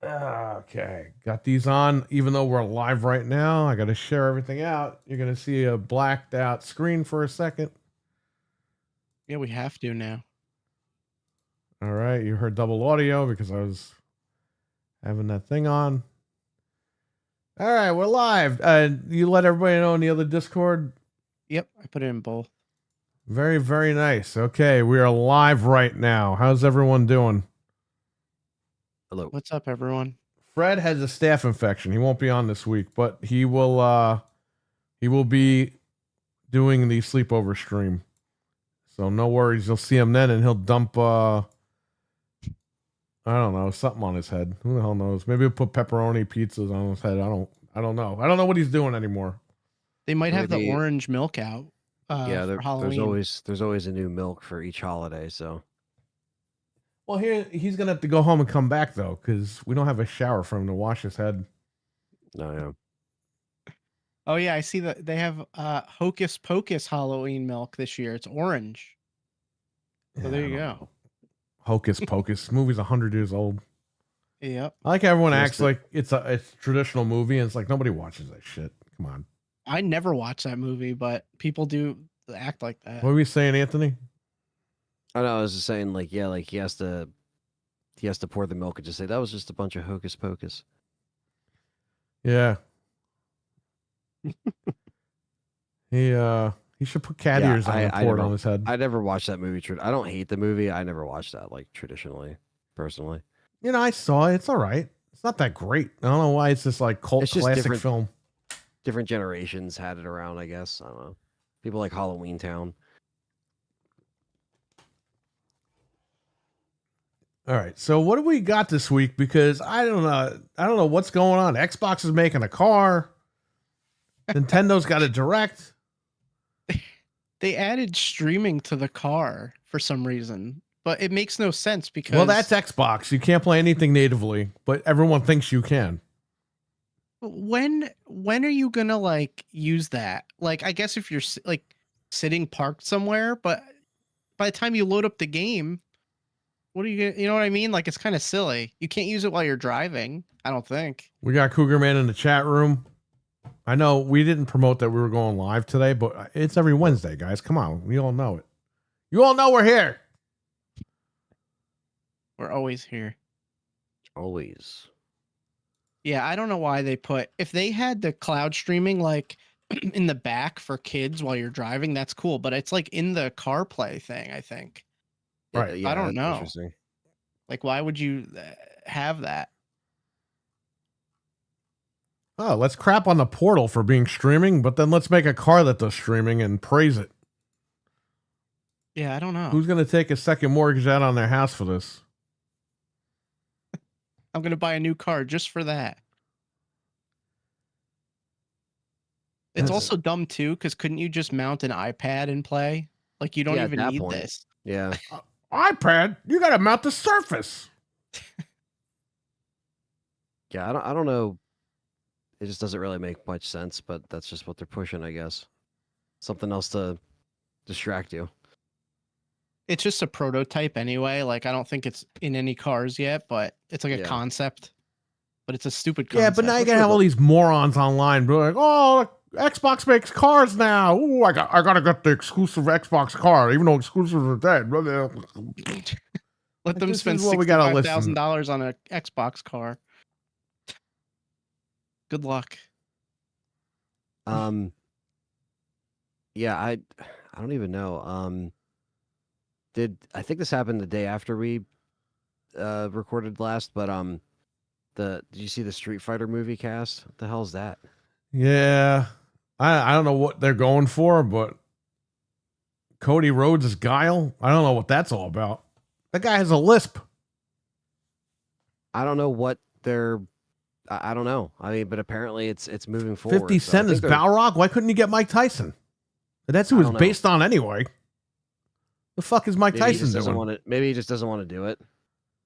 Okay, got these on. Even though we're live right now, I got to share everything out. You're gonna see a blacked out screen for a second. Yeah, we have to now. All right, you heard double audio because I was having that thing on. All right, we're live. You let everybody know in the other Discord. Yep, I put it in both. Very, very nice. Okay, we are live right now. How's everyone doing? Hello. What's up, everyone? Fred has a staph infection. He won't be on this week, but he will be doing the sleepover stream. So no worries, you'll see him then and he'll dump I don't know, something on his head. Who the hell knows? Maybe he'll put pepperoni pizzas on his head. I don't know. I don't know what he's doing anymore. They might have the orange milk out yeah, for Halloween. there's always a new milk for each holiday, so. Well, here he's gonna have to go home and come back though, because we don't have a shower for him to wash his head. No, yeah. Oh yeah, I see that they have Hocus Pocus Halloween milk this year. It's orange. So there you go. Hocus Pocus. Movie's 100 years old. Yep. I like how everyone acts like it's a traditional movie, and it's like nobody watches that shit. Come on. I never watched that movie, but people do act like that. What were we saying, Anthony? I know. I was just saying, like, yeah, like he has to pour the milk and just say that was just a bunch of hocus pocus. Yeah. He should put cat ears on and pour it on his head. I never watched that movie. I don't hate the movie. I never watched that like traditionally, personally. You know, I saw it. It's all right. It's not that great. I don't know why it's this like cult classic film. Different generations had it around, I guess. I don't know. People like Halloween Town. All right. So what do we got this week? Because I don't know what's going on. Xbox is making a car. Nintendo's got a direct. They added streaming to the car for some reason, but it makes no sense because... Well, that's Xbox. You can't play anything natively, but everyone thinks you can. When are you gonna like use that? Like, I guess if you're like sitting parked somewhere, but by the time you load up the game, what are you gonna, you know what I mean? Like, it's kind of silly. You can't use it while you're driving, I don't think. We got Cougar Man in the chat room. I know we didn't promote that we were going live today, but it's every Wednesday, guys. Come on. We all know it. You all know we're here. We're always here. Always. Yeah, I don't know why they put... If they had the cloud streaming, like, in the back for kids while you're driving, that's cool. But it's, like, in the CarPlay thing, I think. Right. Yeah, I don't know. Interesting. Like, why would you have that? Oh, let's crap on the Portal for being streaming, but then let's make a car that does streaming and praise it. Yeah, I don't know. Who's going to take a second mortgage out on their house for this? I'm going to buy a new car just for that. It's also dumb, too, because couldn't you just mount an iPad and play? Like, you don't even need this. Yeah. iPad? You got to mount the Surface. Yeah, I don't know. It just doesn't really make much sense, but that's just what they're pushing, I guess. Something else to distract you. It's just a prototype anyway. Like, I don't think it's in any cars yet, but it's like a concept. But it's a stupid concept. Yeah, but now you gotta have all these morons online be like, oh, Xbox makes cars now. Ooh, I gotta get the exclusive Xbox car, even though exclusives are dead. Let them spend $65,000 on an Xbox car. Good luck. Yeah, I don't even know. I think this happened the day after we recorded last, but did you see the Street Fighter movie cast? What the hell is that? Yeah. I don't know what they're going for, but Cody Rhodes is Guile. I don't know what that's all about. That guy has a lisp. I don't know what they're... I don't know. I mean, but apparently it's moving forward. 50 Cent is Balrog. Why couldn't you get Mike Tyson? That's who it's based on anyway. The fuck is Mike Tyson doing? Maybe he just doesn't want to do it.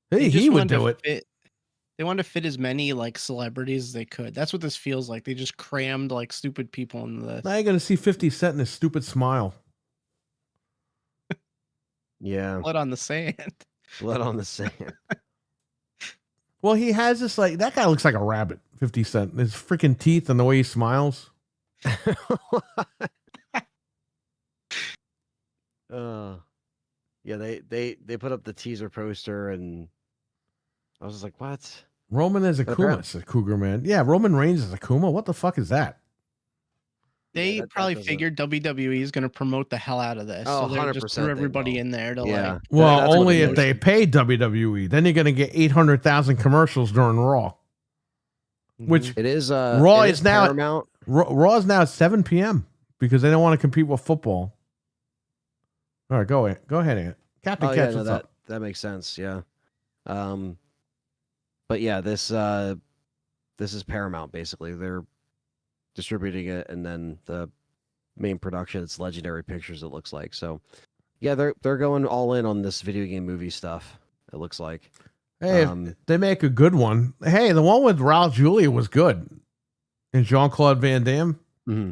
Hey, he would do it. They wanted to fit as many like celebrities as they could. That's what this feels like. They just crammed like stupid people into this. Now you're gonna see 50 Cent in his stupid smile. Yeah. Blood on the sand. Blood on the sand. Well, he has this like that guy looks like a rabbit. 50 Cent. His freaking teeth and the way he smiles. Yeah, they put up the teaser poster, and I was just like, what? Roman is Akuma, says Cougar Man. Yeah, Roman Reigns is Akuma. What the fuck is that? They that probably doesn't- figured WWE is going to promote the hell out of this. Oh, So they just 100% threw they everybody will. in there to Yeah. like. Well, That's what only it if is. they pay WWE. Then you're going to get 800,000 commercials during Raw. Which It is Raw it is now Paramount. Raw is now at 7 p.m. because they don't want to compete with football. All right, go ahead, Ant. Captain Catch, what's up? That makes sense. Yeah. But yeah, this is Paramount basically. They're distributing it, and then the main production, it's Legendary Pictures. It looks like so. Yeah, they're going all in on this video game movie stuff. It looks like. Hey, if they make a good one. Hey, the one with Raul Julia was good, and Jean-Claude Van Damme. Mm-hmm.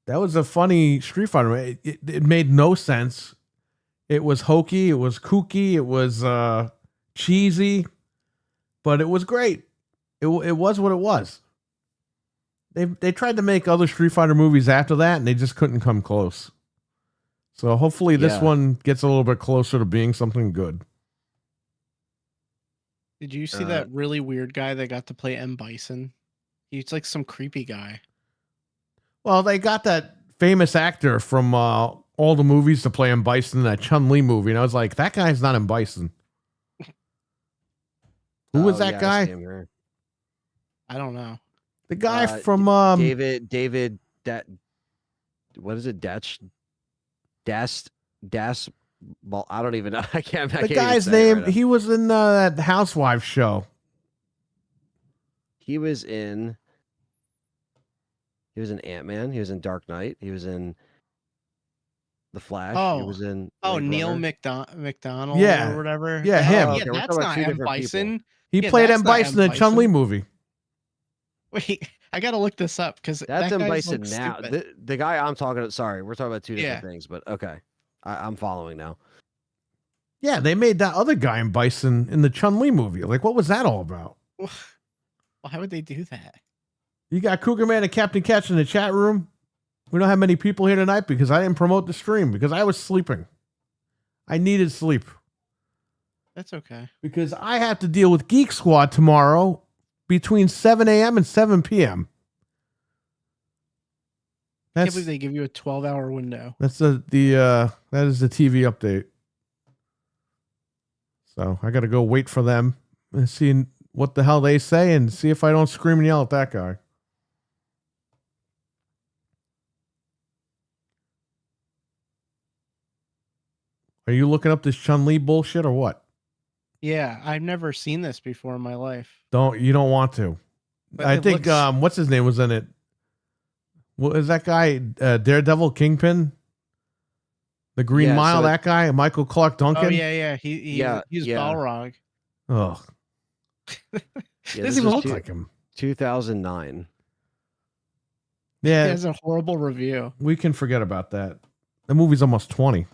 That was a funny Street Fighter. It made no sense. It was hokey. It was kooky. It was cheesy, but it was great. It was what it was. They tried to make other Street Fighter movies after that, and they just couldn't come close. So hopefully this one gets a little bit closer to being something good. Did you see that really weird guy that got to play M. Bison? He's like some creepy guy. Well, they got that famous actor from all the movies to play M. Bison in that Chun-Li movie, and I was like, that guy's not M. Bison. Who was that guy? I don't know. The guy from David that what is it? Well, I don't even know. I can't. The guy's name. He was in that Housewives show. He was in Ant-Man. He was in Dark Knight. He was in The Flash. He was in. Neil McDonald. Yeah. Or whatever. Yeah, him. Okay, Yeah, we're that's talking about not two M. different Bison. people. He Yeah, played that's M. not Bison in M. the Chun-Li Bison. movie. Wait, I gotta look this up because That's that M. guy Bison looks now. stupid. The guy I'm talking about. Sorry, we're talking about two different Yeah. things, but okay, I'm following now. Yeah, they made that other guy in Bison in the Chun-Li movie. Like, what was that all about? Why would they do that? You got Cougar Man and Captain Catch in the chat room. We don't have many people here tonight because I didn't promote the stream because I was sleeping. I needed sleep. That's okay. Because I have to deal with Geek Squad tomorrow between 7 a.m. and 7 p.m. I can't believe they give you a 12-hour window. That's that is the TV update. So I got to go wait for them and see what the hell they say and see if I don't scream and yell at that guy. Are you looking up this Chun-Li bullshit or what? Yeah, I've never seen this before in my life. You don't want to. But I it think looks- what's his name was in it? What is that guy? Daredevil Kingpin? The Green Yeah, Mile, so that guy, Michael Clark Duncan. Oh yeah. He's Balrog. Oh, Yeah, Doesn't this even was look like him. 2009. Yeah, He has a horrible review. we can forget about that. The movie's almost 20.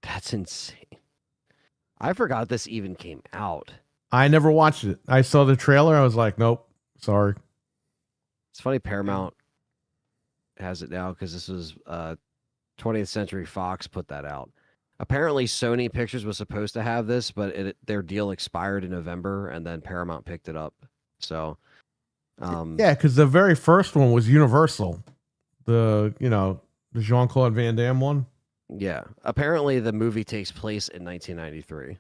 That's insane. I forgot this even came out. I never watched it. I saw the trailer. I was like, nope, sorry. It's funny Paramount has it now because this was 20th Century Fox put that out. Apparently Sony Pictures was supposed to have this, but their deal expired in November, and then Paramount picked it up. So, Yeah, because the very first one was Universal. The Jean-Claude Van Damme one. yeah. Apparently the movie takes place in 1993.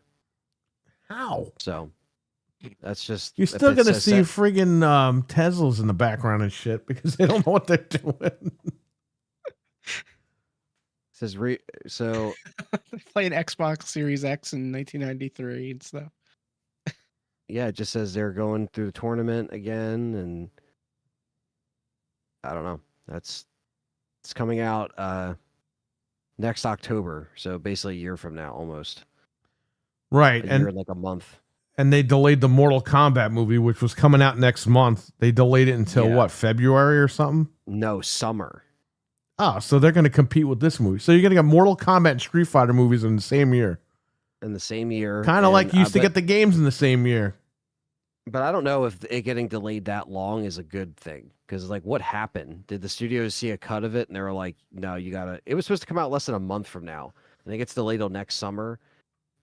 How? So that's just You're still going to see friggin' Teslas in the background and shit because they don't know what they're doing. says so Playing Xbox Series X in 1993 and stuff. yeah, it just says they're going through the tournament again, and I don't know. It's coming out next October, so basically a year from now, almost. Right, A year and like a month. And they delayed the Mortal Kombat movie, which was coming out next month. They delayed it until what, February or something? No, summer. Oh, so they're going to compete with this movie. So you're going to get Mortal Kombat and Street Fighter movies in the same year. In the same year. Kind of like you used to get the games in the same year. But I don't know if it getting delayed that long is a good thing. Because, like, what happened? Did the studios see a cut of it and they were like, no, you gotta. It was supposed to come out less than a month from now. And it gets delayed till next summer.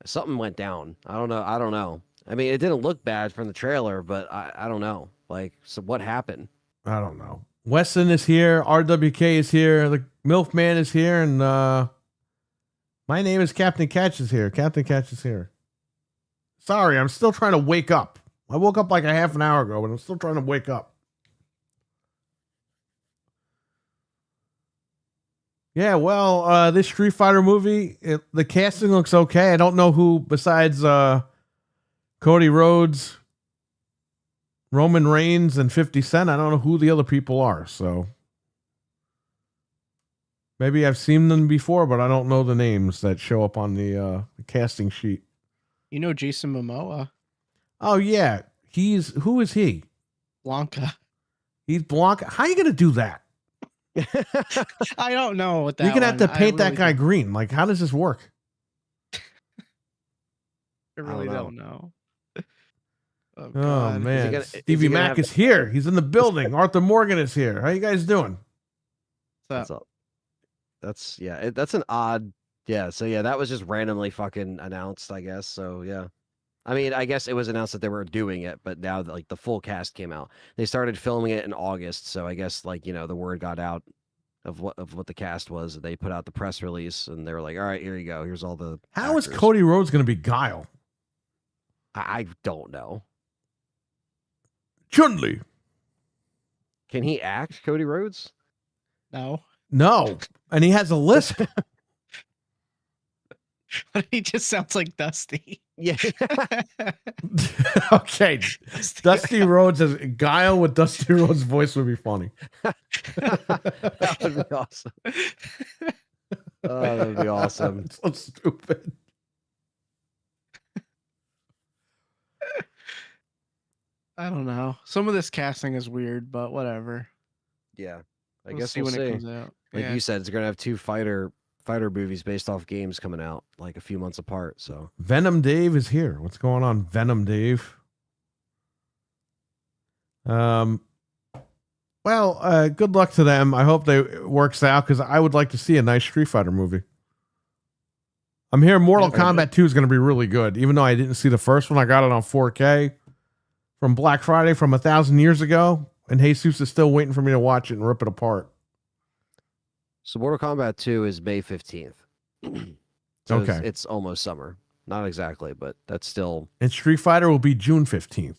Something went down. I don't know. I don't know. I mean, it didn't look bad from the trailer, but I don't know. Like, so what happened? I don't know. Weston is here. RWK is here. The MILF Man is here. And my name is Captain Catch is here. Captain Catch is here. Sorry, I'm still trying to wake up. I woke up like a half an hour ago, but I'm still trying to wake up. Yeah, well, this Street Fighter movie, the casting looks okay. I don't know who besides Cody Rhodes, Roman Reigns, and 50 Cent. I don't know who the other people are, so maybe I've seen them before, but I don't know the names that show up on the casting sheet. You know Jason Momoa, Oh yeah, who is he? Blanca. He's Blanca. How are you gonna do that? I don't know what that. You're gonna have to one. paint I that really guy don't- green. Like, how does this work? I really know. don't know. Oh, Oh God. man, is he Stevie gonna Mack have- is here. He's in the building. Arthur Morgan is here. How you guys doing? What's That's up? all. That's yeah. That's an odd. Yeah. So yeah, that was just randomly fucking announced, I guess. So yeah. I mean, I guess it was announced that they were doing it, but now like the full cast came out. They started filming it in August, so I guess like the word got out of what the cast was. They put out the press release, and they were like, "All right, here you go. Here's all the." How is actors." Cody Rhodes gonna be Guile? I don't know. Chun-Li. Can he act, Cody Rhodes? No. No, and he has a lisp. He just sounds like Dusty. Yeah. Okay, Dusty Rhodes as Guile with Dusty Rhodes' voice would be funny. That would be awesome. Oh, that would be awesome. It's so stupid. I don't know. Some of this casting is weird, but whatever. Yeah. I We'll guess see we'll when see. it comes out. Like Yeah. you said, it's gonna have two fighter movies based off games coming out like a few months apart. So Venom Dave is here. What's going on, Venom Dave? Well, good luck to them. I hope it works out because I would like to see a nice Street Fighter movie. I'm hearing Mortal Yeah, Kombat 2 is going to be really good. Even though I didn't see the first one, I got it on 4K from Black Friday from 1,000 years ago, and Jesus is still waiting for me to watch it and rip it apart. So Mortal Kombat 2 is May 15th. So Okay. it's almost summer. Not exactly, but that's still And Street Fighter will be June 15th,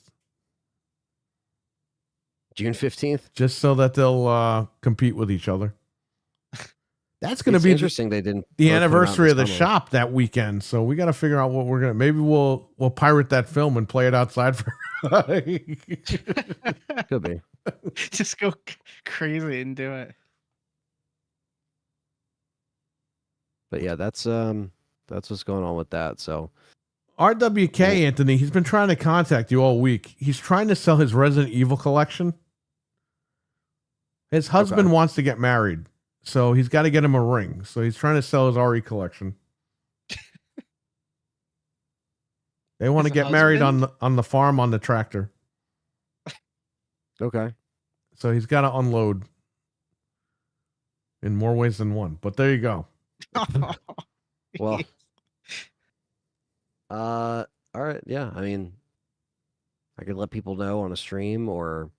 June 15th. just so that they'll compete with each other. That's going to It's be interesting they didn't the both come out in anniversary of the summer. shop that weekend. So we got to figure out what we're gonna. Maybe we'll pirate that film and play it outside for. Could be. Just go crazy and do it. But yeah, that's what's going on with that. So RWK Anthony, he's been trying to contact you all week. He's trying to sell his Resident Evil collection. His husband Okay. wants to get married, so he's got to get him a ring. So he's trying to sell his RE collection. They want to His get married husband? on the farm on the tractor. okay. So he's got to unload in more ways than one. But there you go. Well, all right. Yeah. I mean, I could let people know on a stream, or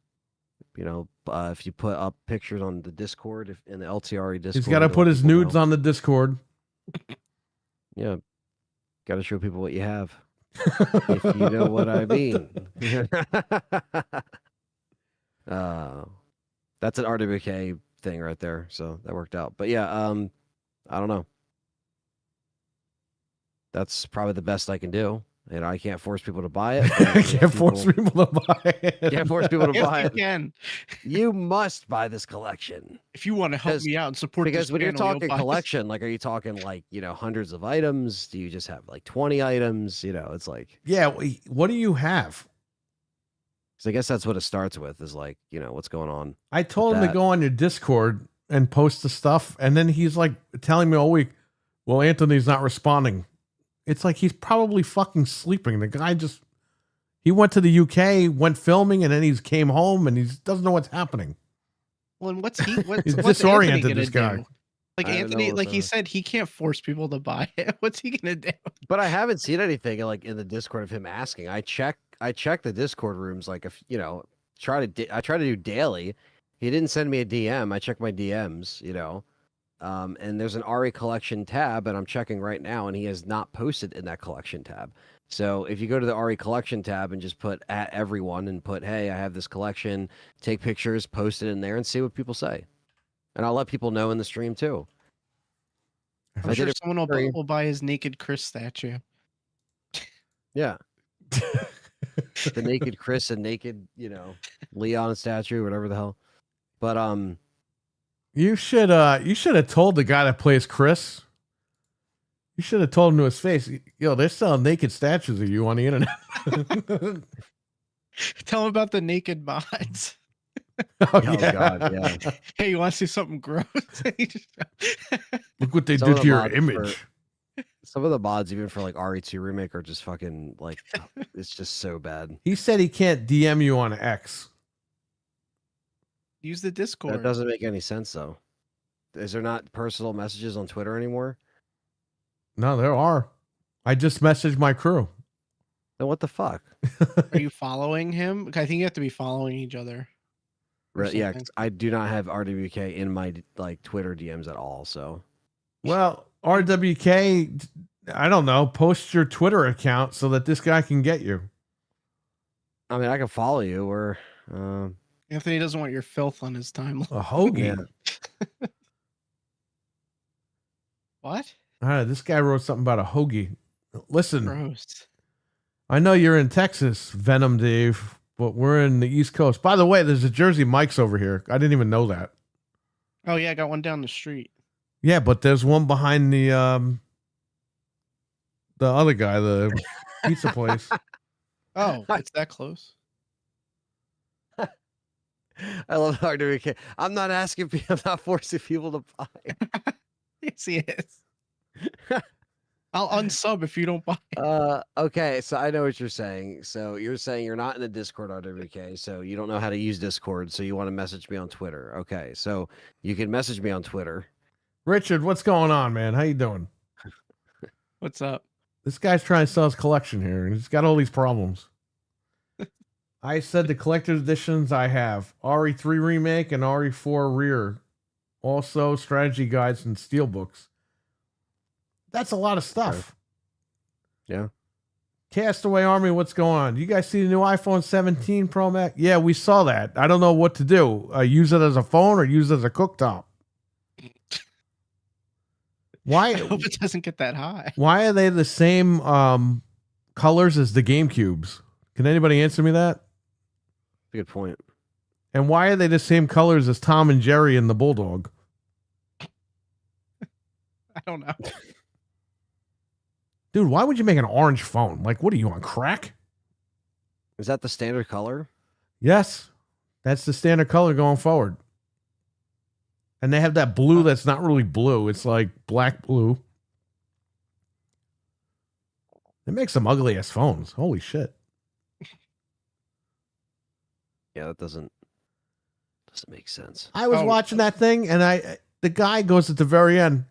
if you put up pictures on the Discord, in the LTRE Discord, He's got to put his nudes on the Discord. Yeah. Got to show people what you have, if you know what I mean. That's an RWK thing right there. So that worked out. But yeah, I don't know. That's probably the best I can do. I can't force people to buy it. I can't force people to buy it. Can't force people to Yes, buy you it. can. You must buy this collection. If you want to help Because- me out and support Because this when you're channel, you'll talking buy this. collection, like, are you talking like, hundreds of items? Do you just have like 20 items? It's like, Yeah. What do you have? because I guess that's what it starts with, is like, what's going on. I told him to that. go on your Discord and post the stuff, and then he's like telling me all week, "Well, Anthony's not responding." It's like he's probably fucking sleeping. The guy He went to the UK, went filming, and then he came home and he doesn't know what's happening. Well, and what's He's what's Anthony disoriented, gonna this guy. do? Like I don't know Anthony, what's like he on. said, he can't force people to buy it. What's he gonna do? But I haven't seen anything like in the Discord of him asking. I check the Discord rooms like if I try to do daily. He didn't send me a DM. I check my DMs, and there's an Ari collection tab, and I'm checking right now, and he has not posted in that collection tab. So if you go to the Ari collection tab and just put at everyone and put, hey, I have this collection, take pictures, post it in there, and see what people say. And I'll let people know in the stream too. I'm I sure did it someone for- will buy his naked Chris statue. Yeah. The naked Chris and naked, Leon statue, whatever the hell. But You should have told the guy that plays Chris. You should have told him to his face, yo, they're selling naked statues of you on the internet. Tell him about the naked mods. Oh, God, yeah. Hey, you want to see something gross? Look what they Some did of to the your mods image. some of the mods, even for like RE2 remake, are just fucking like it's just so bad. He said he can't DM you on X. Use the Discord. That doesn't make any sense though. Is there not personal messages on Twitter anymore? No, there are. I just messaged my crew. Then what the fuck? Are you following him? I think you have to be following each other. or Right, yeah, something. 'cause I do not have RWK in my like Twitter DMs at all. So Well, RWK, I don't know, post your Twitter account so that this guy can get you. I mean, I can follow you or Anthony doesn't want your filth on his timeline. A hoagie. Yeah. What? This guy wrote something about a hoagie. Listen, Gross. I know you're in Texas, Venom Dave, but we're in the East Coast. By the way, there's a Jersey Mike's over here. I didn't even know that. Oh yeah, I got one down the street. Yeah, but there's one behind the other guy, the pizza place. Oh, it's that close. I love RWK. I'm not asking people, I'm not forcing people to buy. Yes, he is. I'll unsub if you don't buy it. Okay, so I know what you're saying. So you're saying you're not in the Discord RWK, so you don't know how to use Discord, so you want to message me on Twitter. Okay, so you can message me on Twitter. Richard, what's going on, man? How you doing? What's up? This guy's trying to sell his collection here, and he's got all these problems. I said the collector's editions I have RE3 Remake and RE4 Rear. Also, strategy guides and steelbooks. That's a lot of stuff. Yeah. Castaway Army, what's going on? You guys see the new iPhone 17 Pro Max? Yeah, we saw that. I don't know what to do. Use it as a phone or use it as a cooktop? I Why? hope it doesn't get that high. Why are they the same colors as the GameCubes? Can anybody answer me that? Good point. And why are they the same colors as Tom and Jerry and the Bulldog? I don't know. Dude, why would you make an orange phone? Like, what are you on crack? Is that the standard color? Yes, that's the standard color going forward. And they have that blue that's not really blue. It's like black blue. They make some ugly ass phones. Holy shit. Yeah, that doesn't make sense. I was watching that thing and the guy goes at the very end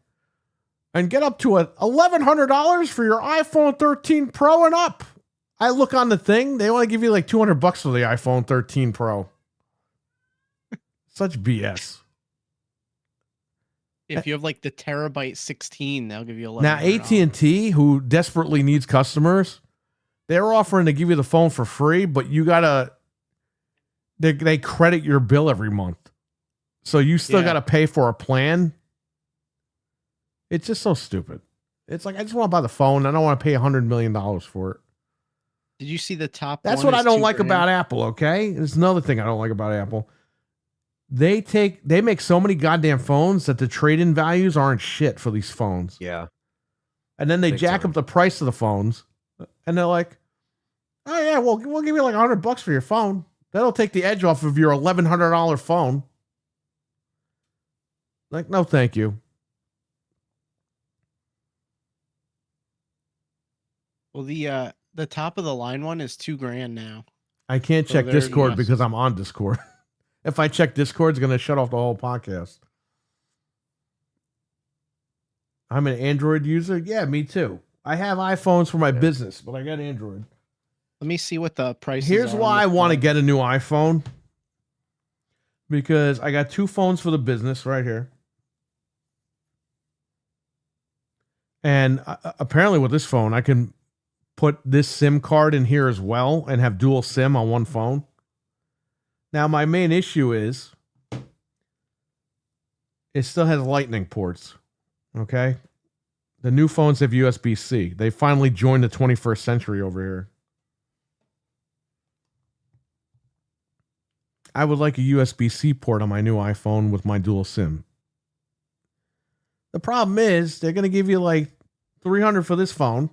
and get up to $1,100 for your iPhone 13 Pro and up. I look on the thing. They want to give you like $200 for the iPhone 13 Pro. Such BS. If you have like the terabyte 16, they'll give you $11. Now AT&T, who desperately needs customers, they're offering to give you the phone for free, but you gotta they credit your bill every month, so you still gotta pay for a plan. It's just so stupid. It's like I just want to buy the phone. I don't want to pay $100 million for it. Did you see the top? That's one what I is don't $2 like grand? about Apple. Okay, there's another thing I don't like about Apple. They make so many goddamn phones that the trade-in values aren't shit for these phones. Yeah. And then they Big jack time. up the price of the phones, and they're like, "Oh yeah, well we'll give you like $100 for your phone. That'll take the edge off of your $1,100 phone." Like, no, thank you. Well, the the top of the line one is $2,000 now. I can't So check there you Discord go. because I'm on Discord. If I check Discord, it's going to shut off the whole podcast. I'm an Android user. Yeah, me too. I have iPhones for my business, but I got Android. Let me see what the prices Here's are why on I this want to phone. get a new iPhone. Because I got 2 phones for the business right here. And apparently with this phone, I can put this SIM card in here as well and have dual SIM on one phone. Now, my main issue is it still has lightning ports. Okay? The new phones have USB-C. They finally joined the 21st century over here. I would like a USB-C port on my new iPhone with my dual SIM. The problem is they're going to give you like $300 for this phone.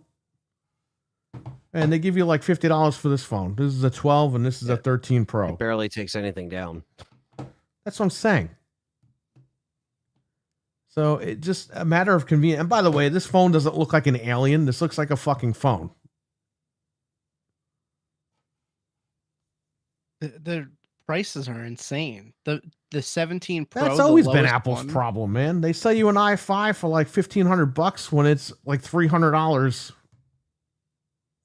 And they give you like $50 for this phone. This is a 12 and this is a 13 Pro. It barely takes anything down. That's what I'm saying. So it's just a matter of convenience. And by the way, this phone doesn't look like an alien. This looks like a fucking phone. The prices are insane. The 17 Pro. That's the always been lowest Apple's one, problem, man. They sell you an i5 for like $1,500 when it's like $300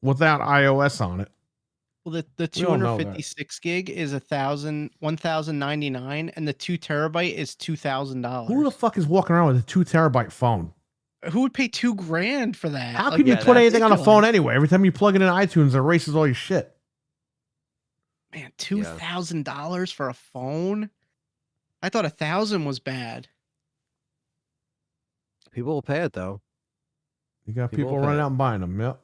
without iOS on it. Well, the We all know that. 256 gig is $1,099, and the 2 terabyte is $2,000. Who the fuck is walking around with a 2 terabyte phone? Who would pay $2,000 for that? How Like, can you yeah, put that's anything on a ridiculous. phone anyway? Every time you plug it in iTunes, it erases all your shit. Man, $2,000 for a phone? I thought 1,000 was bad. People will pay it though. You got People people will pay running it. out and buying them. Yep.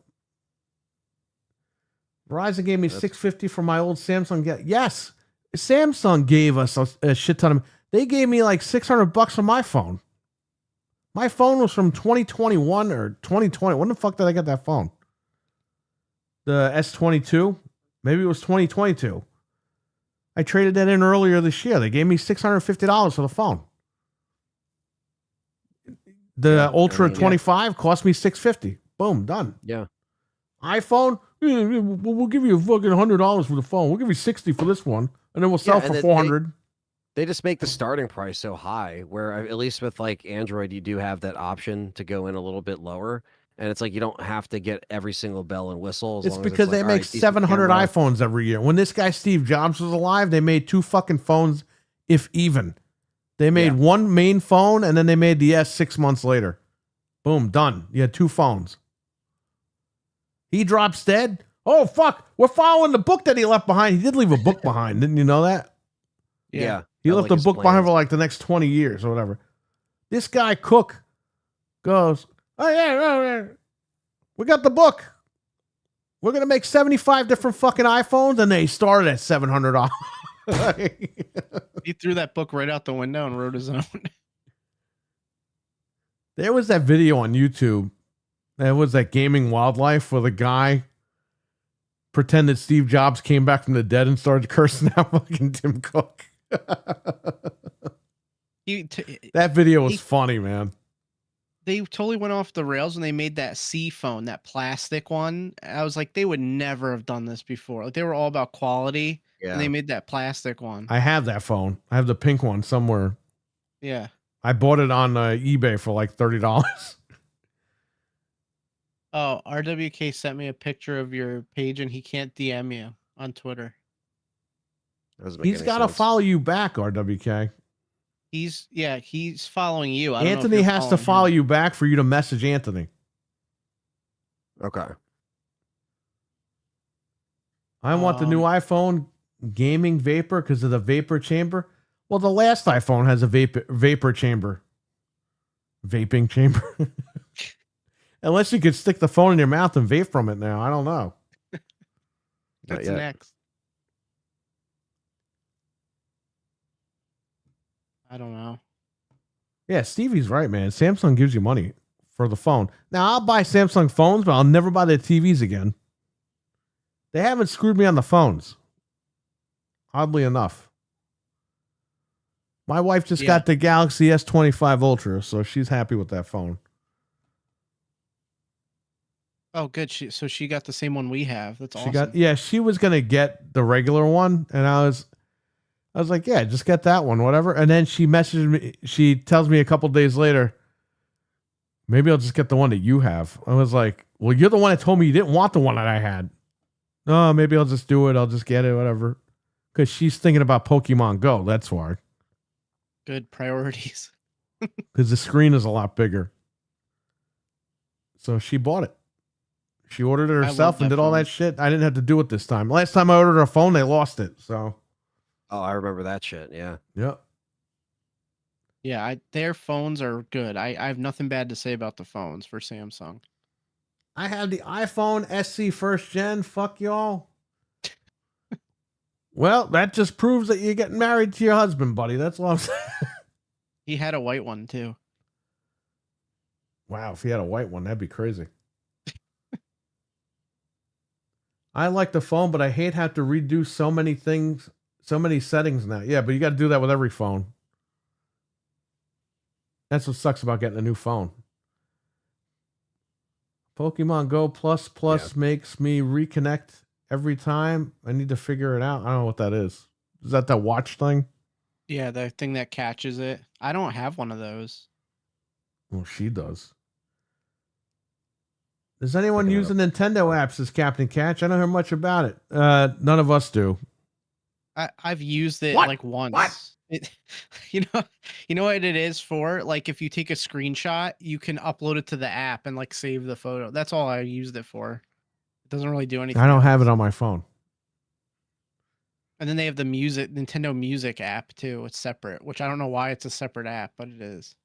Verizon gave me $650 for my old Samsung. Yes, Samsung gave us a shit ton of. They gave me like $600 for my phone. My phone was from 2021 or 2020. When the fuck did I get that phone? The S22? Maybe it was 2022. I traded that in earlier this year. They gave me $650 for the phone. The Ultra 25 cost me $650. Boom, done. Yeah. iPhone, we'll give you a fucking $100 for the phone. We'll give you $60 for this one, and then we'll sell for $400. They just make the starting price so high, where at least with like Android, you do have that option to go in a little bit lower, and it's like you don't have to get every single bell and whistle. As It's long as because like, they all make right, decent 700 camera. iPhones every year. When this guy Steve Jobs was alive, they made 2 fucking phones, if even. They made one main phone, and then they made the S 6 months later. Boom, done. You had 2 phones. He drops dead. Oh, fuck. We're following the book that he left behind. He did leave a book behind. Didn't you know that? Yeah. He I left like a his book behind plans. for like the next 20 years or whatever. This guy, Cook, goes, oh, yeah, we got the book. We're going to make 75 different fucking iPhones, and they started at $700. He threw that book right out the window and wrote his own. There was that video on YouTube. There was that Gaming Wildlife where the guy pretended Steve Jobs came back from the dead and started cursing out fucking Tim Cook. That video was funny, man. They totally went off the rails when they made that C phone, that plastic one. I was like, they would never have done this before. Like, they were all about quality, and they made that plastic one. I have that phone. I have the pink one somewhere. Yeah. I bought it on eBay for like $30. Oh, RWK sent me a picture of your page, and he can't DM you on Twitter. He's got to follow you back, RWK. He's following you. I don't know if Anthony you're has to following follow him. you back for you to message Anthony. Okay. I want the new iPhone gaming vapor because of the vapor chamber. Well, the last iPhone has a vapor chamber. Vaping chamber. Unless you could stick the phone in your mouth and vape from it now. I don't know. What's next? I don't know. Yeah, Stevie's right, man. Samsung gives you money for the phone. Now, I'll buy Samsung phones, but I'll never buy their TVs again. They haven't screwed me on the phones. Oddly enough. My wife just got the Galaxy S25 Ultra, so she's happy with that phone. Oh, good. So she got the same one we have. That's She awesome. got, yeah, she was going to get the regular one. And I was like, yeah, just get that one, whatever. And then she messaged me. She tells me a couple days later, maybe I'll just get the one that you have. I was like, well, you're the one that told me you didn't want the one that I had. No, maybe I'll just do it. I'll just get it, whatever. Because she's thinking about Pokemon Go. That's why. Good priorities. Because the screen is a lot bigger. So she bought it. She ordered it love herself and that did all phone. that shit. I didn't have to do it this time. Last time I ordered a phone, they lost it. So, Oh, I remember that shit. Yeah. yep. Yeah, their phones are good. I have nothing bad to say about the phones for Samsung. I have the iPhone SE first gen. Fuck y'all. Well, that just proves that you're getting married to your husband, buddy. That's all I'm saying. He had a white one too. Wow, if he had a white one, that'd be crazy. I like the phone, but I hate have to redo so many things, so many settings now. Yeah, but you got to do that with every phone. That's what sucks about getting a new phone. Pokemon Go Plus makes me reconnect every time. I need to figure it out. I don't know what that is. Is that watch thing? Yeah, the thing that catches it. I don't have one of those. Well, she does. Does anyone Looking it use the Nintendo apps as Captain Catch? I don't hear much about it. None of us do. I've used it What? like once. What? It, you know what it is for? Like if you take a screenshot, you can upload it to the app and like save the photo. That's all I used it for. It doesn't really do anything. I don't have else. it on my phone. And then they have the Nintendo Music app too. It's separate, which I don't know why it's a separate app, but it is.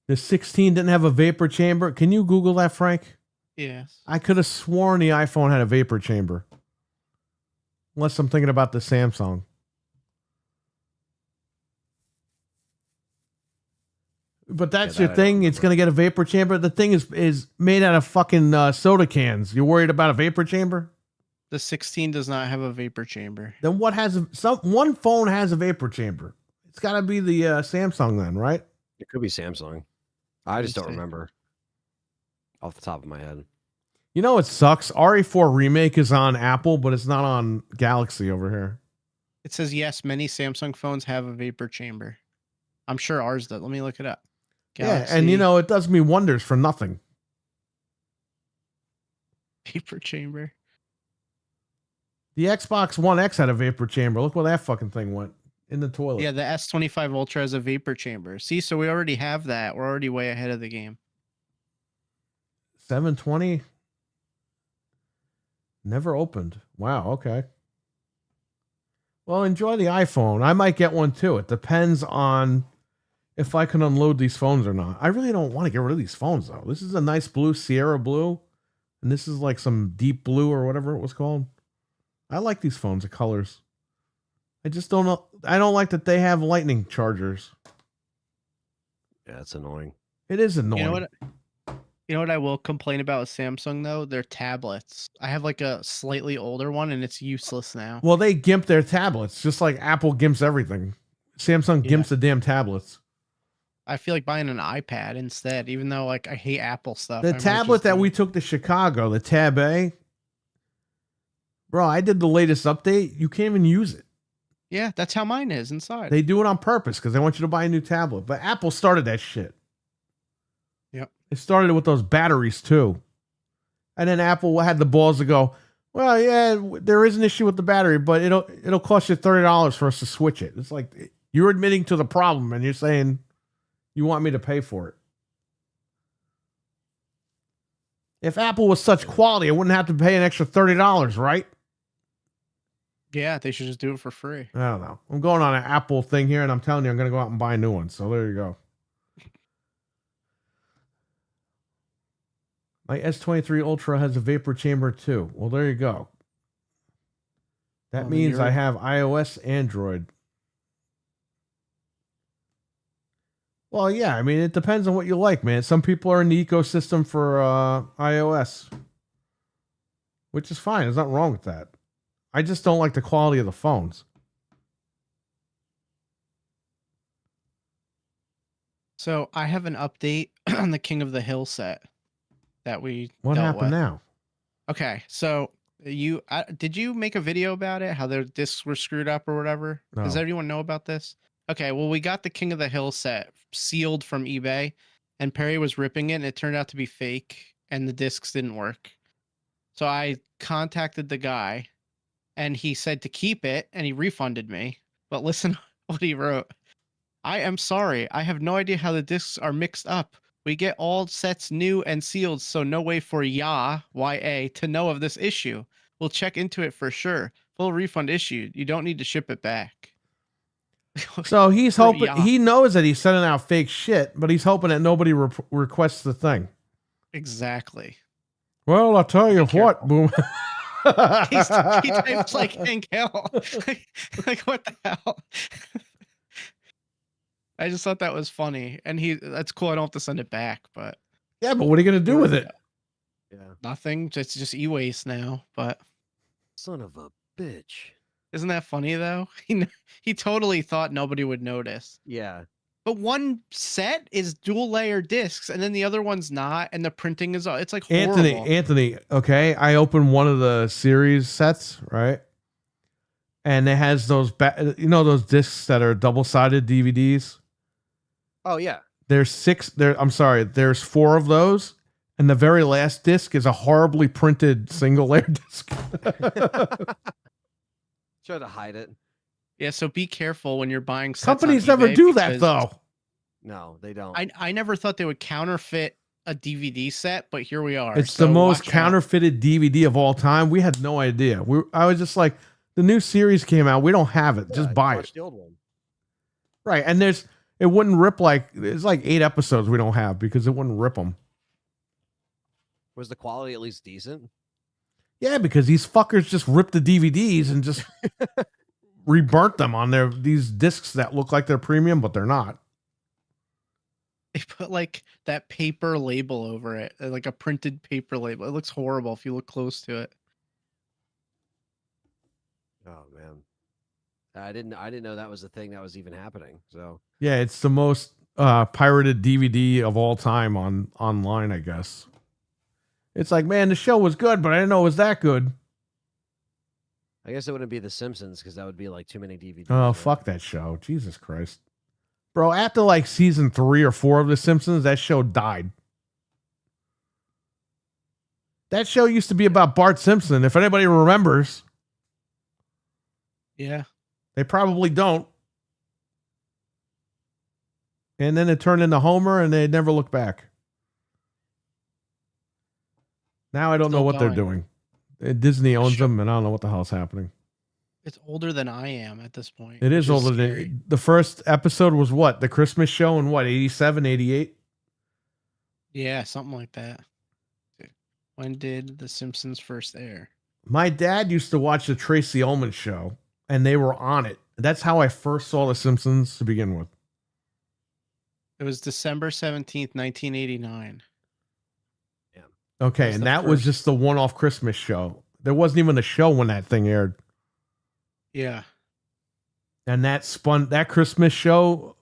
The 16 didn't have a vapor chamber. Can you Google that, Frank? Yes. I could have sworn the iPhone had a vapor chamber. Unless I'm thinking about the Samsung. But that's Yeah, your that I don't thing. It's remember. going to get a vapor chamber. The thing is made out of fucking soda cans. You're worried about a vapor chamber? The 16 does not have a vapor chamber. Then what has one phone has a vapor chamber? It's got to be the Samsung then, right? It could be Samsung. I just don't see. remember off the top of my head. You know, it sucks. RE4 Remake is on Apple, but it's not on Galaxy over here. It says yes, many Samsung phones have a vapor chamber. I'm sure ours does. Let me look it up. Yeah, and you know, it does me wonders for nothing. Vapor chamber. The Xbox One X had a vapor chamber. Look where that fucking thing went. In the toilet. Yeah, the S25 Ultra has a vapor chamber. See, so we already have that. We're already way ahead of the game. 720 never opened. Wow, okay. Well, enjoy the iPhone. I might get one too. It depends on if I can unload these phones or not. I really don't want to get rid of these phones though. This is a nice blue, Sierra blue, and this is like some deep blue or whatever it was called. I like these phones, the colors. I just don't know. I don't like that they have lightning chargers. Yeah, it's annoying. It is annoying. You know what I will complain about with Samsung though? Their tablets. I have like a slightly older one and it's useless now. Well, they gimp their tablets, just like Apple gimps everything. Samsung gimps the damn tablets. I feel like buying an iPad instead, even though like I hate Apple stuff. The tablet that we took to Chicago, the Tab A, bro, I did the latest update. You can't even use it. Yeah, that's how mine is inside. They do it on purpose because they want you to buy a new tablet. But Apple started that shit. Yep. It started with those batteries too. And then Apple had the balls to go, well, yeah, there is an issue with the battery, but it'll cost you $30 for us to switch it. It's like you're admitting to the problem and you're saying you want me to pay for it. If Apple was such quality, I wouldn't have to pay an extra $30, right? Yeah, they should just do it for free. I don't know. I'm going on an Apple thing here, and I'm telling you, I'm going to go out and buy a new one. So there you go. My S23 Ultra has a vapor chamber too. Well, there you go. That means I have iOS, Android. Well, yeah. I mean, it depends on what you like, man. Some people are in the ecosystem for iOS, which is fine. There's nothing wrong with that. I just don't like the quality of the phones. So I have an update on the King of the Hill set that we What dealt happened with. now? Okay, so did you make a video about it? How their discs were screwed up or whatever? Does No. everyone know about this? Okay, well we got the King of the Hill set sealed from eBay, and Perry was ripping it, and it turned out to be fake, and the discs didn't work. So I contacted the guy, and he said to keep it, and he refunded me. But listen what he wrote. I am sorry. I have no idea how the discs are mixed up. We get all sets new and sealed, so no way for YA, to know of this issue. We'll check into it for sure. Full refund issued. You don't need to ship it back. So he's For hoping, Ya. he knows that he's sending out fake shit, but he's hoping that nobody requests the thing. Exactly. Well, I'll tell you Be what, boom. He types like Hank Hill. like what the hell? I just thought that was funny, and that's cool. I don't have to send it back, but Yeah, but what are you going to do with it? Yeah. nothing. It's just e-waste now. But Son of a bitch. isn't that funny though? He totally thought nobody would notice. Yeah. But one set is dual layer discs, and then the other one's not, and the printing is it's like horrible. Anthony, okay, I opened one of the series sets, right? And it has those, those discs that are double-sided DVDs. Oh yeah. There's there's 4 of those, and the very last disc is a horribly printed single-layer disc. Try to hide it. Yeah, so be careful when you're buying sets. Companies on never eBay do that, because though. No, they don't. I never thought they would counterfeit a DVD set, but here we are. It's So the most watch out. counterfeited DVD of all time. We had no idea. I was just like, the new series came out. We don't have it. Just buy watch it. the old one. Right. And it wouldn't rip there's like 8 episodes we don't have because it wouldn't rip them. Was the quality at least decent? Yeah, because these fuckers just ripped the DVDs and just reburnt them on these discs that look like they're premium, but they're not. They put like that paper label over it, like a printed paper label. It looks horrible if you look close to it. Oh man. I didn't know that was a thing that was even happening. So Yeah, it's the most pirated DVD of all time online, I guess. It's like, man, the show was good, but I didn't know it was that good. I guess it wouldn't be The Simpsons because that would be like too many DVDs. Oh, right? fuck that show. Jesus Christ. Bro, after like season 3 or 4 of The Simpsons, that show died. That show used to be about Bart Simpson, if anybody remembers. Yeah. They probably don't. And then it turned into Homer, and they never looked back. Now I don't know Still what they're going. doing. Disney owns Sure. them, and I don't know what the hell's happening. It's older than I am at this point. It is which older scary. than the first episode was what? The Christmas show in what, 87, 88? Yeah, something like that. When did The Simpsons first air? My dad used to watch the Tracy Ullman show, and they were on it. That's how I first saw The Simpsons to begin with. It was December 17th, 1989. Okay, was and the that was first. just the one-off Christmas show. There wasn't even a show when that thing aired. Yeah. And that Christmas show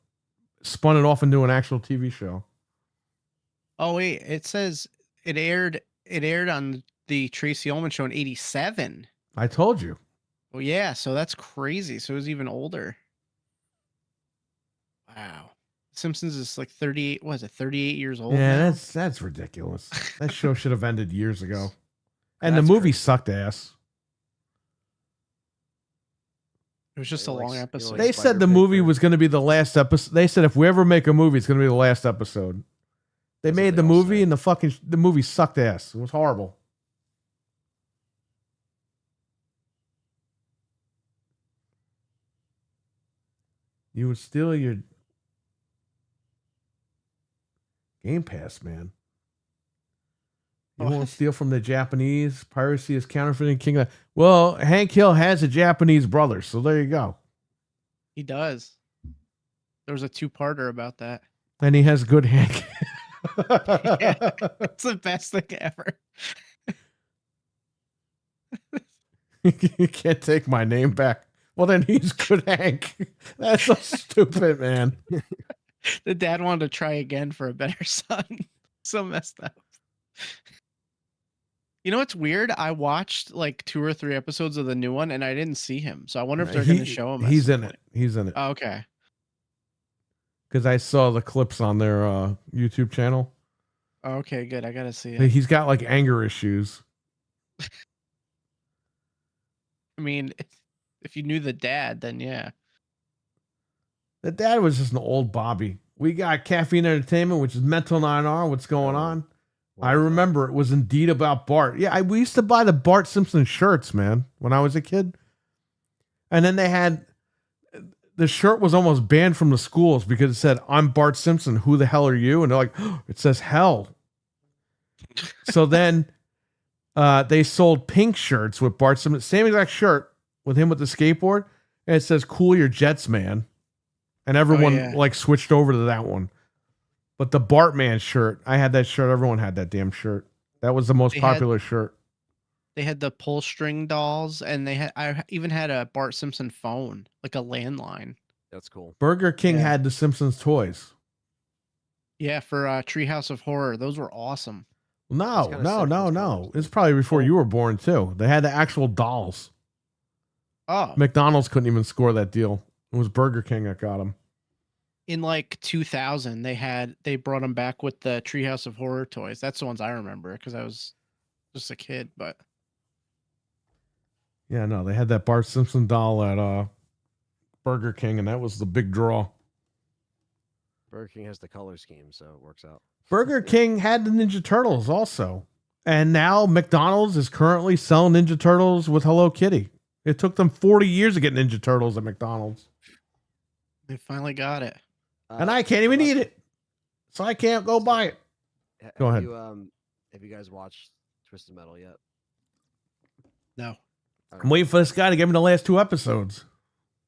spun it off into an actual TV show. Oh wait, it says it aired on the Tracy Ullman show in 87. I told you. Well, yeah, so that's crazy. So it was even older. Wow. Simpsons is like 38, was it 38 years old? Yeah, now? that's ridiculous. That show should have ended years ago. And That's the movie crazy. sucked ass. It was just a Like, long you know, episode. like They Spider said the Pig movie or- was going to be the last episode. They said if we ever make a movie, it's going to be the last episode. They That's what made they the all movie say. and the movie sucked ass. It was horrible. You would steal your Game Pass, man. You What? won't steal from the Japanese. Piracy is counterfeiting king. Well, Hank Hill has a Japanese brother, so there you go. He does. There was a 2-parter about that. And he has good Hank. Yeah. It's the best thing ever. You can't take my name back. Well, then he's good Hank. That's so stupid, man. The dad wanted to try again for a better son. So messed up. You know what's weird? I watched like 2 or 3 episodes of the new one and I didn't see him. So I wonder if they're going to show him. He's in it. He's in it. Oh, okay. Because I saw the clips on their YouTube channel. Okay, good. I got to see it. He's got like anger issues. I mean, if you knew the dad, then yeah. The dad was just an old Bobby. We got Caffeine Entertainment, which is Mental 9R. What's going on? I remember it was indeed about Bart. Yeah, we used to buy the Bart Simpson shirts, man, when I was a kid. And then they had, the shirt was almost banned from the schools because it said, "I'm Bart Simpson. Who the hell are you?" And they're like, oh, it says hell. So then they sold pink shirts with Bart Simpson, same exact shirt with him with the skateboard. And it says, "Cool your jets, man." And everyone like switched over to that one. But the Bartman shirt, I had that shirt. Everyone had that damn shirt. That was the most popular shirt. They had the pull string dolls, and I even had a Bart Simpson phone, like a landline. That's cool. Burger King had the Simpsons toys. Yeah, for Treehouse of Horror. Those were awesome. No. It's probably before you were born, too. They had the actual dolls. Oh. McDonald's couldn't even score that deal. It was Burger King that got them. In like 2000, they brought them back with the Treehouse of Horror toys. That's the ones I remember because I was just a kid. But yeah, no, they had that Bart Simpson doll at Burger King, and that was the big draw. Burger King has the color scheme, so it works out. Burger King had the Ninja Turtles also, and now McDonald's is currently selling Ninja Turtles with Hello Kitty. It took them 40 years to get Ninja Turtles at McDonald's. They finally got it. And I can't even eat it. So I can't go buy it. Go ahead. Have you guys watched Twisted Metal yet? No. I'm waiting for this guy to give me the last 2 episodes.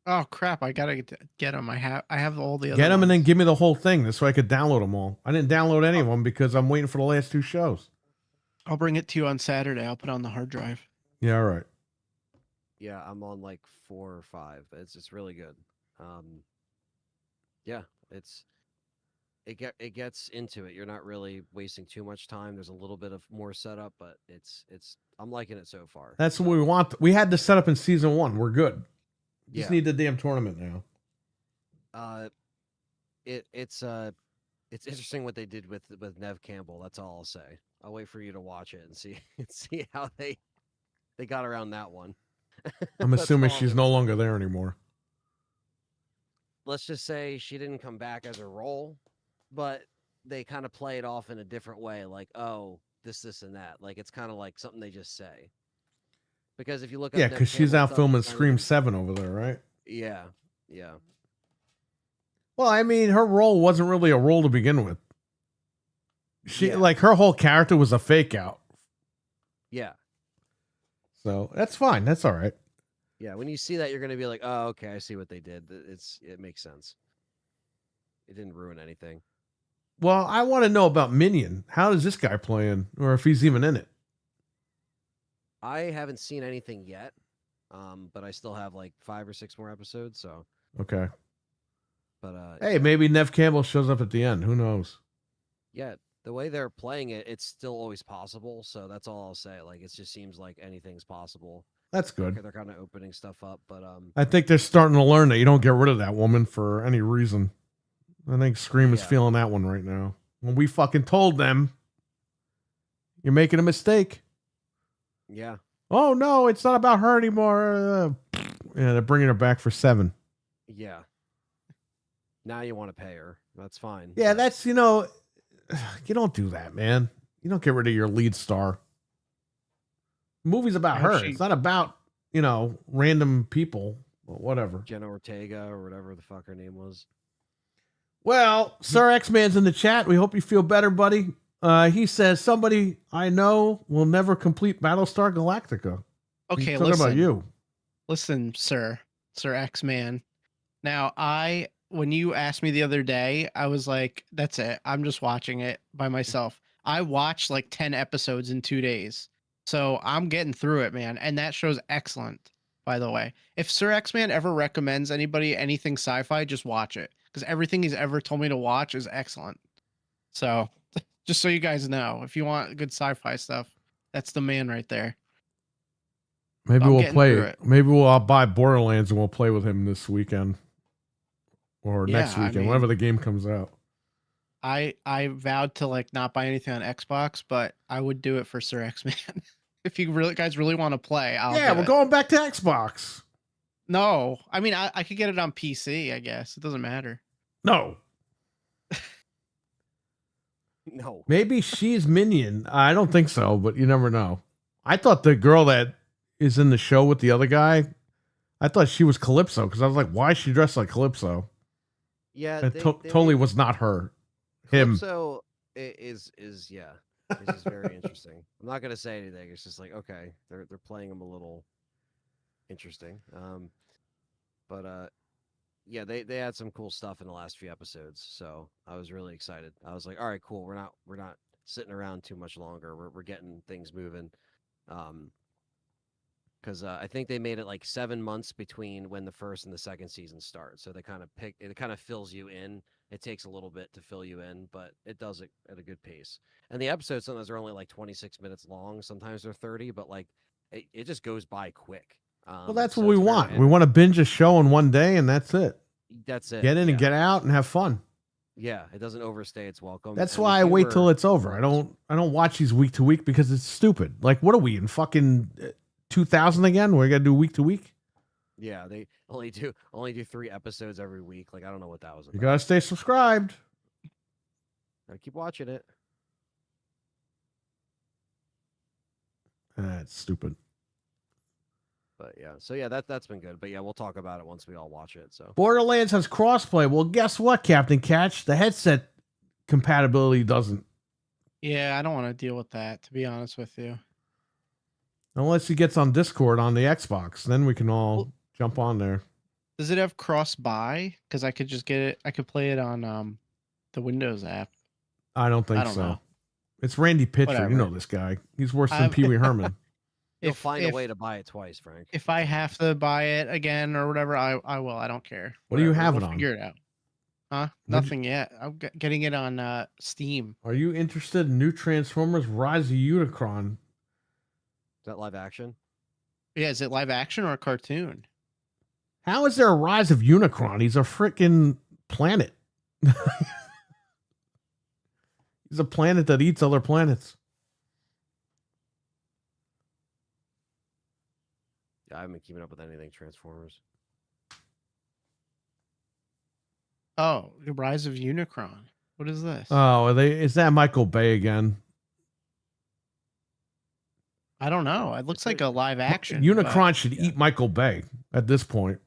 Oh crap! I gotta get them. I have all the other. Get them and then give me the whole thing. This way I could download them all. I didn't download any of them because I'm waiting for the last 2 shows. I'll bring it to you on Saturday. I'll put it on the hard drive. Yeah, all right. Yeah, I'm on like 4 or 5. It's really good. Yeah, it gets into it. You're not really wasting too much time. There's a little bit of more setup, but it's I'm liking it so far. That's what we want. We had the setup in season 1. We're good. Just need the damn tournament now. It's interesting what they did with Nev Campbell. That's all I'll say. I'll wait for you to watch it and see how they got around that one. I'm assuming she's no longer there anymore. Let's just say she didn't come back as a role, but they kind of play it off in a different way. Like, oh, this, and that. Like, it's kind of like something they just say. Because if you look at because she's out filming Scream 7 over there, right? Yeah. Well, I mean, her role wasn't really a role to begin with. Like, her whole character was a fake out. Yeah. So that's fine. That's all right. Yeah, when you see that, you're going to be like, oh, okay, I see what they did. It makes sense. It didn't ruin anything. Well, I want to know about Minion. How does this guy play in, or if he's even in it? I haven't seen anything yet, but I still have like 5 or 6 more episodes. So okay. But hey, maybe Nev Campbell shows up at the end. Who knows? Yeah, the way they're playing it, it's still always possible. So that's all I'll say. Like, it just seems like anything's possible. That's good. They're kind of opening stuff up, but I think they're starting to learn that you don't get rid of that woman for any reason. I think Scream is feeling that one right now. When we fucking told them, you're making a mistake. Yeah. Oh no, it's not about her anymore. Yeah, they're bringing her back for 7. Yeah. Now you want to pay her. That's fine. Yeah, that's, you don't do that, man. You don't get rid of your lead star. The movie's about her. It's not about, random people. Or whatever. Jenna Ortega or whatever the fuck her name was. Well, Sir X-Man's in the chat. We hope you feel better, buddy. He says, somebody I know will never complete Battlestar Galactica. Okay, listen. About you. Listen, Sir X-Man. Now, when you asked me the other day, I was like, that's it. I'm just watching it by myself. I watched like 10 episodes in 2 days. So I'm getting through it, man. And that show's excellent, by the way. If Sir X-Man ever recommends anybody anything sci-fi, just watch it. because everything he's ever told me to watch is excellent. So just so you guys know, if you want good sci-fi stuff, that's the man right there. Maybe I'm we'll getting through play. it. Maybe I'll buy Borderlands and we'll play with him this weekend or next Yeah, I weekend, mean- whenever the game comes out. I vowed to like not buy anything on Xbox, but I would do it for Sir X-Man. If you guys really want to play, I'll Yeah, do we're it. going back to Xbox. No, I mean I could get it on PC, I guess. It doesn't matter. No, No. maybe she's Minion. I don't think so, but you never know. I thought the girl that is in the show with the other guy, I thought she was Calypso because I was like, why is she dressed like Calypso? Yeah, It they totally was not her. Him. Calypso is yeah. This is very interesting. I'm not gonna say anything. It's just like, okay, they're playing him a little interesting. But yeah, they had some cool stuff in the last few episodes, so I was really excited. I was like, all right, cool. We're not sitting around too much longer. We're getting things moving. Because I think they made it like 7 months between when the first and the second season start. So they kind of it kind of fills you in. It takes a little bit to fill you in, but it does it at a good pace. And the episodes sometimes are only like 26 minutes long. Sometimes they're 30, but like it just goes by quick. Well, that's so what we it's very want. We want to binge a show in one day, and that's it. That's it. Get in yeah. and get out and have fun. Yeah, it doesn't overstay its welcome. That's and why the I wait till humor it's over. works. I don't watch these week to week because it's stupid. Like, what are we in fucking 2000 again? We got to do week to week. Yeah, they only do 3 episodes every week. Like I don't know what that was about. You gotta stay subscribed. Gotta keep watching it. That's stupid. But yeah, so yeah, that's been good. But yeah, we'll talk about it once we all watch it. So Borderlands has crossplay. Well, guess what, Captain Catch? The headset compatibility doesn't. Yeah, I don't want to deal with that, to be honest with you. Unless he gets on Discord on the Xbox, then we can all jump on there. Does it have cross buy? Because I could just get it. I could play it on the Windows app. I don't think I don't so. know. It's Randy Pitcher. Whatever. You know this guy. He's worse than I'm- Pee Wee Herman. you'll find a way to buy it twice, Frank. If I have to buy it again or whatever, I will. I don't care. What do you Whatever, have we'll it on? Figure it out. Huh? What'd you- Nothing yet. I'm getting it on Steam. Are you interested in new Transformers Rise of Unicron? Is that live action? Yeah, is it live action or a cartoon? How is there a Rise of Unicron? He's a freaking planet. He's a planet that eats other planets. Yeah, I haven't been keeping up with anything Transformers. Oh, the Rise of Unicron. What is this? Oh, is that Michael Bay again? I don't know. It looks like a live action. Unicron should yeah. eat Michael Bay at this point.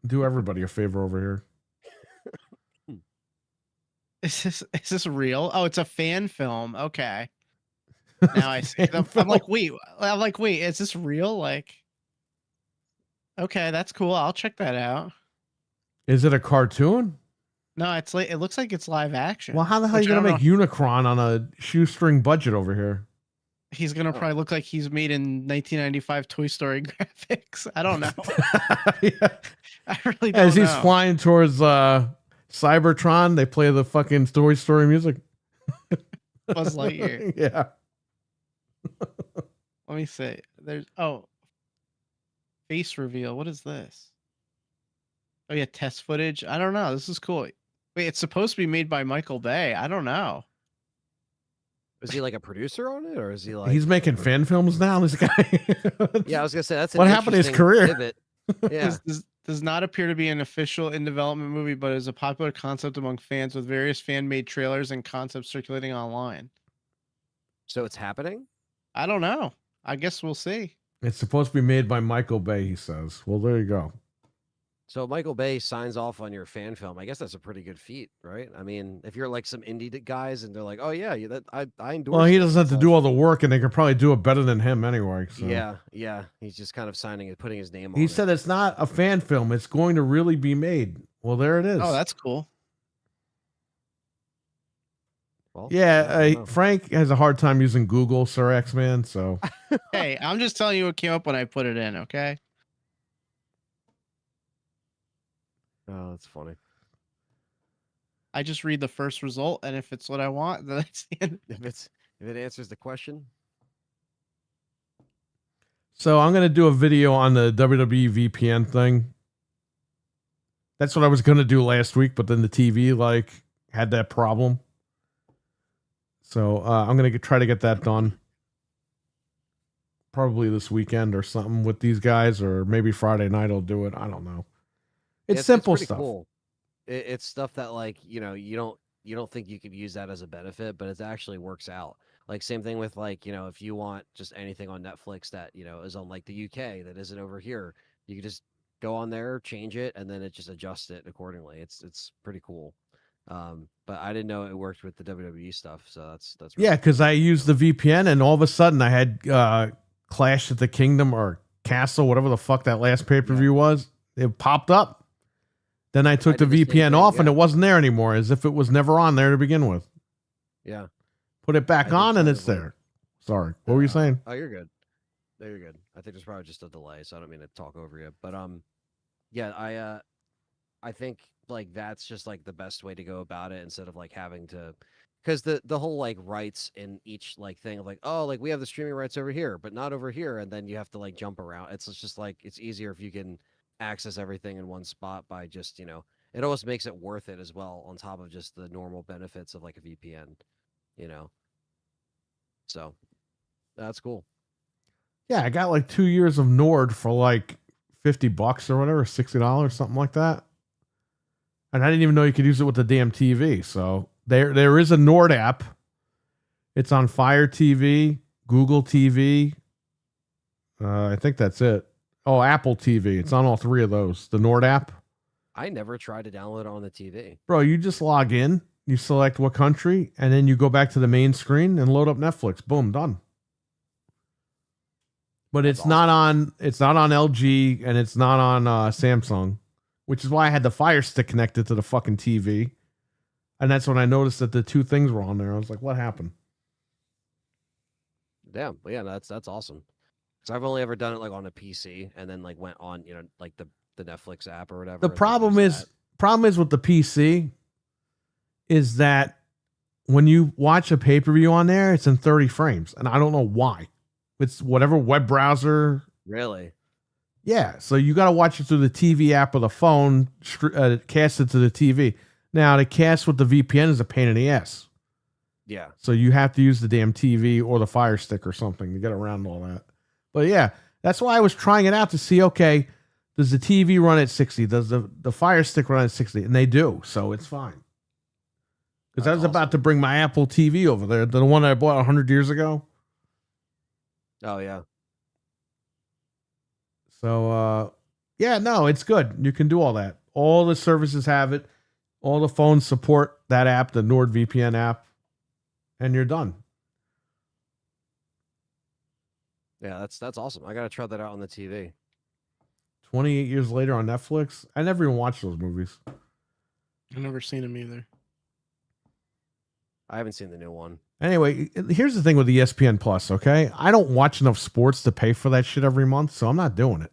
Do everybody a favor over here. Is this real? Oh, it's a fan film. Okay. Now I see. Fan I'm like, wait. Is this real? Like, okay, that's cool. I'll check that out. Is it a cartoon? No, it's like it looks like it's live action. Well, how the hell are which you I gonna don't make Unicron on a shoestring budget over here? He's gonna probably look like he's made in 1995 Toy Story graphics. I don't know. Yeah. I really don't As he's know. flying towards Cybertron, they play the fucking Toy Story music. Buzz Lightyear. Yeah. Let me see. There's face reveal. What is this? Oh yeah, test footage. I don't know. This is cool. Wait, it's supposed to be made by Michael Bay. I don't know. Is he like a producer on it, or is he like? He's making fan films now. This guy. Yeah, I was gonna say that's an What happened to his interesting career? pivot. Yeah, This does not appear to be an official in development movie, but is a popular concept among fans with various fan made trailers and concepts circulating online. so it's happening. I don't know. I guess we'll see. It's supposed to be made by Michael Bay, he says. Well, there you go. So Michael Bay signs off on your fan film. I guess that's a pretty good feat, right? I mean, if you're like some indie guys and they're like, "Oh yeah, I endorse." Well, he this, doesn't have to it's do all the work, and they could probably do it better than him anyway. So. Yeah. He's just kind of signing it, putting his name on He it. said it's not a fan film. It's going to really be made. Well, there it is. Oh, that's cool. Well, Yeah, I don't know. Frank has a hard time using Google, Sir X-Man, so Hey, I'm just telling you what came up when I put it in, okay? Oh, that's funny. I just read the first result, and if it's what I want, then that's the end. If it answers the question. So I'm gonna do a video on the WWE VPN thing. That's what I was gonna do last week, but then the TV like had that problem. So I'm gonna try to get that done. Probably this weekend or something with these guys, or maybe Friday night I'll do it. I don't know. It's simple pretty stuff. Cool. It's stuff that like you don't think you could use that as a benefit, but it actually works out. Like same thing with like if you want just anything on Netflix that is on like the UK that isn't over here, you can just go on there, change it, and then it just adjusts it accordingly. It's pretty cool. But I didn't know it worked with the WWE stuff, so that's really Yeah, because I used the VPN, and all of a sudden I had Clash at the Kingdom or Castle, whatever the fuck that last pay-per-view was. It popped up. Then I took the did the same VPN thing, off, and yeah. it wasn't there anymore, as if it was never on there to begin with. Yeah. Put it back I did on, and kind it's of like- there. Sorry, what were you saying? Oh, you're good. No, you're good. I think there's probably just a delay, so I don't mean to talk over you. But yeah, I think like that's just like the best way to go about it instead of like having to, because the whole like rights in each like thing of like, oh, like we have the streaming rights over here, but not over here, and then you have to like jump around. It's just like it's easier if you can access everything in one spot by just it almost makes it worth it as well on top of just the normal benefits of like a VPN, So that's cool. Yeah, I got like 2 years of Nord for like $50 or whatever, $60, something like that. And I didn't even know you could use it with the damn TV. So there is a Nord app. It's on Fire TV, Google TV. I think that's it. Oh, Apple TV. It's on all three of those. The Nord app. I never tried to download it on the TV. Bro, you just log in, you select what country, and then you go back to the main screen and load up Netflix. Boom, done. But That's it's not on LG and it's not on Samsung, which is why I had the Fire Stick connected to the fucking TV. And that's when I noticed that the two things were on there. I was like, what happened? Damn, but yeah, that's awesome. Because I've only ever done it like on a PC and then like went on, like the Netflix app or whatever. The and, like, problem used is that. with the PC is that when you watch a pay-per-view on there, it's in 30 frames. And I don't know why. It's whatever web browser. Really? Yeah. So you got to watch it through the TV app or the phone, cast it to the TV. Now, to cast with the VPN is a pain in the ass. Yeah. So you have to use the damn TV or the Fire Stick or something to get around all that. But yeah, that's why I was trying it out to see, okay, does the TV run at 60? Does the Fire Stick run at 60? And they do. So it's fine. Because I was about to bring my Apple TV over there, the one I bought 100 years ago. Oh, yeah. So, yeah, no, it's good. You can do all that. All the services have it. All the phones support that app, the NordVPN app, and you're done. Yeah, that's awesome. I got to try that out on the TV. 28 years later on Netflix. I never even watched those movies. I've never seen them either. I haven't seen the new one. Anyway, here's the thing with ESPN Plus, okay? I don't watch enough sports to pay for that shit every month, so I'm not doing it.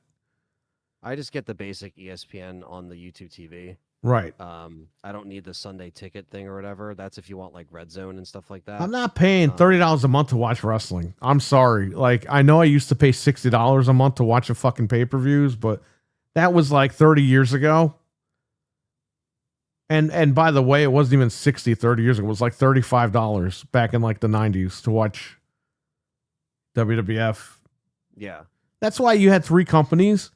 I just get the basic ESPN on the YouTube TV. Right. I don't need the Sunday ticket thing or whatever. That's if you want like Red Zone and stuff like that. I'm not paying $30 a month to watch wrestling. I'm sorry. Like, I know I used to pay $60 a month to watch a fucking pay-per-views, but that was like 30 years ago. And by the way, it wasn't even 60 30 years ago. It was like $35 back in like the 90s to watch WWF. Yeah. That's why you had three companies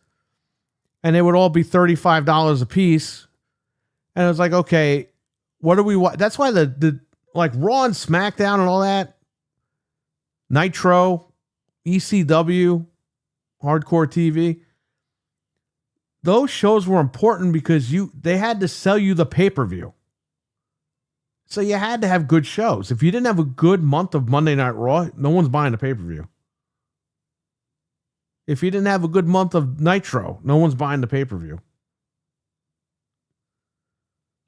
and it would all be $35 a piece. And it was like, okay, what do we want? That's why the like Raw and SmackDown and all that, Nitro, ECW, Hardcore TV, those shows were important because they had to sell you the pay-per-view. So you had to have good shows. If you didn't have a good month of Monday Night Raw, no one's buying the pay-per-view. If you didn't have a good month of Nitro, no one's buying the pay-per-view.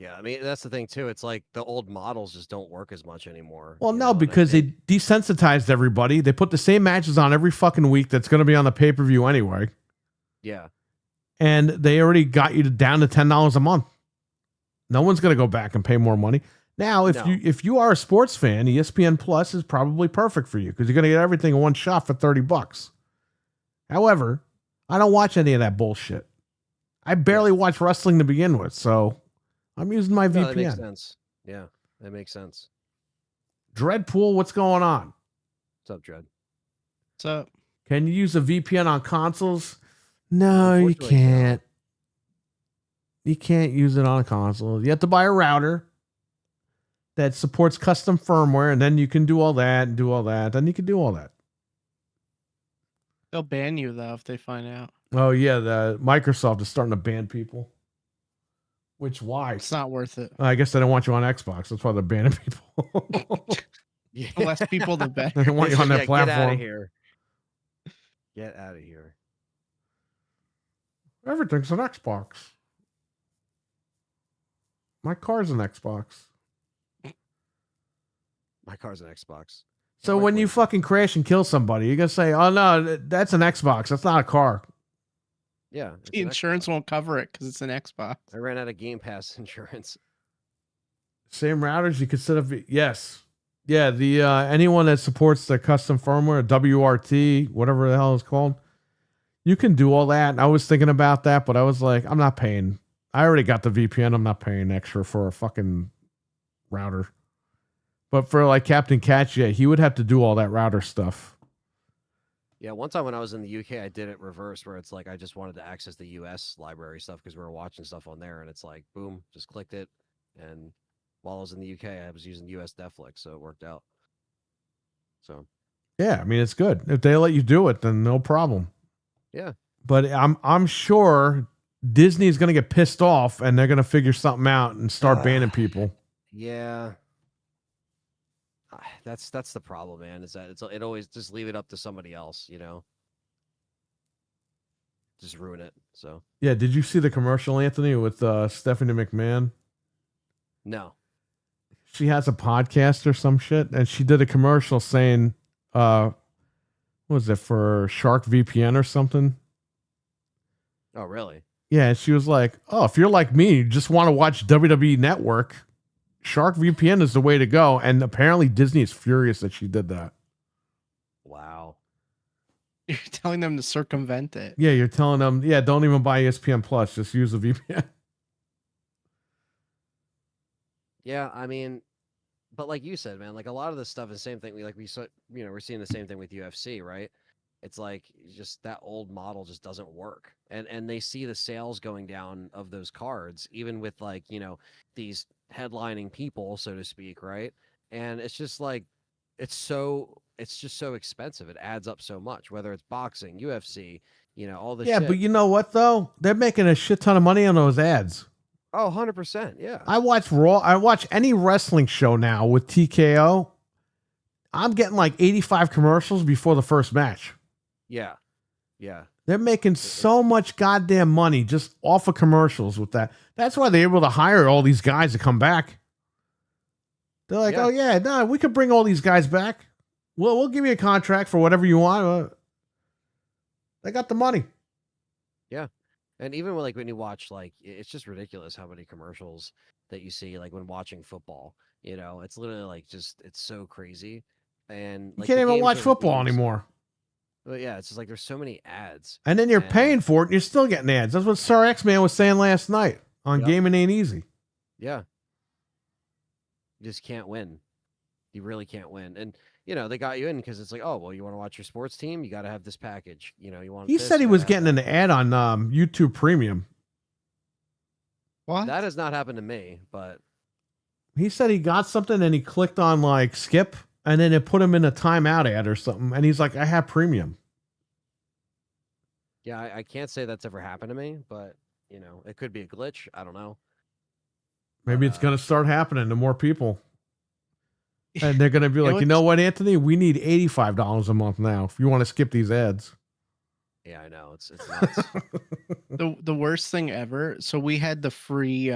Yeah, I mean that's the thing too. It's like the old models just don't work as much anymore. Well, you no, know, and I because think- they desensitized everybody. They put the same matches on every fucking week that's going to be on the pay-per-view anyway. Yeah. And they already got you down to $10 a month. No one's going to go back and pay more money. Now, No. if you are a sports fan, ESPN Plus is probably perfect for you because you're going to get everything in one shot for $30. However, I don't watch any of that bullshit. I barely watch wrestling to begin with, so I'm using my No, VPN. that makes sense. Yeah, that makes sense. Dreadpool, what's going on? What's up, Dread? So Can you use a VPN on consoles? No, you Unfortunately, no. can't. You can't use it on a console. You have to buy a router that supports custom firmware, and then you can do all that and do all that. Then you can do all that. they'll ban you though if they find out. Oh yeah, the Microsoft is starting to ban people. Which why? It's not worth it. I guess they don't want you on Xbox. That's why they're banning people. Yeah. The less people, the better. They don't want you on that Get out platform. of here. Get out of here. Everything's an Xbox. My car's an Xbox. My car's an Xbox. So when you fucking crash and kill somebody, you're gonna say, "Oh no, that's an Xbox. That's not a car." Yeah. it's The an insurance Xbox. won't cover it because it's an Xbox. I ran out of Game Pass insurance. Same routers you could set up. Yes, yeah. The anyone that supports the custom firmware, WRT, whatever the hell it's called, you can do all that. And I was thinking about that, but I was like, I'm not paying. I already got the VPN. I'm not paying extra for a fucking router. But for like Captain Catch, yeah, he would have to do all that router stuff. Yeah, one time when I was in the UK, I did it reverse, where it's like I just wanted to access the US library stuff because we were watching stuff on there, and it's like, boom, just clicked it, and while I was in the UK, I was using US Netflix, so it worked out. So Yeah, I mean it's good if they let you do it, then no problem. yeah, But I'm sure Disney is gonna get pissed off and they're gonna figure something out and start banning people. yeah, that's the problem, man. Is that it always just leave it up to somebody else, you know, just ruin it. So Yeah, did you see the commercial, Anthony, with Stephanie McMahon? no, She has a podcast or some shit, and she did a commercial saying, what was it, for Shark VPN or something? oh really? Yeah, and she was like, "Oh, if you're like me, you just want to watch WWE Network, Shark VPN is the way to go." And apparently Disney is furious that she did that. Wow. You're telling them to circumvent it. Yeah, you're telling them, yeah, don't even buy ESPN Plus, just use the VPN. Yeah, I mean, but like you said, man, like a lot of this stuff is the same thing. We saw, you know, we're seeing the same thing with UFC, right? It's like just that old model just doesn't work, and they see the sales going down of those cards, even with like, you know, these headlining people, so to speak, right? And it's just like it's just so expensive. It adds up so much, whether it's boxing, UFC, you know, all this. Yeah, shit. but you know what though? They're making a shit ton of money on those ads. Oh, 100%, yeah. I watch Raw. I watch any wrestling show now with TKO. I'm getting like 85 commercials before the first match. Yeah. Yeah. They're making so much goddamn money just off of commercials with that. That's why they're able to hire all these guys to come back. They're like, Yeah. "Oh yeah, no, we could bring all these guys back. We'll give you a contract for whatever you want." They got the money. Yeah. And even when, like, when you watch, like, it's just ridiculous how many commercials that you see, like, when watching football. You know, it's literally like just it's so crazy. And You like can't the even games watch are the football games. anymore. But yeah, it's just like there's so many ads. And then you're And- paying for it and you're still getting ads. That's what Sir X-Man was saying last night on Yep. Gaming Ain't Easy. Yeah. You just can't win. You really can't win. And you know, they got you in because it's like, oh well, you want to watch your sports team, you got to have this package. You know, you want. He this, said he you was gotta have getting that. an ad on YouTube Premium. What? That has not happened to me, but He said he got something and he clicked on like skip and then it put him in a timeout ad or something. And he's like, "I have premium." yeah, I can't say that's ever happened to me. But you know, it could be a glitch. I don't know. Maybe But, it's going to start happening to more people. And they're going to be You know like, "You know what, Anthony? We need $85 a month now if you want to skip these ads." Yeah, I know it's nuts. The worst thing ever. So we had the free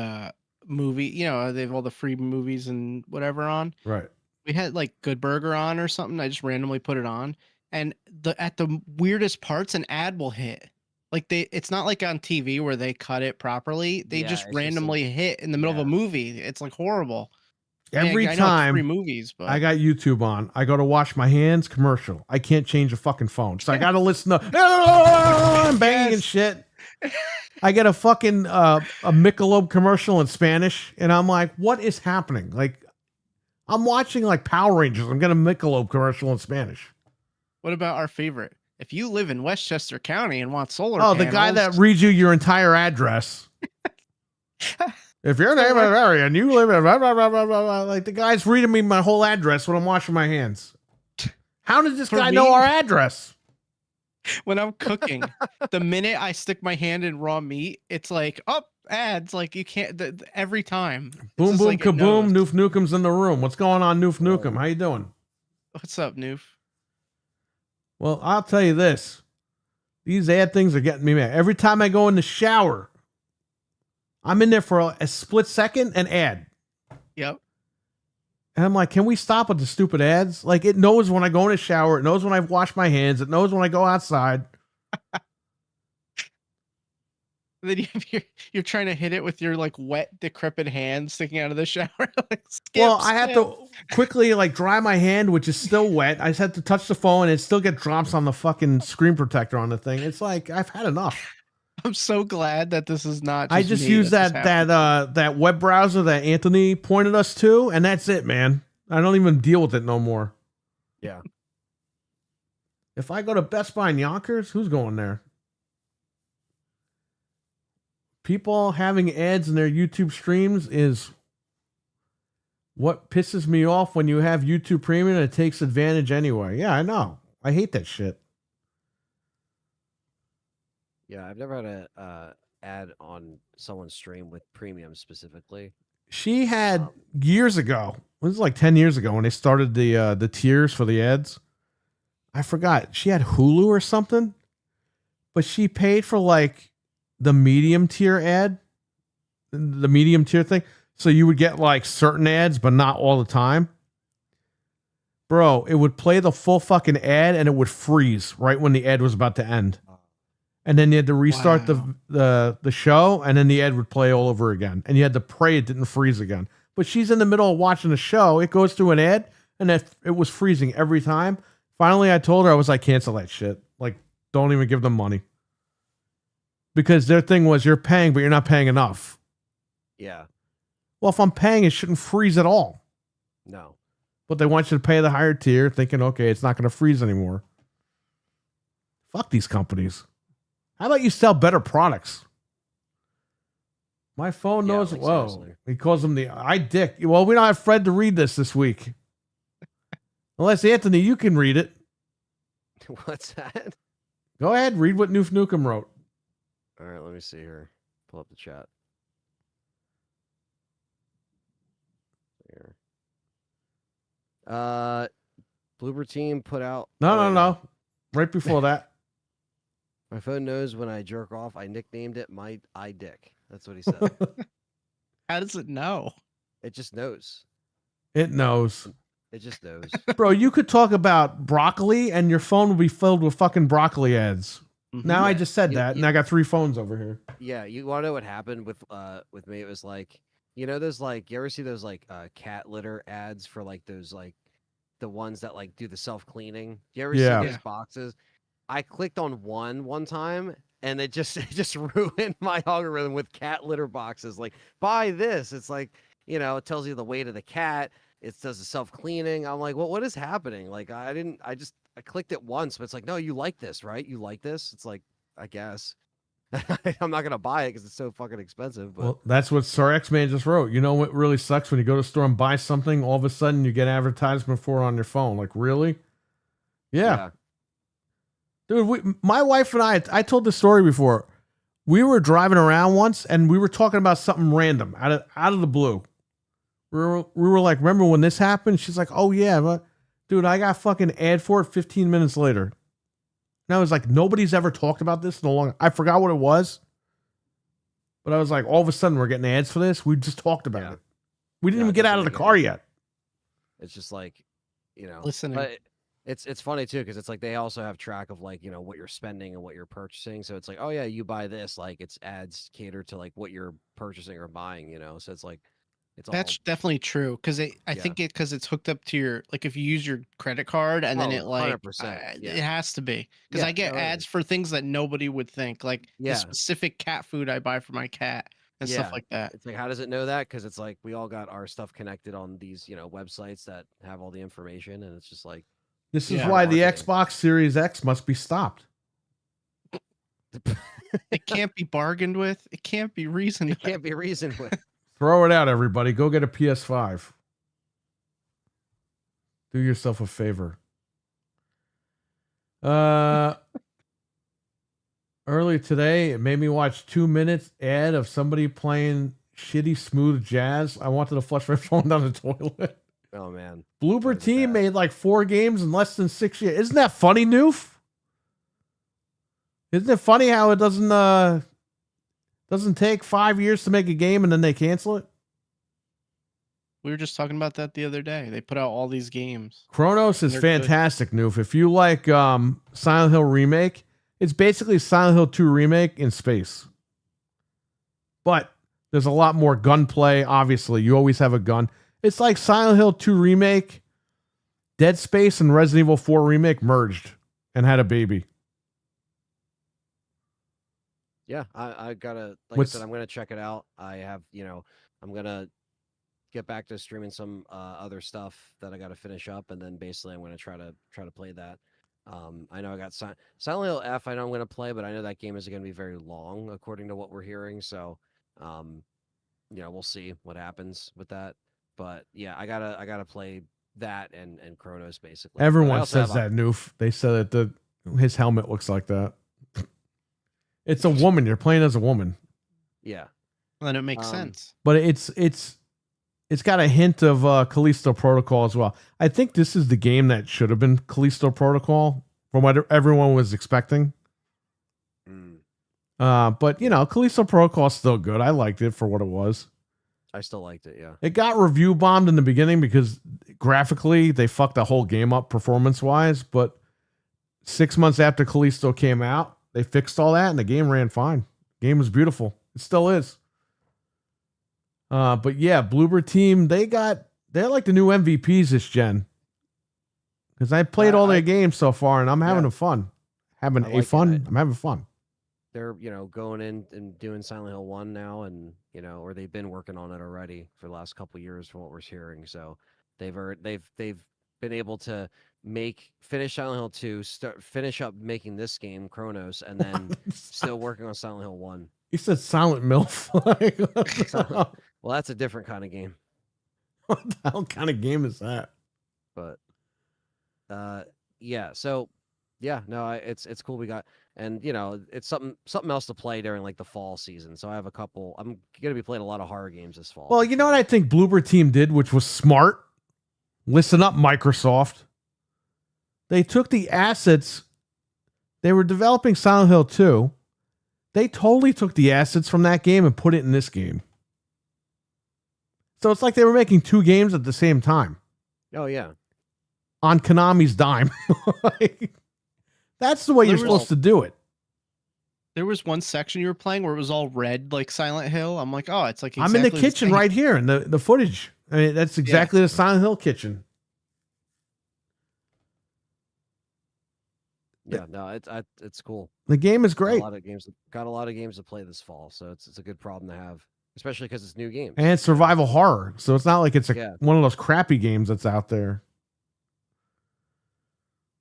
movie, you know, they have all the free movies and whatever on. Right. We had like Good Burger on or something. I just randomly put it on, and at the weirdest parts, an ad will hit. Like it's not like on TV where they cut it properly. They Yeah, just it's just randomly hit in the middle of a yeah. movie. It's like horrible. I mean, Every I know it's 3 time movies, but I got YouTube on, I go to wash my hands, commercial. I can't change a fucking phone. So I got to listen to I'm banging and Yes. shit. I get a fucking a Michelob commercial in Spanish, and I'm like, what is happening? Like, I'm watching like Power Rangers. I'm getting a Michelob commercial in Spanish. what about our favorite? If you live in Westchester County and want solar Oh, the guy that panels- reads you your entire address. If you're in the neighborhood area and you live in blah, blah, blah, blah, blah, blah, like the guy's reading me my whole address when I'm washing my hands. How does this For guy me- know our address? when I'm cooking, the minute I stick my hand in raw meat, it's like, oh, ads. Like you can't every time. It's Boom, just boom, like it kaboom. knows. Noof Nukem's in the room. What's going on, Noof Nukem? How you doing? What's up, Noof? Well, I'll tell you this. These ad things are getting me mad. Every time I go in the shower, I'm in there for a split second and ad. Yep. And I'm like, can we stop with the stupid ads? Like, it knows when I go in the shower. It knows when I wash my hands. It knows when I go outside. Then you're trying to hit it with your like wet, decrepit hand sticking out of the shower. Like, skip, Well, I have skip. to quickly like dry my hand, which is still wet. I just have to touch the phone and it still get drops on the fucking screen protector on the thing. It's like, I've had enough. I'm so glad that this is not. I just me use this that happened. that web browser that Anthony pointed us to, and that's it, man. I don't even deal with it no more. Yeah. If I go to Best Buy in Yonkers, who's going there? People having ads in their YouTube streams is what pisses me off when you have YouTube Premium and it takes advantage anyway. Yeah, I know. I hate that shit. Yeah, I've never had a ad on someone's stream with premium specifically. She had years ago. This was like 10 years ago when they started the tiers for the ads. I forgot. She had Hulu or something, but she paid for like the medium tier ad, the medium tier thing. So you would get like certain ads, but not all the time. Bro, it would play the full fucking ad and it would freeze right when the ad was about to end. And then you had to restart Wow. the show, and then the ad would play all over again. And you had to pray it didn't freeze again. But she's in the middle of watching the show. It goes through an ad, and it was freezing every time. Finally, I told her, I was like, cancel that shit. Like, don't even give them money. Because their thing was, you're paying, but you're not paying enough. Yeah. Well, if I'm paying, it shouldn't freeze at all. No. But they want you to pay the higher tier, thinking, okay, it's not going to freeze anymore. Fuck these companies. How about you sell better products? My phone Yeah, knows. like, Whoa. seriously. He calls him the I dick. Well, we don't have Fred to read this week. Unless, Anthony, you can read it. What's that? Go ahead, read what Noof Nukem wrote. All right, let me see here. Pull up the chat. Here. Bloober team put out. No. Right before that. My phone knows when I jerk off. I nicknamed it my I dick. That's what he said. How does it know? It just knows. It knows. It just knows. Bro, you could talk about broccoli and your phone would be filled with fucking broccoli ads. Now I Yeah, just said you- that, you- and I got 3 phones over here. Yeah, you want to know what happened with me? It was like, you know, those like, you ever see those like cat litter ads for like those like the ones that like do the self cleaning? You ever Yeah. see those boxes? I clicked on one time and it just it just ruined my algorithm with cat litter boxes. Like, buy this. It's like, you know, it tells you the weight of the cat. It does the self cleaning. I'm like, well, what is happening? Like, I clicked it once, but it's like, no, you like this, right? You like this? It's like, I guess. I'm not gonna buy it because it's so fucking expensive. But Well, that's what Sir X-Man just wrote. You know what really sucks when you go to the store and buy something, all of a sudden you get advertisement for it on your phone. Like, really? Yeah. Dude, my wife and I told this story before. We were driving around once and we were talking about something random out of the blue. We were like, remember when this happened? She's like, oh yeah, but dude, I got fucking ad for it 15 minutes later. And I was like, nobody's ever talked about this in a long. I forgot what it was, but I was like, all of a sudden we're getting ads for this. We just talked about it. We didn't Yeah, even get it out of the doesn't car make yet. it's just like, you know, Listening. But It's funny too because it's like they also have track of like what you're spending and what you're purchasing. So it's like, oh yeah, you buy this, like it's ads catered to like what you're purchasing or buying. So it's like it's all That's definitely true because I Yeah. think because it's hooked up to your like if you use your credit card and then Oh, it like 100%. it Yeah. has to be because Yeah, I get no, ads for things that nobody would think like the Yeah. specific cat food I buy for my cat and stuff Yeah. like that. It's like, how does it know that? Because it's like we all got our stuff connected on these websites that have all the information, and it's just like This is Yeah. why the marketing. Xbox Series X must be stopped. It can't be bargained with. It can't be reasoned. It can't be reasoned with. Throw it out, everybody. Go get a PS5. Do yourself a favor. Earlier today, it made me watch 2 minutes ad of somebody playing shitty smooth jazz. I wanted to flush my phone down the toilet. Oh man. Bloober That was Team bad. made like 4 games in less than 6 years. Isn't that funny, Noof? Isn't it funny how it doesn't take 5 years to make a game and then they cancel it? We were just talking about that the other day. They put out all these games. Chronos is They're good. fantastic, Noof. If you like Silent Hill Remake, it's basically Silent Hill 2 Remake in space. But there's a lot more gunplay, obviously. You always have a gun. It's like Silent Hill 2 Remake, Dead Space, and Resident Evil 4 Remake merged and had a baby. Yeah, I gotta like I said, I'm gonna check it out. I have I'm gonna get back to streaming some other stuff that I gotta finish up, and then basically I'm gonna try to play that. I know I got Silent Hill F. I know I'm gonna play, but I know that game is gonna be very long according to what we're hearing. So, we'll see what happens with that. But yeah, I gotta play that and Chronos basically. But I Everyone also says have that, Noof. They said that his helmet looks like that. It's a woman. You're playing as a woman. Yeah. Well, then it makes sense. But it's got a hint of Callisto Protocol as well. I think this is the game that should have been Callisto Protocol from what everyone was expecting. But Callisto Protocol is still good. I liked it for what it was. I still liked it, yeah. It got review bombed in the beginning because graphically they fucked the whole game up performance wise. But 6 months after Callisto came out, they fixed all that and the game ran fine. Game was beautiful. It still is. But yeah, Bloober Team, they're like the new MVPs this gen. Because I played all their games so far and I'm having fun. I'm having fun. They're, going in and doing Silent Hill 1 now and, or they've been working on it already for the last couple of years from what we're hearing. So they've been able to finish Silent Hill 2, finish up making this game, Chronos, and then still working on Silent Hill 1. You said Silent MILF. Well, that's a different kind of game. What the hell kind of game is that? But yeah, so yeah, no, it's cool. We got, and it's something else to play during like the fall season. So I have a couple. I'm gonna be playing a lot of horror games this fall. Well, you know what I think Bloober Team did, which was smart. Listen up, Microsoft. They took the assets. They were developing Silent Hill 2. They totally took the assets from that game and put it in this game. So it's like they were making 2 games at the same time. Oh yeah. On Konami's dime. That's the way you're supposed to do it. There was one section you were playing where it was all red, like Silent Hill. I'm like, oh, it's like I'm in the kitchen right here in the footage. I mean, that's exactly the Silent Hill kitchen. Yeah, no, it's cool. The game is great. Got a lot of games to play this fall, so it's a good problem to have, especially because it's new games. And it's survival horror, so it's not like it's one of those crappy games that's out there.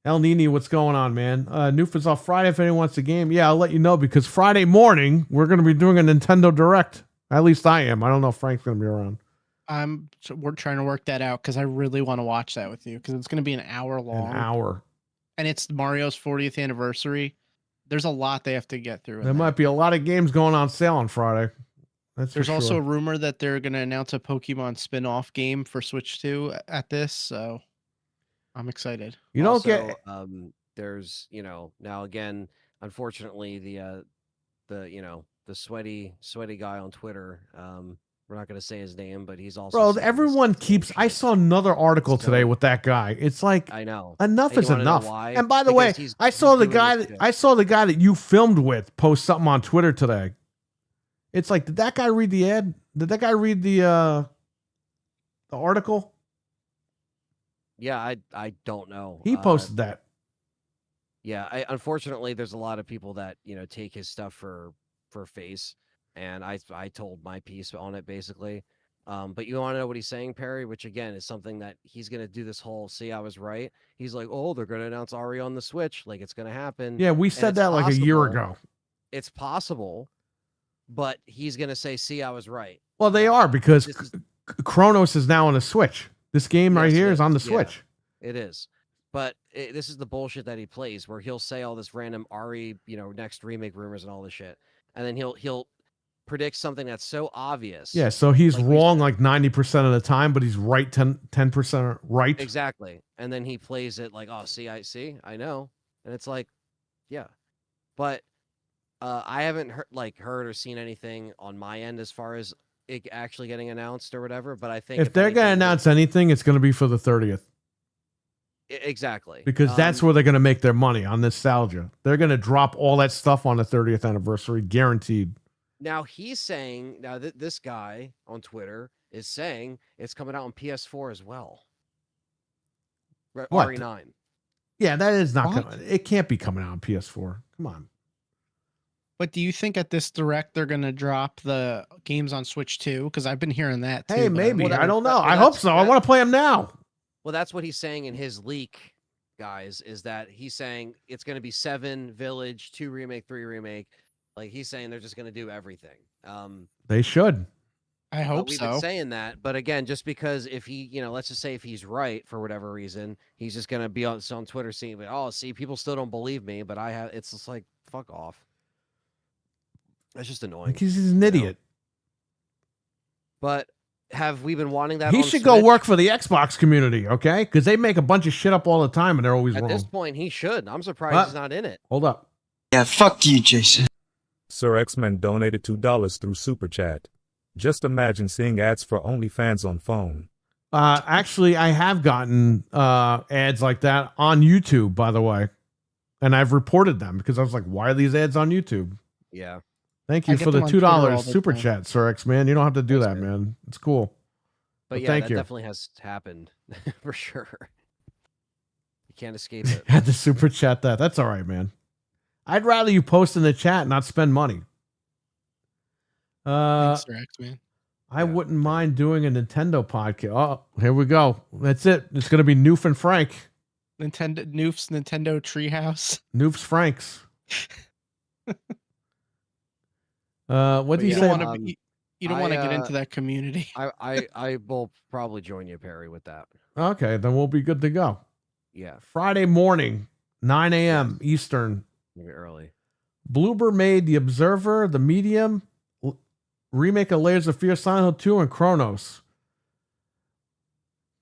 El Nini, what's going on, man? Noof is off Friday if anyone wants a game. Yeah, I'll let you know because Friday morning we're going to be doing a Nintendo Direct. At least I am. I don't know if Frank's going to be around. We're trying to work that out because I really want to watch that with you because it's going to be an hour long. An hour. And it's Mario's 40th anniversary. There's a lot they have to get through. There might be a lot of games going on sale on Friday. There's also a rumor that they're going to announce a Pokemon spin-off game for Switch 2 at this, so I'm excited. You don't get there's, now again, unfortunately the sweaty guy on Twitter We're not going to say his name, but he's also. Bro, saying this everyone keeps. I bullshit. saw another article So- today with that guy. It's like I know. enough And is you wanna know enough. why? And by the way, Because I he's saw the doing guy. this shit. I saw the guy that you filmed with post something on Twitter today. It's like, did that guy read the ad? Did that guy read the article? Yeah, I don't know. He posted that. Yeah, unfortunately, there's a lot of people that take his stuff for face, and I told my piece on it basically. But you want to know what he's saying, Perry? Which again is something that he's gonna do this whole "see, I was right." He's like, "Oh, they're gonna announce Ari on the Switch, like it's gonna happen." Yeah, we And said it's that like a year possible. ago. It's possible, but he's gonna say, "See, I was right." Well, they are because This is- Chronos is now on the Switch. This game right Yes, it here is on the is. Yeah. Switch. It is. But this is the bullshit that he plays, where he'll say all this random Ari, next remake rumors and all this shit, and then he'll predict something that's so obvious. Yeah, so he's Like you wrong said. like 90% of the time, but he's right 10% right. Exactly. And then he plays it like, "Oh, see, I know," and it's like, yeah, but I haven't heard or seen anything on my end as far as it actually getting announced or whatever. But I think If they're going to anything, announce anything, it's going to be for the 30th exactly, because that's where they're going to make their money on nostalgia. They're going to drop all that stuff on the 30th anniversary, guaranteed. Now he's saying this guy on Twitter is saying it's coming out on PS4 as well. What? RE9. Yeah, that is not What? coming. It can't be coming out on PS4. Come on. But do you think at this direct they're gonna drop the games on Switch too? Because I've been hearing that too. Hey, but maybe. Well, I don't know. well, I hope so. I that- want to play them now. Well, that's what he's saying in his leak, guys, is that he's saying it's going to be 7 Village, 2 remake, 3 remake. Like he's saying they're just going to do everything. They should. I But hope we've so. been saying that, but again, just because if he, let's just say if he's right for whatever reason, he's just gonna be on Twitter seeing, "Oh, see, people still don't believe me," but I have. It's just like, fuck off. That's just annoying. Because he's an idiot. But have we been wanting that? He on should go Switch? work for the Xbox community, okay? Because they make a bunch of shit up all the time and they're always At wrong. this point, he should. I'm surprised What? he's not in it. Hold up. Yeah, fuck you, Jason. Sir X-Men donated $2 through Super Chat. Just imagine seeing ads for OnlyFans on phone. Actually, I have gotten ads like that on YouTube, by the way. And I've reported them because I was like, why are these ads on YouTube? Yeah. Thank I you get for the them on Twitter all $2 the super time. chat, Sir X Man. You don't have to do Thanks, that, man. man. It's cool. But Well, yeah, thank that you. definitely has happened for sure. You can't escape it. Had to super chat that. That's all right, man. I'd rather you post in the chat and not spend money. Thanks, Sir X-Man. I Yeah. wouldn't mind doing a Nintendo podcast. Oh, here we go. That's it. It's going to be Noof and Frank. Nintendo Treehouse. Noof's Franks. What But do you You yeah, say? don't want to. You don't I, want to get into that community. I will probably join you, Perry, with that. Okay, then we'll be good to go. Yeah, Friday morning, 9 a.m. Eastern. maybe early. Bloober made The Observer, The Medium, remake of Layers of Fear, Silent Hill 2, and Chronos.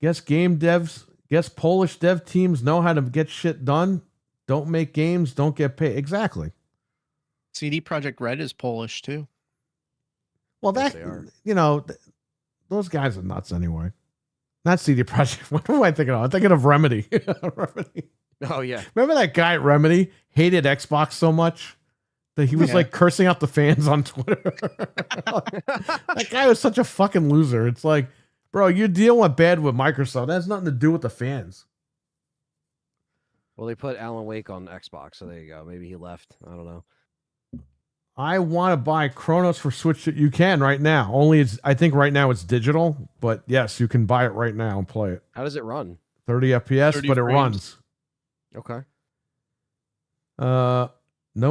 Guess Polish dev teams know how to get shit done. Don't make games, don't get paid. Exactly. CD Projekt Red is Polish too. Well, Yes, that, they are. those guys are nuts anyway. Not CD Projekt. What am I thinking of? I'm thinking of Remedy. Remedy. Oh yeah, Remember that guy at Remedy hated Xbox so much that he was Yeah. like cursing out the fans on Twitter. That guy was such a fucking loser. It's like, bro, you're dealing bad with Microsoft. That has nothing to do with the fans. well, they put Alan Wake on Xbox, so there you go. Maybe he left. I don't know. I want to buy Chronos for Switch. You can right now. I think right now it's digital, but yes, you can buy it right now and play it. How does it run? 30 FPS, 30 but it frames. runs. Okay. No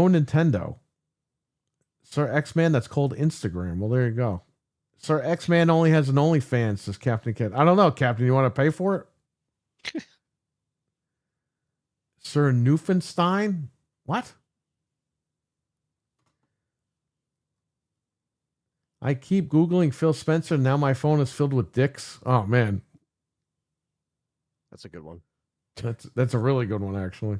Nintendo. Sir X-Man, that's called Instagram. Well, there you go. Sir X-Man only has an OnlyFans, says Captain Kid. I don't know, Captain. You want to pay for it? Sir Newfenstein? What? I keep Googling Phil Spencer. Now my phone is filled with dicks. Oh, man. That's a good one. That's a really good one, actually.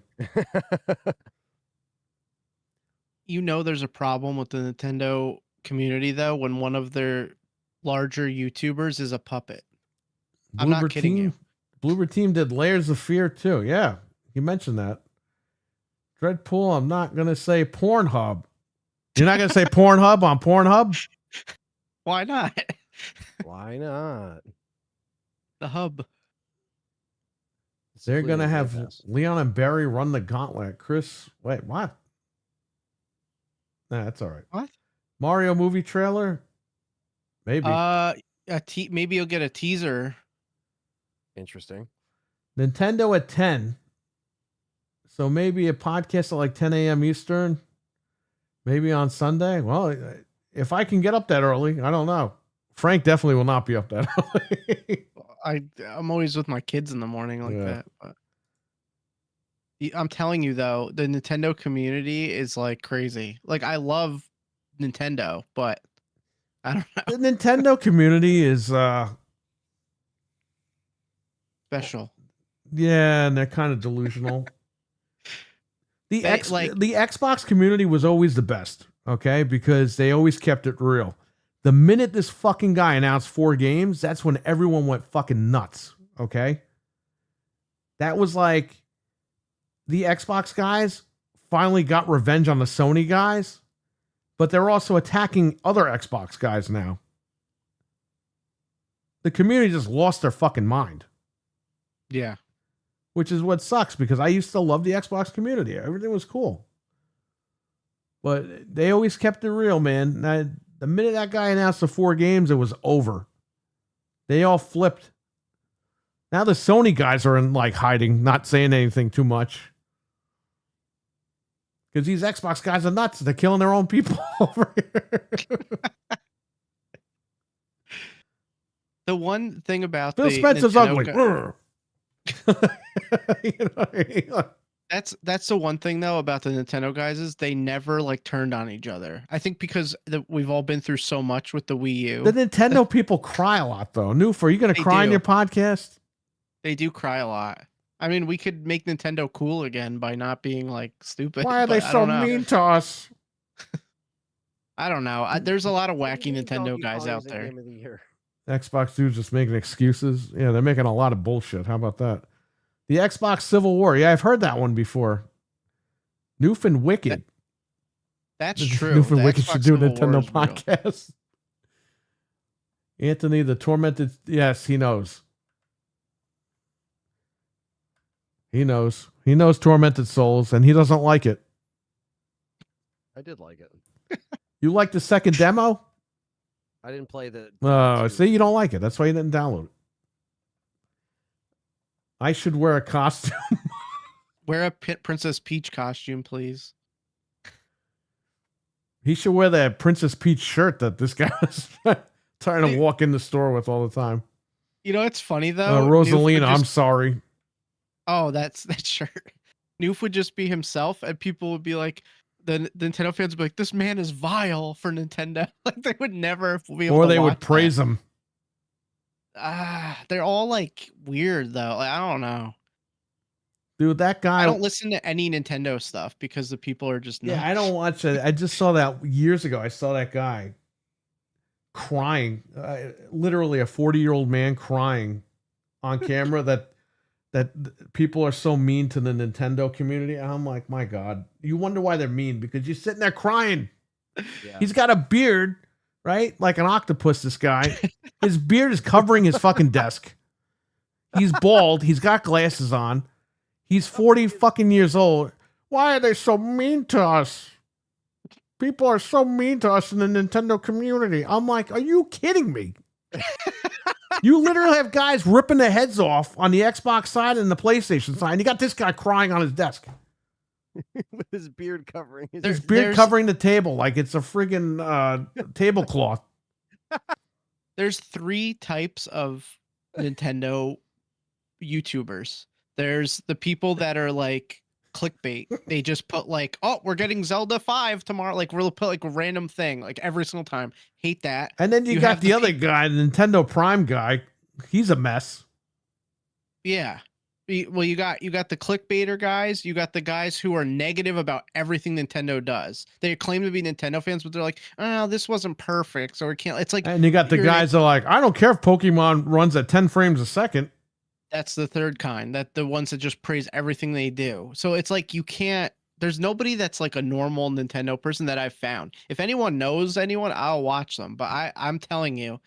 You know, there's a problem with the Nintendo community though when one of their larger YouTubers is a puppet. I'm not kidding you. Bloober Team did Layers of Fear too. Yeah, you mentioned that. Dreadpool, I'm not going to say Pornhub. You're not going to say Pornhub on Pornhub? Why not? Why not? The hub. It's They're going to including have Game Pass. Leon and Barry run the gauntlet. Chris, wait, what? Nah, that's all right. What? Mario movie trailer? Maybe. Maybe you'll get a teaser. Interesting. Nintendo at 10. So maybe a podcast at like 10 a.m. Eastern. Maybe on Sunday. Well, if I can get up that early, I don't know. Frank definitely will not be up that early. I'm always with my kids in the morning like Yeah. that. But I'm telling you though, the Nintendo community is like crazy. Like I love Nintendo, but I don't know. The Nintendo community is Special. yeah, and they're kind of delusional. The They, the Xbox community was always the best, okay? Because they always kept it real. The minute this fucking guy announced 4 games, that's when everyone went fucking nuts, okay? That was like the Xbox guys finally got revenge on the Sony guys, but they're also attacking other Xbox guys now. The community just lost their fucking mind. Yeah. Which is what sucks because I used to love the Xbox community. Everything was cool. But they always kept it real, man. Now, the minute that guy announced the 4 games, it was over. They all flipped. Now the Sony guys are in like hiding, not saying anything too much. Because these Xbox guys are nuts. They're killing their own people over here. The one thing about Phil the Spencer's Nintendo ugly. You know what I mean? That's the one thing though about the Nintendo guys is they never like turned on each other. I think because we've all been through so much with the Wii U. The Nintendo people cry a lot though. Noof, are you going to They cry on do. your podcast? They do cry a lot. I mean, we could make Nintendo cool again by not being like stupid. Why are they but I so don't know. mean to us? I don't know. There's a lot of wacky Donkey Nintendo Kong guys is out the there. Game of the year. Xbox dudes just making excuses. Yeah, they're making a lot of bullshit. How about that? The Xbox Civil War. Yeah, I've heard that one before. Noof and Wicked. That's true. Noof and The Wicked Xbox should do a Civil War Nintendo is real. podcast. Anthony, the Tormented. Yes, he knows. He knows. He knows Tormented Souls, and he doesn't like it. I did like it. You like the second demo? I didn't play the. Oh, two. see, you don't like it. That's why you didn't download it. I should wear a costume. Wear a Princess Peach costume, please. He should wear that Princess Peach shirt that this guy was trying to walk in the store with all the time. You know, it's funny though. Noof Rosalina, would I'm just- sorry. Oh, that's that shirt. Noof would just be himself, and people would be like, the Nintendo fans would be like, "This man is vile for Nintendo." Like they would never be able Or to they would watch praise that. him. They're all like weird though. Like, I don't know. Dude, that guy. I don't listen to any Nintendo stuff because the people are just Yeah, nuts. I don't watch it. I just saw that years ago. I saw that guy crying, literally a 40-year-old man crying on camera that people are so mean to the Nintendo community. And I'm like, my God, you wonder why they're mean because you're sitting there crying. Yeah. He's got a beard, right? Like an octopus, this guy. His beard is covering his fucking desk. He's bald. He's got glasses on. He's 40 fucking years old. Why are they so mean to us? People are so mean to us in the Nintendo community. I'm like, are you kidding me? You literally have guys ripping their heads off on the Xbox side and the PlayStation side. And you got this guy crying on his desk. With his beard covering his. His beard covering the table like it's a friggin' tablecloth. There's 3 types of Nintendo YouTubers. There's the people that are like clickbait. They just put like, "Oh, we're getting Zelda 5 tomorrow." Like we'll put like a random thing like every single time. Hate that. And then you got have the other guy, the Nintendo Prime guy. He's a mess. Yeah. Well, you got the clickbaiter guys. You got the guys who are negative about everything Nintendo does. They claim to be Nintendo fans, but they're like, "Oh, this wasn't perfect, so we can't." It's like, And you got the you're guys that are like, I don't care if Pokemon runs at 10 frames a second. that's the third kind. That the ones that just praise everything they do. So it's like you can't. There's nobody that's like a normal Nintendo person that I've found. If anyone knows anyone, I'll watch them. But I'm telling you,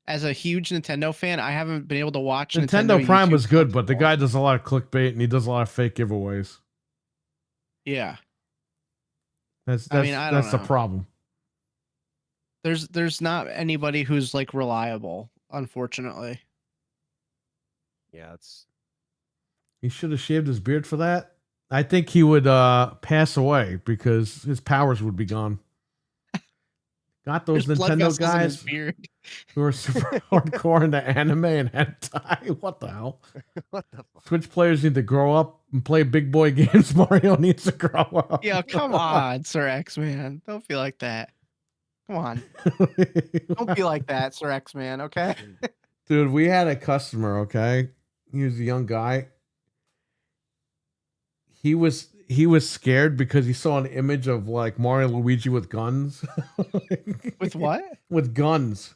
as a huge Nintendo fan, I haven't been able to watch Nintendo Prime YouTube was good, but the content. guy does a lot of clickbait and he does a lot of fake giveaways. Yeah, That's I mean, I don't that's the know. problem. There's not anybody who's like reliable, unfortunately. Yeah, it's He should have shaved his beard for that. I think he would pass away because his powers would be gone. Got those There's blood Nintendo vessels in his guys beard. who are super hardcore into anime and hentai. What the hell? what the fuck? Switch players need to grow up and play big boy games. Mario needs to grow up. Yeah, come on, Sir X Man. Don't be like that. Come on. Don't be like that, Sir X Man, okay? Dude, we had a customer, okay? He was a young guy. He was scared because he saw an image of like Mario and Luigi with guns. With what? With guns.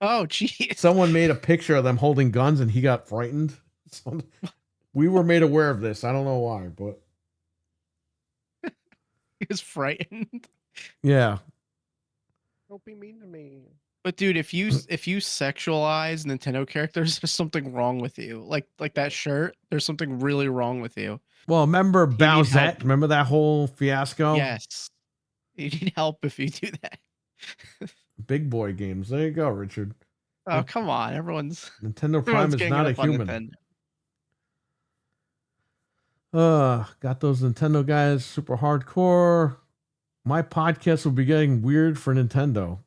Oh, jeez. Someone made a picture of them holding guns and he got frightened. So, we were made aware of this. I don't know why, but He was frightened. yeah. Don't be mean to me. But dude, if you sexualize Nintendo characters, there's something wrong with you. Like that shirt, there's something really wrong with you. Well, remember need Bowsette? help. Remember that whole fiasco? Yes. You need help if you do that. Big boy games. There you go, Richard. Oh, come on. Everyone's Nintendo Prime is getting not a up on human. Nintendo. Got those Nintendo guys super hardcore. My podcast will be getting weird for Nintendo.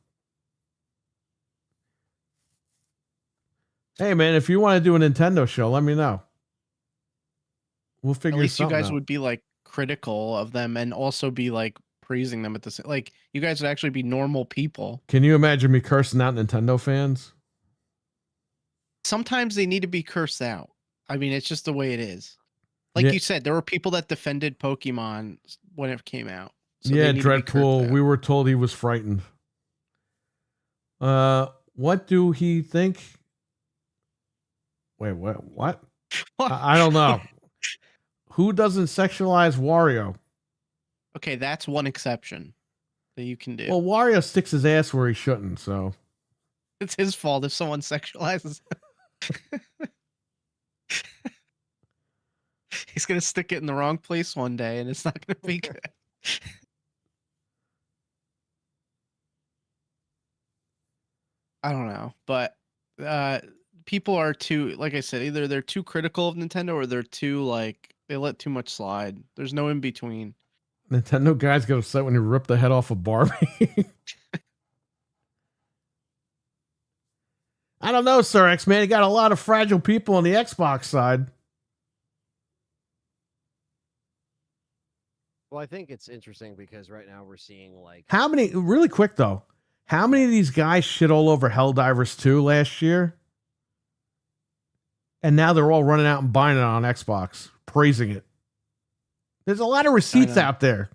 Hey man, if you want to do a Nintendo show, let me know. We'll At figure least you something guys out. would be like critical of them and also be like praising them at the same. Like you guys would actually be normal people. Can you imagine me cursing out Nintendo fans? Sometimes they need to be cursed out. I mean, it's just the way it is. Like Yeah. you said, there were people that defended Pokemon when it came out. So Yeah, they need to be cursed Dreadpool. out. We were told he was frightened. What do he think? Wait, what? What? I don't know. Who doesn't sexualize Wario? Okay, that's one exception that you can do. Well, Wario sticks his ass where he shouldn't, so. It's his fault if someone sexualizes him. He's gonna stick it in the wrong place one day, and it's not gonna be good. I don't know, but people are too, like I said, either they're too critical of Nintendo or they're too like they let too much slide. There's no in between. Nintendo guys get upset when you rip the head off of Barbie. I don't know, Sir X Man. You got a lot of fragile people on the Xbox side. Well, I think it's interesting because right now we're seeing like How many, really quick though, how many of these guys shit all over Helldivers 2 last year? And now they're all running out and buying it on Xbox, praising it. There's a lot of receipts know. out there.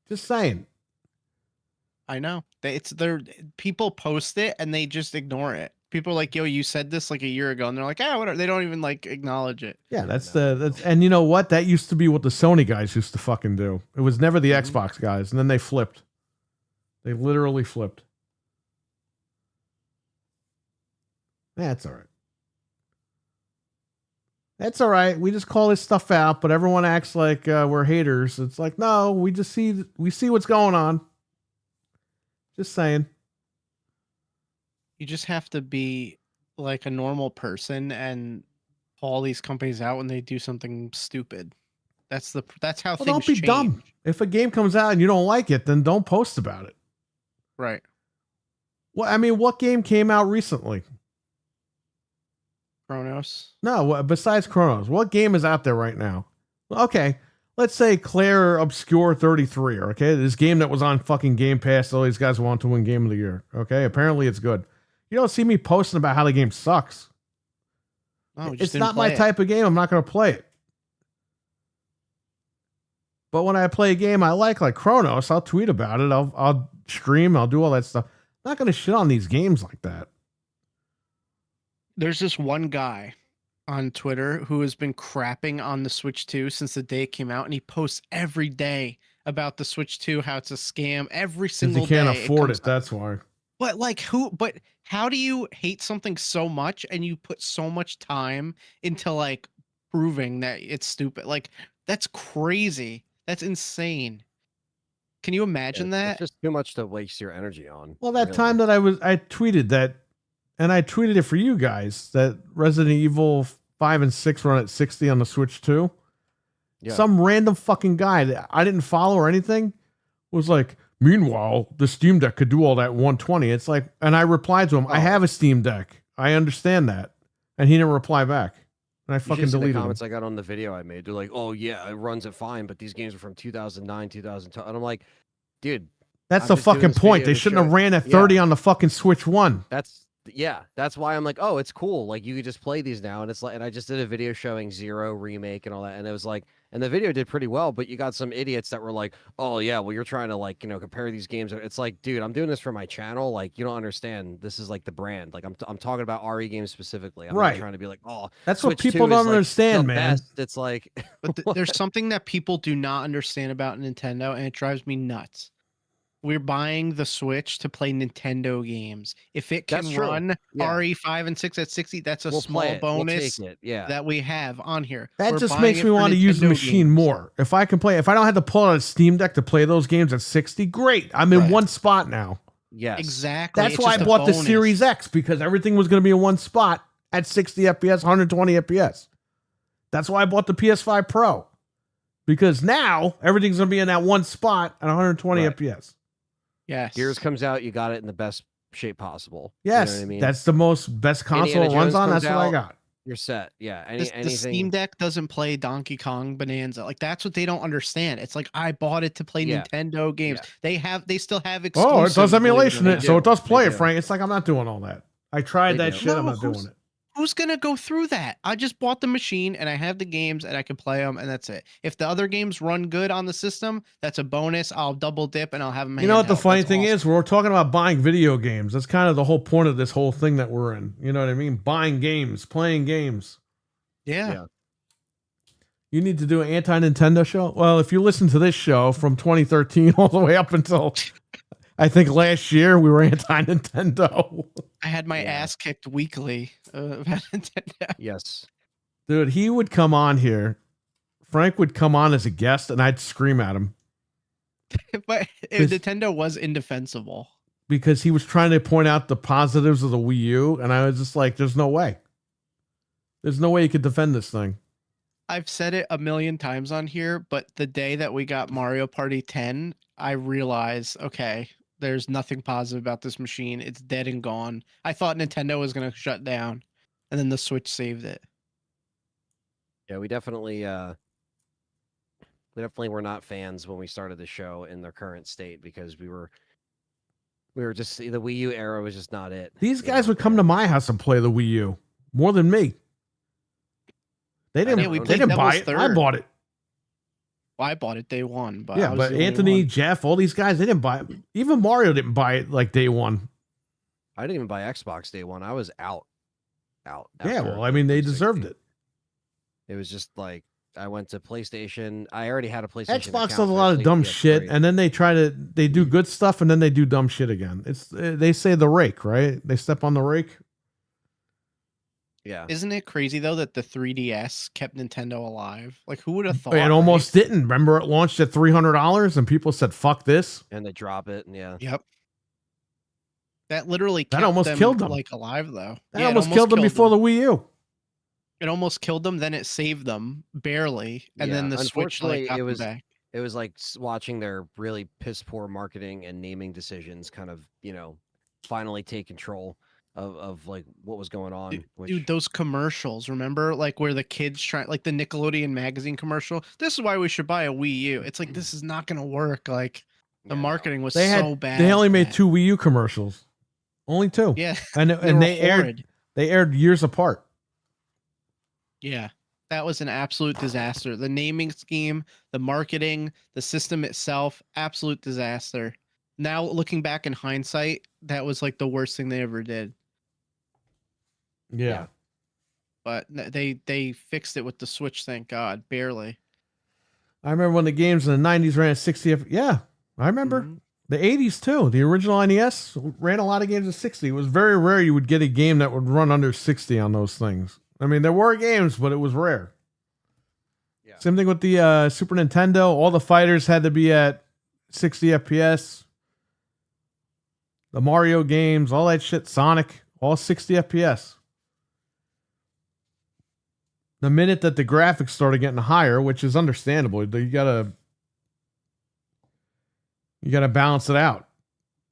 Just saying. I know. They're people post it and they just ignore it. People are like, yo, you said this like a year ago, and they're like, ah, whatever. They don't even like acknowledge it. Yeah, that's and you know what? That used to be what the Sony guys used to fucking do. It was never the Xbox guys, and then they flipped. They literally flipped. That's all right. That's all right. We just call this stuff out, but everyone acts like we're haters. It's like, no, we see what's going on. Just saying. You just have to be like a normal person and call these companies out when they do something stupid. That's how Well, things don't be change. dumb. If a game comes out and you don't like it, then don't post about it. Right. Well, I mean, what game came out recently? Chronos. No, besides Chronos, what game is out there right now? Okay, let's say Claire Obscure 33, okay? This game that was on fucking Game Pass, all these guys want to win Game of the Year, okay? Apparently it's good. You don't see me posting about how the game sucks. Oh, It's not my type of game. I'm not going to play it. But when I play a game I like Chronos, I'll tweet about it. I'll stream. I'll do all that stuff. I'm not going to shit on these games like that. There's this one guy on Twitter who has been crapping on the Switch 2 since the day it came out, and he posts every day about the Switch 2, how it's a scam every single Because he can't day. afford it. That's why. But but how do you hate something so much and you put so much time into like proving that it's stupid? Like, that's crazy. That's insane. Can you imagine that? It's just too much to waste your energy on. Well, that time that I tweeted that, and I tweeted it for you guys, that Resident Evil 5 and 6 run at 60 on the Switch 2. Yeah. Some random fucking guy that I didn't follow or anything was like, meanwhile, the Steam Deck could do all that 120. It's like, and I replied to him, I have a Steam Deck. I understand that. And he didn't reply back. And I fucking deleted the comments him. I got on the video I made. They're like, oh, yeah, it runs it fine, but these games are from 2009, 2012. And I'm like, dude. That's I'm the just doing fucking this point. video They to shouldn't have show- ran at 30 on the fucking Switch 1. That's why I'm like, oh, it's cool. Like, you could just play these now. And it's like, and I just did a video showing Zero remake and all that. And it was like, and the video did pretty well, but you got some idiots that were like, oh, yeah, well, you're trying to like, compare these games. It's like, dude, I'm doing this for my channel. Like, you don't understand. This is like the brand. Like, I'm talking about RE games specifically. I'm not trying to be like, oh, that's Switch what people 2 is, don't like, understand, the man. best. It's like, But there's something that people do not understand about Nintendo, and it drives me nuts. We're buying the Switch to play Nintendo games. If it can That's true. run Yeah. RE5 and 6 at 60, that's a we'll small play it. bonus We'll take it. Yeah. that we have on here. That We're just buying makes it me for want to use the Nintendo machine games. more. If I can play, if I don't have to pull out a Steam Deck to play those games at 60, great. I'm in Right. one spot now. Yes. Exactly. That's It's why I just a bought the bonus. Series X, because everything was going to be in one spot at 60 FPS, 120 FPS. That's why I bought the PS5 Pro, because now everything's going to be in that one spot at 120 Right. FPS. Yes. Gears comes out, you got it in the best shape possible. Yes, You know what I mean? that's the best console Indiana it runs Jones on. comes That's what I out. got. You're set. Yeah. The Anything. Steam Deck doesn't play Donkey Kong Bonanza. Like, that's what they don't understand. It's like, I bought it to play Yeah. Nintendo games. Yeah. They still have Oh, exclusives. it does emulation in They it, so do. it does play They it, do. Frank. It's like I'm not doing all that. I tried They that do. shit. I'm No, not doing it. Who's gonna go through that? I just bought the machine and I have the games and I can play them and that's it. If the other games run good on the system, that's a bonus. I'll double dip and I'll have them. You know what the handheld. funny That's thing awesome. is? We're talking about buying video games. That's kind of the whole point of this whole thing that we're in. You know what I mean? Buying games, playing games. Yeah. Yeah. You need to do an anti-Nintendo show? Well, if you listen to this show from 2013 all the way up until I think last year, we were anti-Nintendo. I had my Yeah. ass kicked weekly about Nintendo. Yes. Dude, he would come on here. Frank would come on as a guest and I'd scream at him But Nintendo was indefensible. because he was trying to point out the positives of the Wii U. And I was just like, there's no way. There's no way you could defend this thing. I've said it a million times on here, but the day that we got Mario Party 10, I realized, okay, there's nothing positive about this machine. It's dead and gone. I thought Nintendo was going to shut down, and then the Switch saved it. Yeah, we definitely were not fans when we started the show in their current state, because we were just, the Wii U era was just not it. These you guys know? would come to my house and play the Wii U more than me. They Yeah, didn't, we they played didn't buy Devil's it. I Third. bought it. Well, I bought it day one, but I Yeah, was but the only Anthony, one. Jeff, all these guys, they didn't buy it. Even Mario didn't buy it like day one. I didn't even buy Xbox day one. I was out. Yeah, after well, I mean, they 360. deserved it. It was just like, I went to PlayStation. I already had a PlayStation. Xbox account does a for lot of the dumb PS3. shit, and then they do good stuff, and then they do dumb shit again. It's they say the rake, right? They step on the rake. Yeah. Isn't it crazy though that the 3DS kept Nintendo alive? Like, who would have thought? It almost didn't. Remember, it launched at $300, and people said, "Fuck this." And they drop it, and yeah. Yep. That literally That kept almost them, killed them. like, alive though. That Yeah, it almost killed them before the Wii U. It almost killed them. Then it saved them barely, and then Yeah, the Switch like unfortunately, got it them was- back. It was like watching their really piss poor marketing and naming decisions kind of, finally take control of like what was going on. Dude, those commercials, remember? Like where the kids try, like the Nickelodeon magazine commercial. This is why we should buy a Wii U. It's like, this is not gonna work. Like the marketing was so bad. They only for made that. 2 Wii U commercials, only 2. Yeah, and they and were they aired horrid. they aired years apart. Yeah. That was an absolute disaster. The naming scheme, the marketing, the system itself, absolute disaster. Now looking back in hindsight, that was like the worst thing they ever did. Yeah. But they fixed it with the Switch, thank God. Barely. I remember when the games in the 90s ran at 60. Yeah, I remember. Mhm. The 80s too. The original NES ran a lot of games at 60. It was very rare you would get a game that would run under 60 on those things. I mean, there were games, but it was rare. Yeah. Same thing with the Super Nintendo. All the fighters had to be at 60 FPS. The Mario games, all that shit, Sonic, all 60 FPS. The minute that the graphics started getting higher, which is understandable, you gotta balance it out.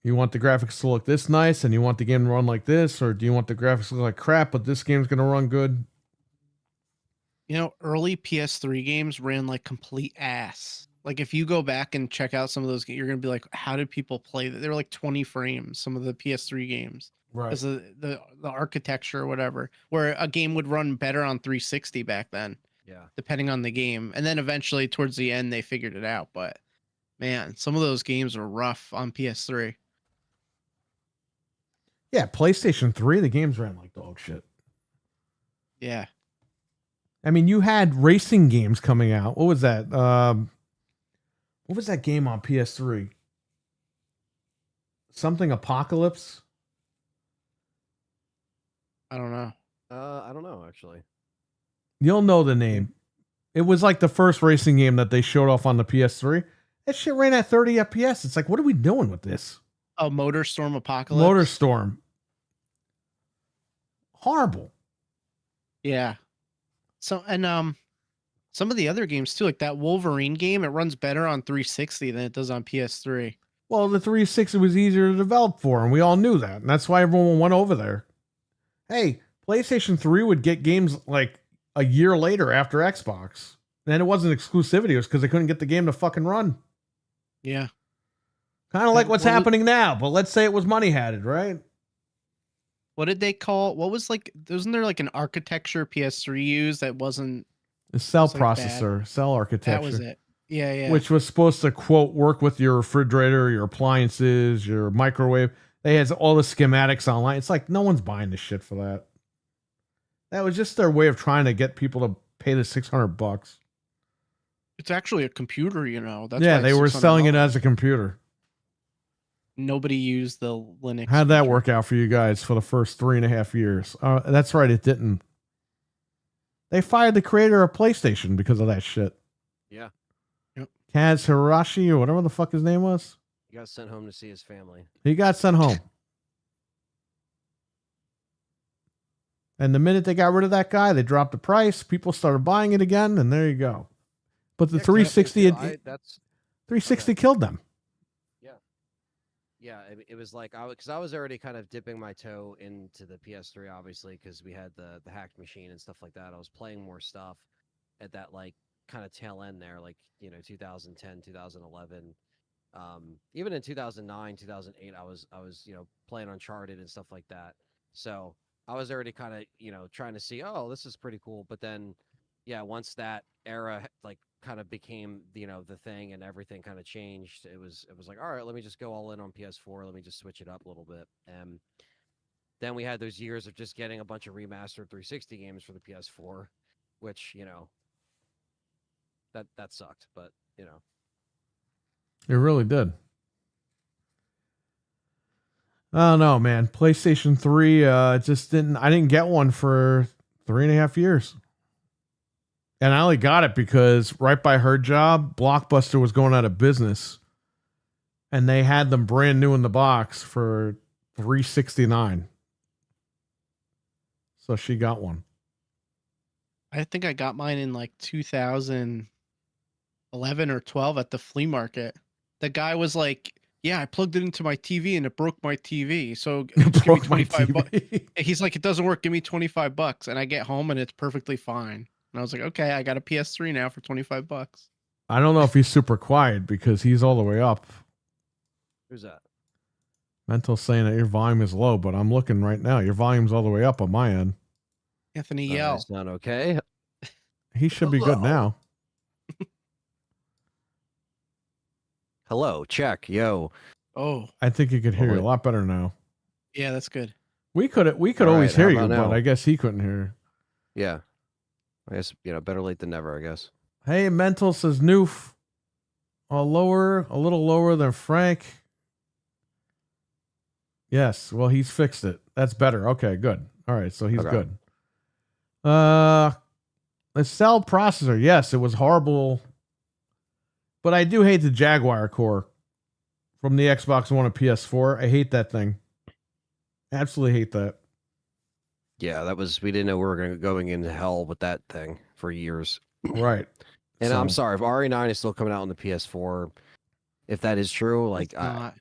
You want the graphics to look this nice, and you want the game to run like this, or do you want the graphics to look like crap, but this game's gonna run good? You know, early PS3 games ran like complete ass. Like if you go back and check out some of those, you're gonna be like, how did people play that? They were like 20 frames. Some of the PS3 games, Right. because of the architecture or whatever. Where a game would run better on 360 back then, Yeah. depending on the game. And then eventually, towards the end, they figured it out. But man, some of those games were rough on PS3. Yeah, PlayStation 3, the games ran like dog shit. Yeah. I mean, you had racing games coming out. What was that? What was that game on PS3? Something Apocalypse? I don't know. I don't know actually. You'll know the name. It was like the first racing game that they showed off on the PS3. That shit ran at 30 FPS. It's like, what are we doing with this? Oh, Motor Storm Apocalypse. Motor Storm. Horrible. Yeah. So and some of the other games too, like that Wolverine game, it runs better on 360 than it does on PS3. Well, the 360 was easier to develop for, and we all knew that. And that's why everyone went over there. Hey, PlayStation 3 would get games like a year later after Xbox. And it wasn't exclusivity, it was because they couldn't get the game to fucking run. Yeah. Kind of like And what's what was- happening now, but let's say it was money hatted, right? What did they call? What was like? Wasn't there like an architecture PS3 used that wasn't? The cell It's like bad. processor, cell architecture. That was it. Yeah, yeah. Which was supposed to, quote, work with your refrigerator, your appliances, your microwave. They had all the schematics online. It's like, no one's buying this shit for that. That was just their way of trying to get people to pay the $600. It's actually a computer, you know. That's Yeah, why they it's were selling it $600. as a computer. Nobody used the Linux. How'd that feature. work out for you guys for the first 3.5 years? That's right, it didn't. They fired the creator of PlayStation because of that shit. Yeah. Kaz Hirashi, or whatever the fuck his name was. He got sent home to see his family. He got sent home. And the minute they got rid of that guy, they dropped the price. People started buying it again, and there you go. But the Yeah, 'cause I think 360, too, that's 360 killed them. yeah. It was like because I was already kind of dipping my toe into the PS3, obviously, because we had the hacked machine and stuff like that. I was playing more stuff at that like kind of tail end there, like 2010, 2011. Even in 2009, 2008, I was playing Uncharted and stuff like that. So I was already kind of trying to see, oh, this is pretty cool. But then, yeah, once that era like kind of became the thing and everything kind of changed, it was like, all right, let me just go all in on PS4. Let me just switch it up a little bit. And then we had those years of just getting a bunch of remastered 360 games for the PS4, which that sucked. But It really did. I don't know, man. PlayStation 3 just didn't. I didn't get one for 3.5 years. And I only got it because right by her job, Blockbuster was going out of business. And they had them brand new in the box for $369. So she got one. I think I got mine in like 2011 or 12 at the flea market. The guy was like, "Yeah, I plugged it into my TV and it broke my TV. So It just give me broke my 25 bucks." TV. He's like, "It doesn't work. Give me $25." And I get home and it's perfectly fine. And I was like, "Okay, I got a PS3 now for $25." I don't know if he's super quiet because he's all the way up. who's that? Mental's saying that your volume is low, but I'm looking right now. Your volume's all the way up on my end. Anthony Yell. Sound okay? he should be good now. Hello, check, yo. Oh, I think he could hear you a Well, lot better now. yeah, that's good. We could All always right, hear how you, about but now? I guess he couldn't hear. Yeah. I guess, better late than never, I guess. Hey, Mental says Noof. A little lower than Frank. Yes, well, he's fixed it. That's better. Okay, good. All right, so he's Okay. good. The cell processor. Yes, it was horrible. But I do hate the Jaguar core from the Xbox One and PS4. I hate that thing. Absolutely hate that. Yeah, we didn't know we were going into hell with that thing for years. Right. And So- I'm sorry, if RE9 is still coming out on the PS4, if that is true, like, It's not.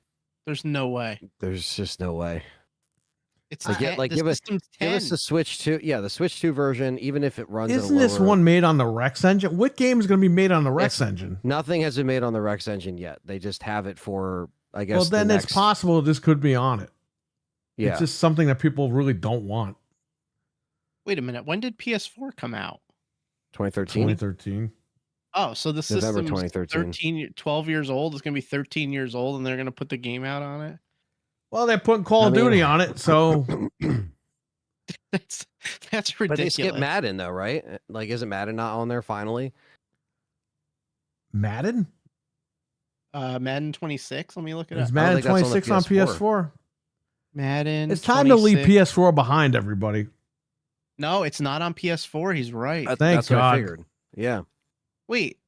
There's no way. there's just no way. It's Like, 10. like, the give us- system's Give 10. us the Switch 2. Yeah, the Switch 2 version, even if it runs Isn't at a this lower- one made on the Rex engine? What game is going to be made on the Rex It's- engine? Nothing has been made on the Rex engine yet. They just have it for, I guess. Well, the then it's next- possible this could be on it. Yeah. It's just something that people really don't want. Wait a minute. When did PS4 come out? 2013. 2013. Oh, so the November system's 2013. 12 years old. It's going to be 13 years old, and they're going to put the game out on it. Well, they're putting Call of I mean- Duty on it, so That's But they ridiculous. skip Madden though, right? Like, isn't Madden not on there finally? Madden? Madden 26. Let me look it Is up. Madden think that's on the 26 on PS4? Madden. It's time to leave 26. PS4 behind, everybody. No, it's not on PS4. He's right. Thank Thank What I God. figured. Yeah. Wait,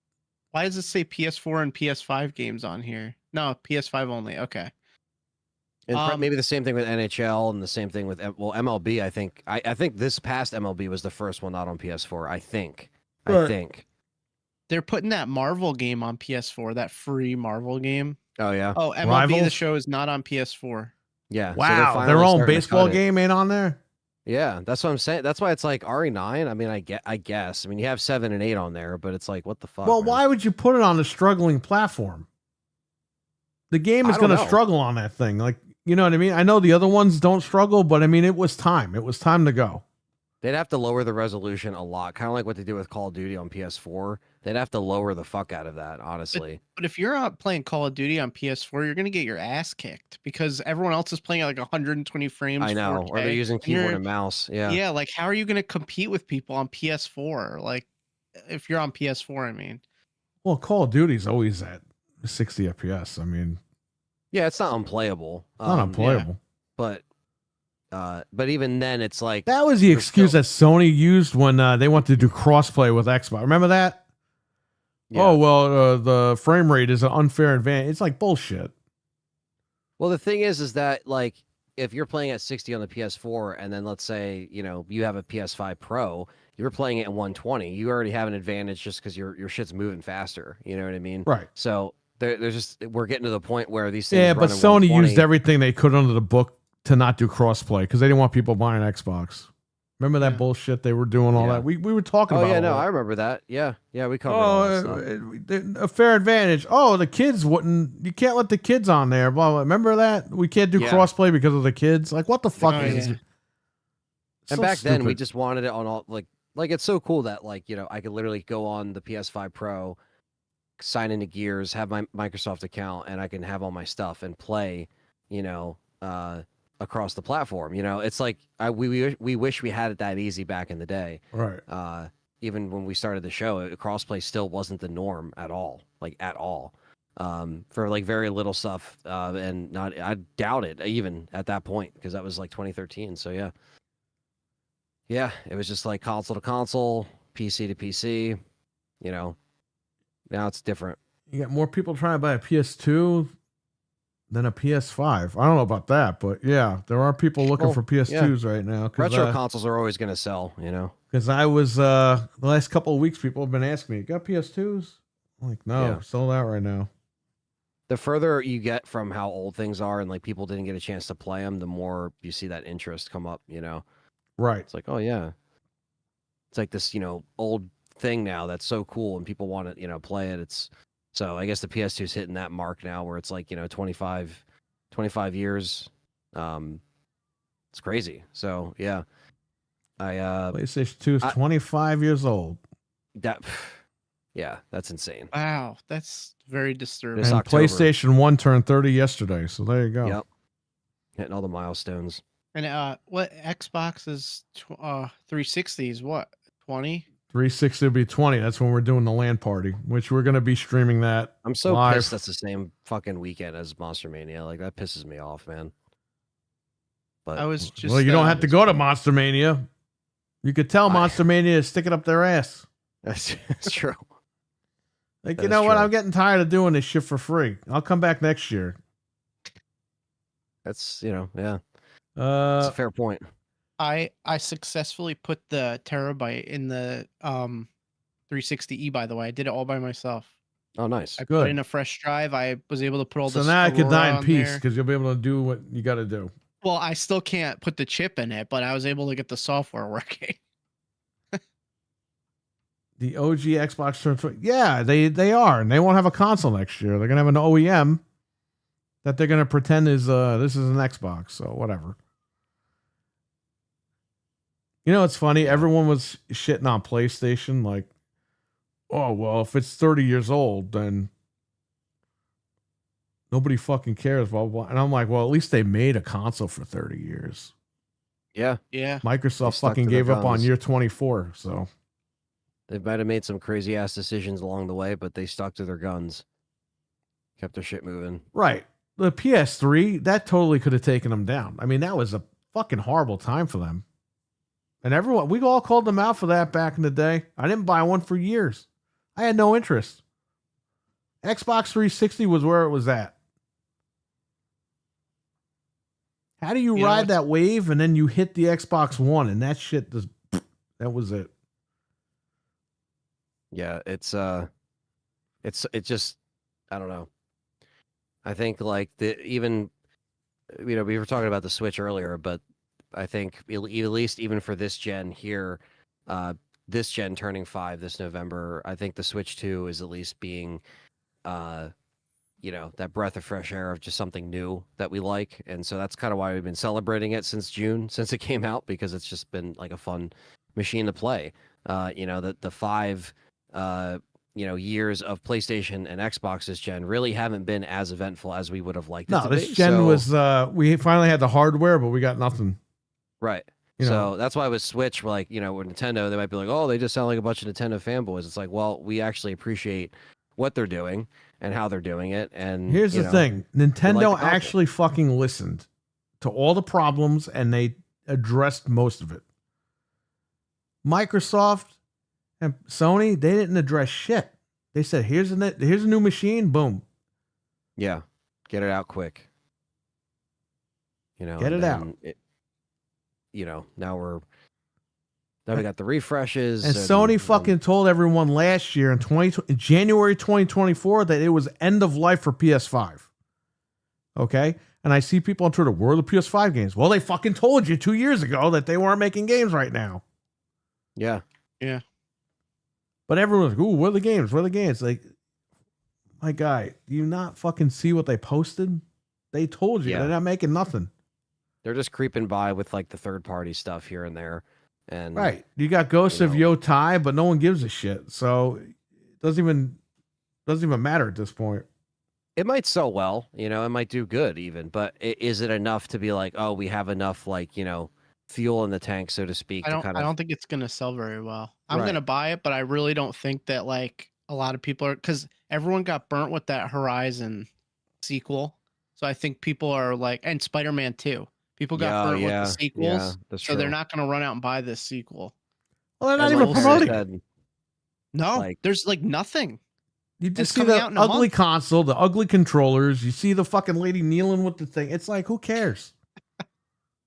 why does it say PS4 and PS5 games on here? No, PS5 only. Okay. And maybe the same thing with NHL and the same thing with MLB. I think I think this past MLB was the first one not on PS4. I think. Right. I think. They're putting that Marvel game on PS4, that free Marvel game. Oh yeah. Oh, MLB The Rivals? Show is not on PS4. Yeah. so they're Wow, finally their own starting to baseball cut it. game ain't on there? Yeah, that's what I'm saying. That's why it's like RE9. I mean, I guess. I mean, you have 7 and 8 on there, but it's like, what the fuck? Well, man? why would you put it on a struggling platform? The game is I don't going to know. struggle on that thing. Like, you know what I mean? I know the other ones don't struggle, but I mean, it was time. It was time to go. They'd have to lower the resolution a lot, kind of like what they do with Call of Duty on PS4. They'd have to lower the fuck out of that, honestly. But if you're out playing Call of Duty on PS4, you're going to get your ass kicked because everyone else is playing at like 120 frames. I know, or they're 4K, using and keyboard you're- and mouse. Yeah. Yeah, like how are you going to compete with people on PS4? Like if you're on PS4, I mean. Well, Call of Duty's always at 60 FPS. I mean, Yeah, it's not unplayable. not unplayable. But even then, it's like That was the You're excuse still- that Sony used when they wanted to do crossplay with Xbox. Remember that? yeah. Oh, well, the frame rate is an unfair advantage. It's like bullshit. Well, the thing is that like if you're playing at 60 on the PS4, and then let's say you have a PS5 Pro, you're playing it at 120. You already have an advantage just because your shit's moving faster. You know what I mean? Right. So there's just we're getting to the point where these things. Yeah, but run at Sony 120. used everything they could under the book to not do crossplay because they didn't want people buying Xbox. Remember that Yeah. bullshit they were doing all Yeah. that? We were talking Oh about yeah, all no, that. I remember that. Yeah, we covered all that stuff. A fair advantage. Oh, the kids wouldn't. You can't let the kids on there. Blah, blah. Remember that? We can't do Yeah. crossplay because of the kids. Like, what the fuck Oh, is yeah. it? And So back then, we stupid. just wanted it on all like it's so cool that like I could literally go on the PS5 Pro, sign into Gears, have my Microsoft account, and I can have all my stuff and play, across the platform. It's like we wish we had it that easy back in the day. Right. Even when we started the show, crossplay still wasn't the norm at all, like at all. For like very little stuff, and not I doubt it even at that point because that was like 2013. So yeah, it was just like console to console, PC to PC. Now it's different. You got more people trying to buy a PS2 than a PS5. I don't know about that, but yeah, there are people looking Well, for PS2s right now. Retro consoles are always going to sell. Because I was the last couple of weeks, people have been asking me, "Got PS2s?" I'm like, no, Yeah. sold out right now. The further you get from how old things are and like people didn't get a chance to play them, the more you see that interest come up. Right. It's like, oh yeah, it's like this old thing now that's so cool and people want to play it. So I guess the PS2 is hitting that mark now where it's like 25 years. It's crazy. So yeah, PlayStation 2 is I- 25 years old. That, yeah, that's insane. Wow, that's very disturbing. This And October. PlayStation 1 turned 30 yesterday, so there you go. Yep. Hitting all the milestones. And what Xbox is 360 is what 20? 360 will be 20. That's when we're doing the LAN party, which we're going to be streaming that I'm so live. pissed that's the same fucking weekend as Monster Mania. Like, that pisses me off, man. But I was just Well, you don't have to go to Monster Mania. You could tell Monster Mania is sticking up their ass. That's true. Like, That you is know what? true. I'm getting tired of doing this shit for free. I'll come back next year. That's, yeah. That's a fair point. I successfully put the terabyte in the 360e. By the way, I did it all by myself. Oh, nice. I Good. put in a fresh drive. I was able to put all So this. now I could die Aurora in on peace there. because you'll be able to do what you got to do. Well, I still can't put the chip in it, but I was able to get the software working. The OG Xbox turns 20. Yeah, they are, and they won't have a console next year. They're gonna have an OEM that they're gonna pretend is this is an Xbox. So whatever. You know, it's funny. Everyone was shitting on PlayStation, like, oh well, if it's 30 years old, then nobody fucking cares. Blah blah. And I'm like, well, at least they made a console for 30 years. Yeah. Yeah. Microsoft stuck fucking to their gave up on guns. year 24. So They might have made some crazy ass decisions along the way, but they stuck to their guns. Kept their shit moving. right, the PS3 that totally could have taken them down. I mean, that was a fucking horrible time for them. And everyone, we all called them out for that back in the day. I didn't buy one for years. I had no interest. Xbox 360 was where it was at. How do you You know, ride it's- that wave and then you hit the Xbox One and that shit just, that was it. Yeah, it just, I don't know. I think like even, we were talking about the Switch earlier, but I think at least even for this gen here, this gen turning 5 this November, I think the Switch 2 is at least being, that breath of fresh air of just something new that we like. And so that's kind of why we've been celebrating it since June, since it came out, because it's just been like a fun machine to play. The 5, years of PlayStation and Xbox this gen really haven't been as eventful as we would have liked it No, to this be. gen So- was, we finally had the hardware, but we got nothing. right. You know. So that's why with Switch, with Nintendo, they might be like, oh, they just sound like a bunch of Nintendo fanboys. It's like, well, we actually appreciate what they're doing and how they're doing it. And Here's the thing. Nintendo the console. actually fucking listened to all the problems and they addressed most of it. Microsoft and Sony, they didn't address shit. They said, here's a new machine, boom. Yeah, get it out quick. Get and it out. then now we got the refreshes. And Sony fucking told everyone last year in January 2024 that it was end of life for PS5. Okay? And I see people on Twitter, where are the PS5 games? Well, they fucking told you 2 years ago that they weren't making games right now. Yeah. But everyone's like, ooh, where are the games? Where are the games? Like, my guy, do you not fucking see what they posted? They told you. Yeah. They're not making nothing. They're just creeping by with like the third party stuff here and there. And Right. You got Ghost of Yotai, but no one gives a shit. So it doesn't even matter at this point. it might sell well, it might do good even, but is it enough to be like, oh, we have enough fuel in the tank, so to speak? I don't think it's gonna sell very well. I'm Right. gonna buy it, but I really don't think that a lot of people are, because everyone got burnt with that Horizon sequel. So I think people are and Spider-Man 2. People got burnt with the sequels, Yeah, that's so they're true. not gonna run out and buy this sequel. Well, they're not As even Lowell promoting it. said, No, there's nothing. You it's just see coming the out in a ugly month. console, the ugly controllers. You see the fucking lady kneeling with the thing. It's like, who cares?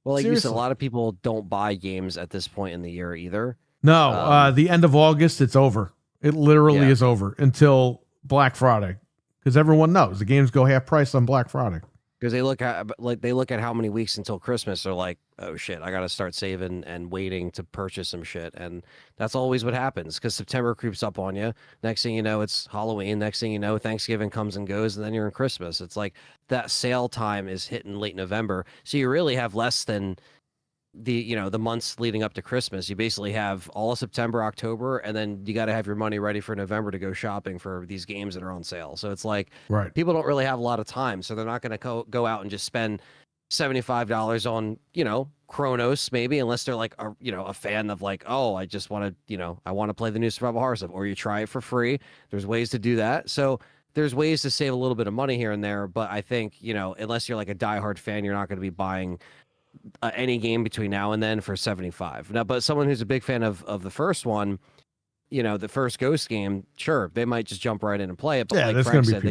Well, like you said, Seriously. a lot of people don't buy games at this point in the year either. No, the end of August, it's over. It literally Yeah. is over until Black Friday, because everyone knows the games go half price on Black Friday. Because they look at how many weeks until Christmas. They're like, oh shit, I gotta start saving and waiting to purchase some shit. And that's always what happens, because September creeps up on you. Next thing you know, it's Halloween. Next thing you know, Thanksgiving comes and goes, and then you're in Christmas. It's like that sale time is hitting late November. So you really have less than the months leading up to Christmas. You basically have all of September, October, and then you got to have your money ready for November to go shopping for these games that are on sale. So it's like Right. people don't really have a lot of time, so they're not going to go out and just spend $75 on Chronos, maybe, unless they're like a fan of like, oh, I just want to I want to play the new survival horror stuff, or you try it for free. There's ways to do that. So there's ways to save a little bit of money here and there, but I think unless you're like a diehard fan, you're not going to be buying any game between now and then for 75. Now, but someone who's a big fan of the first one, the first Ghost game, sure, they might just jump right in and play it. But like Frank said,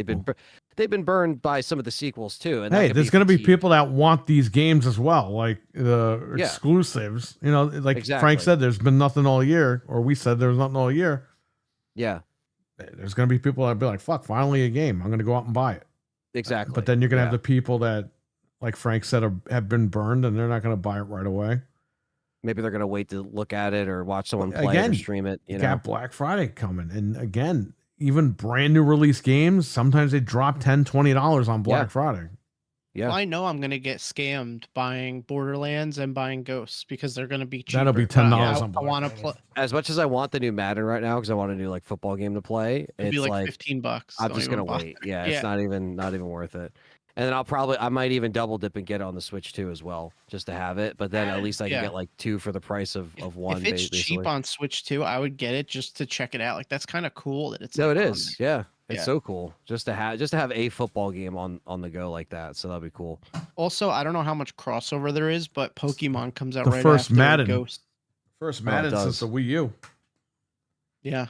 they've been burned by some of the sequels too. And hey, there's going to be people that want these games as well, like the exclusives. Like exactly. Frank said, there's been nothing all year, or we said there's nothing all year. Yeah. There's going to be people that be like, fuck, finally a game. I'm going to go out and buy it. Exactly. But then you're going to have the people that, like Frank said, have been burned, and they're not going to buy it right away. Maybe they're going to wait to look at it or watch someone play it or stream it. You got Black Friday coming. And again, even brand new release games, sometimes they drop $10, $20 on Black Friday. Yeah. Well, I know I'm going to get scammed buying Borderlands and buying Ghosts because they're going to be cheaper. That'll be $10 on Black I want to play. As much as I want the new Madden right now because I want a new like football game to play, it'll be like $15. I'm just going to wait. Yeah, it's not even worth it. And then I might even double dip and get it on the Switch too as well, just to have it. But then at least I can get like 2 for the price of one. If it's cheap on Switch too, I would get it just to check it out. Like that's kind of cool that it's. No, it is. Yeah, it's so cool just to have a football game on the go like that. So that'd be cool. Also, I don't know how much crossover there is, but Pokemon comes out the right first after Madden. Ghost. First Madden since the Wii U. Yeah.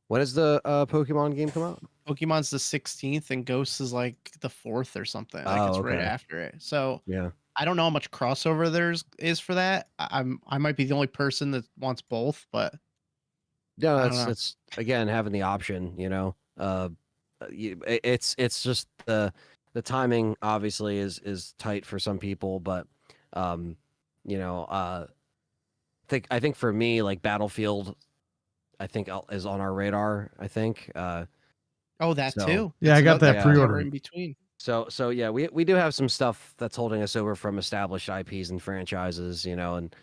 When does the Pokemon game come out? Pokemon's the 16th and Ghost is like the 4th or something. Like it's right after it. So yeah, I don't know how much crossover there is for that. I might be the only person that wants both, but yeah, it's again having the option. It's just the timing obviously is tight for some people, but I think for me like Battlefield, I think is on our radar. I think. Too. Yeah, I got that pre-order in between. So yeah, we do have some stuff that's holding us over from established IPs and franchises, and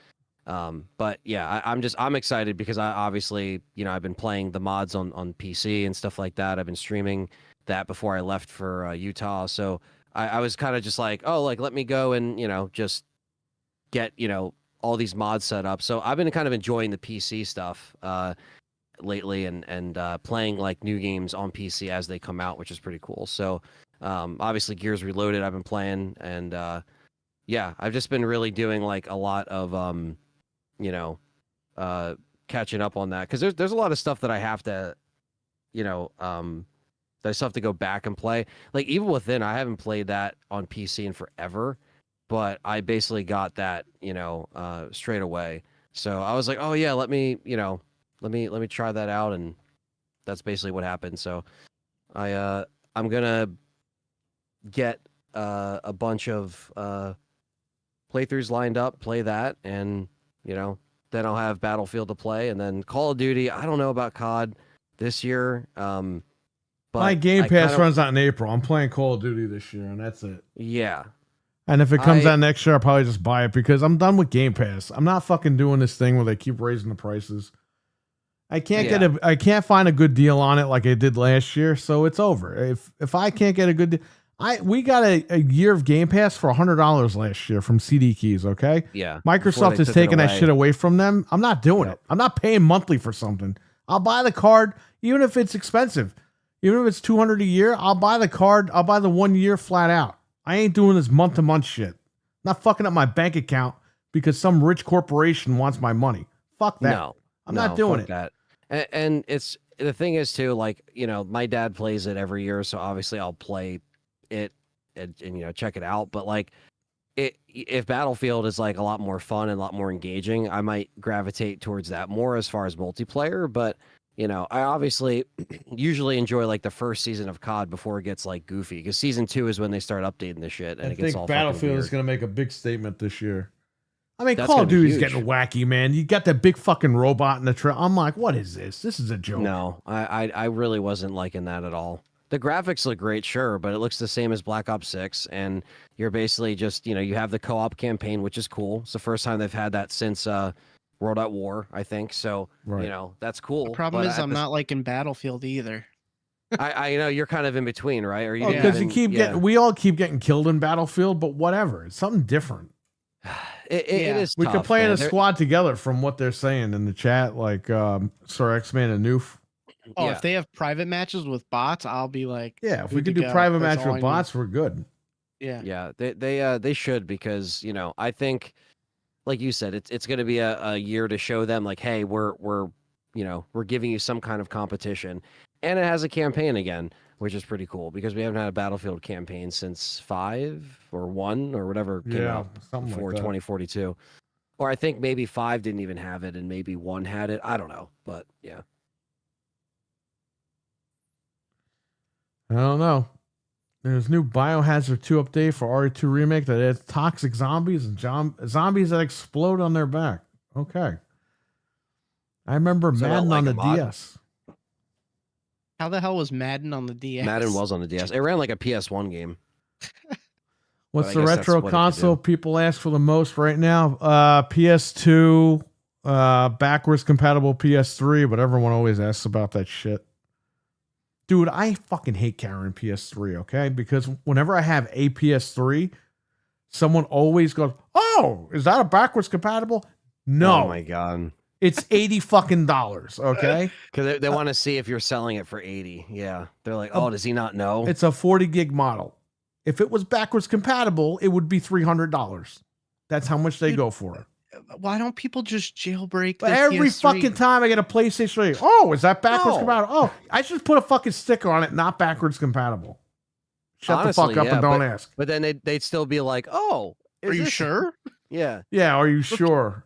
but yeah, I'm excited because I obviously I've been playing the mods on PC and stuff like that. I've been streaming that before I left for Utah, so I was kind of just like, oh, like let me go and just get all these mods set up. So I've been kind of enjoying the PC stuff lately and playing like new games on PC as they come out, which is pretty cool. So obviously Gears Reloaded I've been playing, and I've just been really doing like a lot of catching up on that because there's a lot of stuff that I have to that I still have to go back and play. Like Evil Within, I haven't played that on PC in forever, but I basically got that straight away. So I was like, oh yeah, let me try that out, and that's basically what happened. So I'm gonna get a bunch of playthroughs lined up, play that, and then I'll have Battlefield to play, and then Call of Duty. I don't know about COD this year. But my Game Pass runs out in April. I'm playing Call of Duty this year, and that's it. Yeah. And if it comes out next year, I'll probably just buy it because I'm done with Game Pass. I'm not fucking doing this thing where they keep raising the prices. I can't I can't find a good deal on it like I did last year, so it's over. If I can't get a good deal, we got a year of Game Pass for $100 last year from CD Keys, okay? Yeah. Microsoft is taking that shit away from them. I'm not doing it. I'm not paying monthly for something. I'll buy the card, even if it's expensive. Even if it's $200 a year, I'll buy the card. I'll buy the 1 year flat out. I ain't doing this month-to-month shit. Not fucking up my bank account because some rich corporation wants my money. Fuck that. No, I'm not doing it. That. And it's the thing is too, like, my dad plays it every year, so obviously I'll play it and check it out. But like, if Battlefield is like a lot more fun and a lot more engaging, I might gravitate towards that more as far as multiplayer. But I obviously usually enjoy like the first season of COD before it gets like goofy, because season 2 is when they start updating the shit and it gets all Battlefield is going to make a big statement this year. I mean, Call of Duty's getting wacky, man. You got that big fucking robot in the trail. I'm like, what is this? This is a joke. No, I really wasn't liking that at all. The graphics look great, sure, but it looks the same as Black Ops 6, and you're basically just, you have the co-op campaign, which is cool. It's the first time they've had that since World at War, I think. So, Right. that's cool. The problem but is I'm not like in Battlefield either. I know you're kind of in between, right? Or you Oh, didn't because you even- keep yeah. getting, we all keep getting killed in Battlefield, but whatever. It's something different. It Yeah. is. We tough, could play in man. a There- squad together from what they're saying in the chat, like Sir X-Man and Noof. Oh, yeah. if they have private matches with bots, I'll be like, Yeah, if we good could to do go. private That's match all with I need. bots, we're good. Yeah. Yeah, they should, because I think, like you said, it's going to be a year to show them, like, hey, we're giving you some kind of competition, and it has a campaign again, which is pretty cool, because we haven't had a Battlefield campaign since 5 or 1 or whatever came Yeah, out something before like that. 2042, or I think maybe 5 didn't even have it, and maybe 1 had it. I don't know, but yeah. I don't know. There's new Biohazard 2 update for RE2 Remake that adds toxic zombies and zombies that explode on their back. Okay. I remember So not Madden like on a the mod? DS. How the hell was Madden on the DS? Madden was on the DS. It ran like a PS1 game. What's I the guess that's retro what it could console do. people ask for the most right now? PS2, backwards compatible PS3, but everyone always asks about that shit. Dude, I fucking hate carrying PS3, okay? Because whenever I have a PS3, someone always goes, "Oh, is that a backwards compatible?" No, Oh my god. it's $80 okay? Because they want to see if you're selling it for 80. Yeah. They're like, oh, does he not know? It's a 40 gig model. If it was backwards compatible, it would be $300. That's how much they Dude, go for it. Why don't people just jailbreak But the every PS3? fucking time I get a PlayStation 3, oh, is that backwards No. compatible? Oh, I should put a fucking sticker on it, not backwards compatible. Shut Honestly, the fuck up yeah, and don't ask. But then they'd still be like, oh, Are you this-" sure? Yeah. Yeah, are you sure?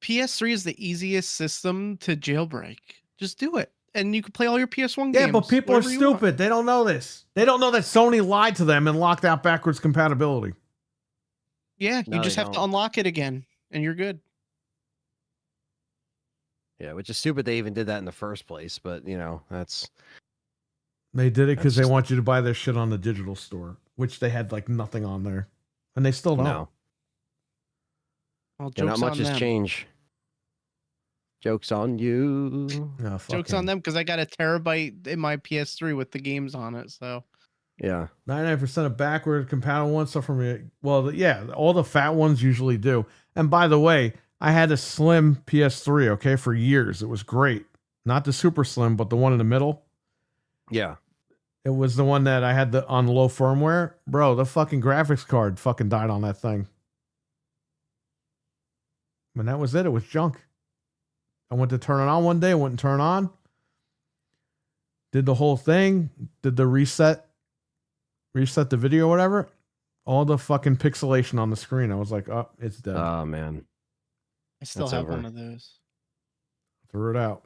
PS3 is the easiest system to jailbreak. Just do it. And you can play all your PS1 games. Yeah, but people are whatever you want. stupid. They don't know this. They don't know that Sony lied to them and locked out backwards compatibility. Yeah, No, you just they have to don't. unlock it again, and you're good. Yeah, which is stupid they even did that in the first place. But, that's. They did it because they That's just- want you to buy their shit on the digital store, which they had like nothing on there. And they still don't. No. Well, Yeah, not jokes much on has them. changed. Joke's on you. No, Jokes on them because I got a terabyte in my PS3 with the games on it. So 99% of backward compatible ones suffer from it. Well, yeah, all the fat ones usually do. And by the way, I had a slim PS3, okay, for years. It was great. Not the super slim, but the one in the middle. Yeah. It was the one that I had on low firmware. Bro, the fucking graphics card fucking died on that thing. And that was it. It was junk. I went to turn it on one day. It wouldn't turn on. Did the whole thing. Did the reset the video or whatever. All the fucking pixelation on the screen. I was like, oh, it's dead. Oh, man. I still That's have over. one of those. Threw it out.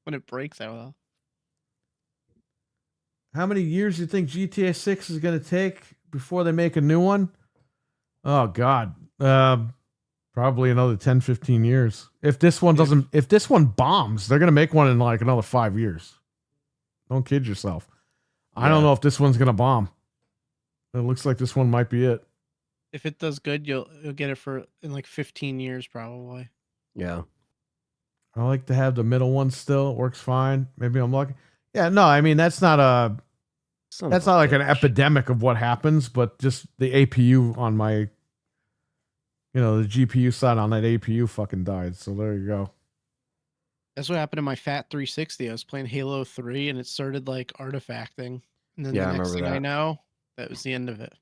When it breaks, I will. How many years do you think GTA 6 is going to take before they make a new one? Oh, God. Probably another 10, 15 years. If this one bombs, they're going to make one in like another 5 years. Don't kid yourself. I don't Yeah. know if this one's going to bomb. It looks like this one might be it. If it does good, you'll get it in like 15 years probably. Yeah. I like to have the middle one still. It works fine. Maybe I'm lucky. Yeah, no, I mean, that's not Son that's of a not like an bitch. epidemic of what happens, but just the APU on my, the GPU side on that APU fucking died. So there you go. That's what happened to my Fat 360. I was playing Halo 3 and it started like artifacting. And then Yeah, I the next remember thing I that. know, that was the end of it.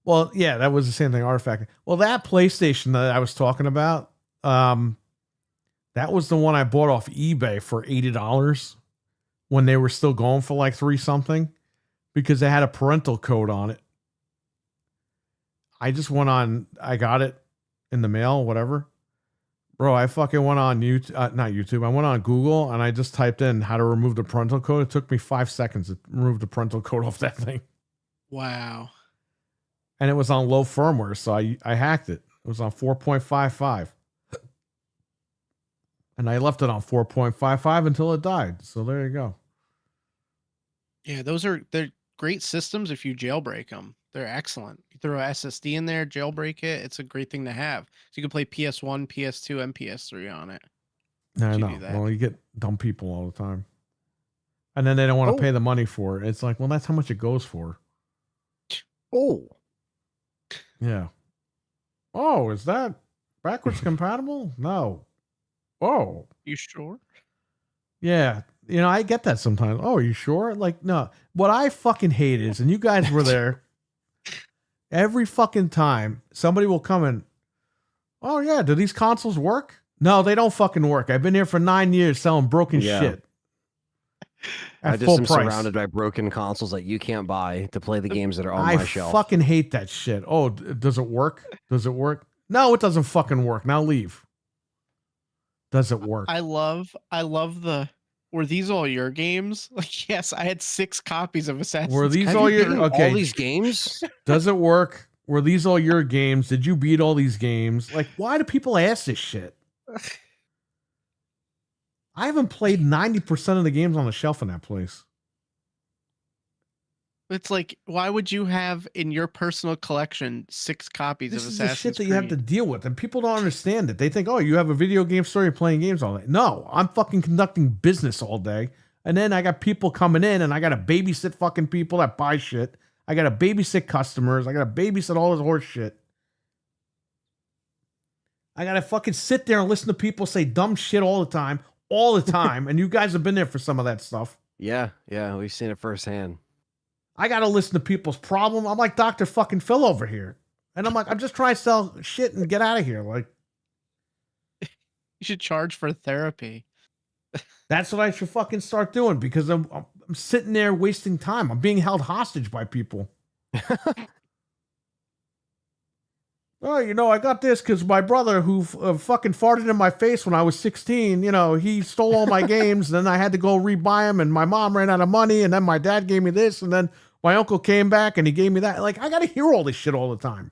Well, yeah, that was the same thing. Artifact. Well, that PlayStation that I was talking about, that was the one I bought off eBay for $80 when they were still going for like 3 something because they had a parental code on it. I just went on. I got it in the mail, whatever. Bro, I fucking went on YouTube, not YouTube. I went on Google and I just typed in how to remove the parental code. It took me 5 seconds to remove the parental code off that thing. Wow. And it was on low firmware, so I hacked it. It was on 4.55. And I left it on 4.55 until it died. So there you go. Yeah, they're great systems if you jailbreak them. They're excellent. You throw a SSD in there, jailbreak it. It's a great thing to have. So you can play PS1, PS2, and PS3 on it. I You know. do that. Well, you get dumb people all the time. And then they don't want to pay the money for it. It's like, well, that's how much it goes for. Oh, Yeah. Oh, is that backwards compatible? No. Oh. You sure? Yeah. You know, I get that sometimes. Oh, are you sure? Like, no. What I fucking hate is, and you guys were there, every fucking time somebody will come in, oh, yeah, do these consoles work? No, they don't fucking work. I've been here for 9 years selling broken shit. I At just full am price. surrounded by broken consoles that you can't buy to play the games that are on my shelf. I fucking hate that shit. Oh, does it work? Does it work? No, it doesn't fucking work. Now leave. Does it work? I love the. Were these all your games? Like, yes, I had 6 copies of Assassin's Were these Creed. all your okay? All these games? Does it work? Were these all your games? Did you beat all these games? Like, why do people ask this shit? I haven't played 90% of the games on the shelf in that place. It's like, why would you have in your personal collection 6 copies This of is Assassin's the shit that Creed? you have to deal with, and people don't understand it. They think, oh, you have a video game store, you're playing games all day. No, I'm fucking conducting business all day, and then I got people coming in, and I got to babysit fucking people that buy shit. I got to babysit customers. I got to babysit all this horse shit. I got to fucking sit there and listen to people say dumb shit all the time, and you guys have been there for some of that stuff. Yeah, we've seen it firsthand. I got to listen to people's problem. I'm like Dr. fucking Phil over here. And I'm like, I'm just trying to sell shit and get out of here. Like, You should charge for therapy. that's what I should fucking start doing because I'm sitting there wasting time. I'm being held hostage by people. Oh, you know, I got this because my brother who fucking farted in my face when I was 16, you know, he stole all my games. Then I had to go rebuy them and my mom ran out of money. And then my dad gave me this. And then my uncle came back and he gave me that. Like, I got to hear all this shit all the time.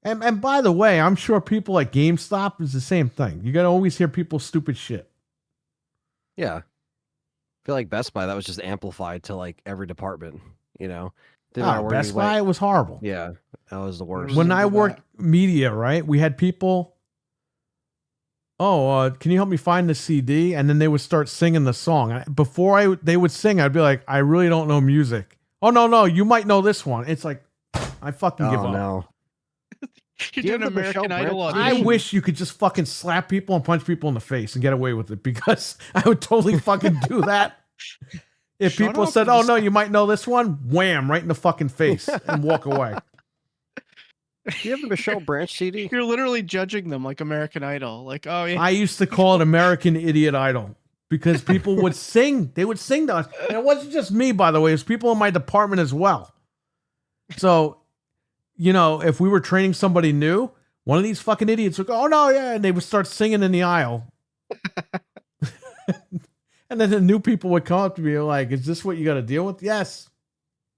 And by the way, I'm sure people at GameStop is the same thing. You got to always hear people's stupid shit. Yeah. I feel like Best Buy, that was just amplified to like every department, you know? Didn't matter where Best you Buy went. was horrible. Yeah, that was the worst. When I Remember worked media, right, we had people, can you help me find the CD? And then they would start singing the song. Before they would sing, I'd be like, I really don't know music. Oh, no, you might know this one. It's like, I fucking give up. No. You're Do you doing have the American Michelle Idol Branch? I audition. wish you could just fucking slap people and punch people in the face and get away with it because I would totally fucking do that. If Shut people up said, and oh, just- no, you might know this one, wham, right in the fucking face and walk away. Do you have the Michelle Branch CD? You're literally judging them like American Idol. Like, oh yeah, I used to call it American Idiot Idol because people would sing. They would sing to us. And it wasn't just me, by the way. It was people in my department as well. So, you know, if we were training somebody new, one of these fucking idiots would go, oh, no, yeah. And they would start singing in the aisle. And then the new people would come up to me like, is this what you got to deal with? Yes.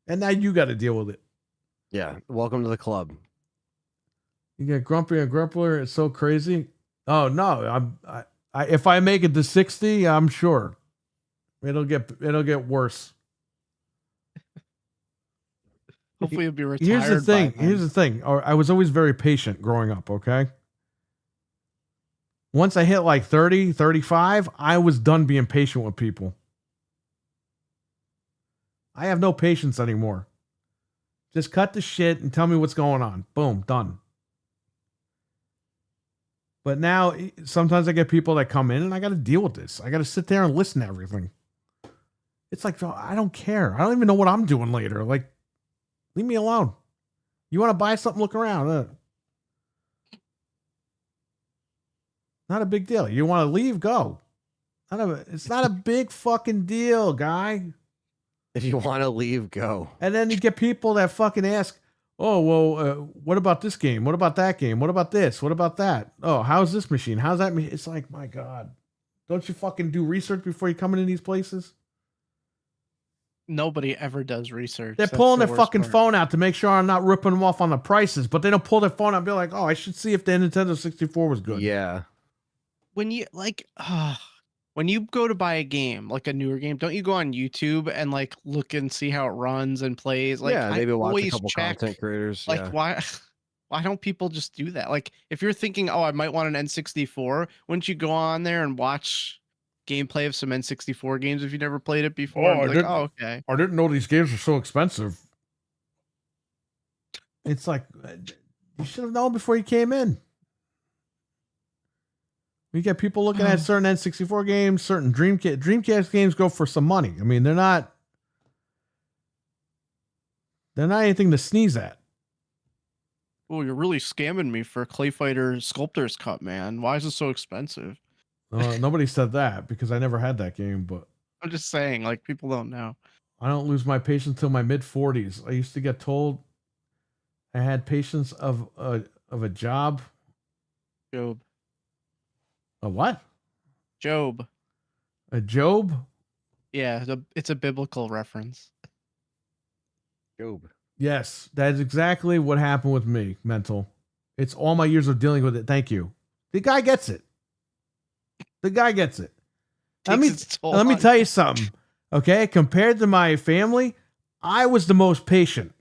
And now you got to deal with it. Yeah. Welcome to the club. You get grumpy and grumpler. It's so crazy. Oh, no. If I make it to 60, I'm sure it'll get worse. hopefully you'll be retired. Here's the thing. by then. Here's the thing. I was always very patient growing up, okay? Once I hit like 30, 35, I was done being patient with people. I have no patience anymore. Just cut the shit and tell me what's going on. Boom, done. But now, sometimes I get people that come in and I got to deal with this. I got to sit there and listen to everything. It's like, I don't care. I don't even know what I'm doing later. Like, leave me alone. You want to buy something? Look around. Not a big deal. You want to leave? Go. It's not a big fucking deal, guy. If you want to leave, go. And then you get people that fucking ask, oh, well, what about this game? What about that game? What about this? What about that? Oh, how's this machine? How's that machine? It's like, my God. Don't you fucking do research before you come into these places? Nobody ever does research. They're That's pulling the their worst fucking part. phone out to make sure I'm not ripping them off on the prices, but they don't pull their phone out and be like, oh, I should see if the Nintendo 64 was good. Yeah. When you like, when you go to buy a game, like a newer game, don't you go on YouTube and like look and see how it runs and plays? Like, Yeah, I maybe watch a always couple check. content creators. Like, Yeah. why don't people just do that? Like, if you're thinking, oh, I might want an N64, wouldn't you go on there and watch gameplay of some N64 games if you never played it before? Oh, and I be like, didn't- oh, okay. I didn't know these games were so expensive. It's like, you should have known before you came in. We get people looking at certain N64 games, certain Dreamcast games go for some money. I mean, they're not anything to sneeze at. Oh, you're really scamming me for Clay Fighter Sculptor's Cut, man. Why is it so expensive? Nobody said that because I never had that game, but I'm just saying, like, people don't know. I don't lose my patience till my mid 40s. I used to get told I had patience of a job. Job. A what? Job. A Job? Yeah, it's a biblical reference. Job. Yes, that's exactly what happened with me, mental. It's all my years of dealing with it. Thank you. The guy gets it. The guy gets it. Let me tell you something. Okay, compared to my family, I was the most patient.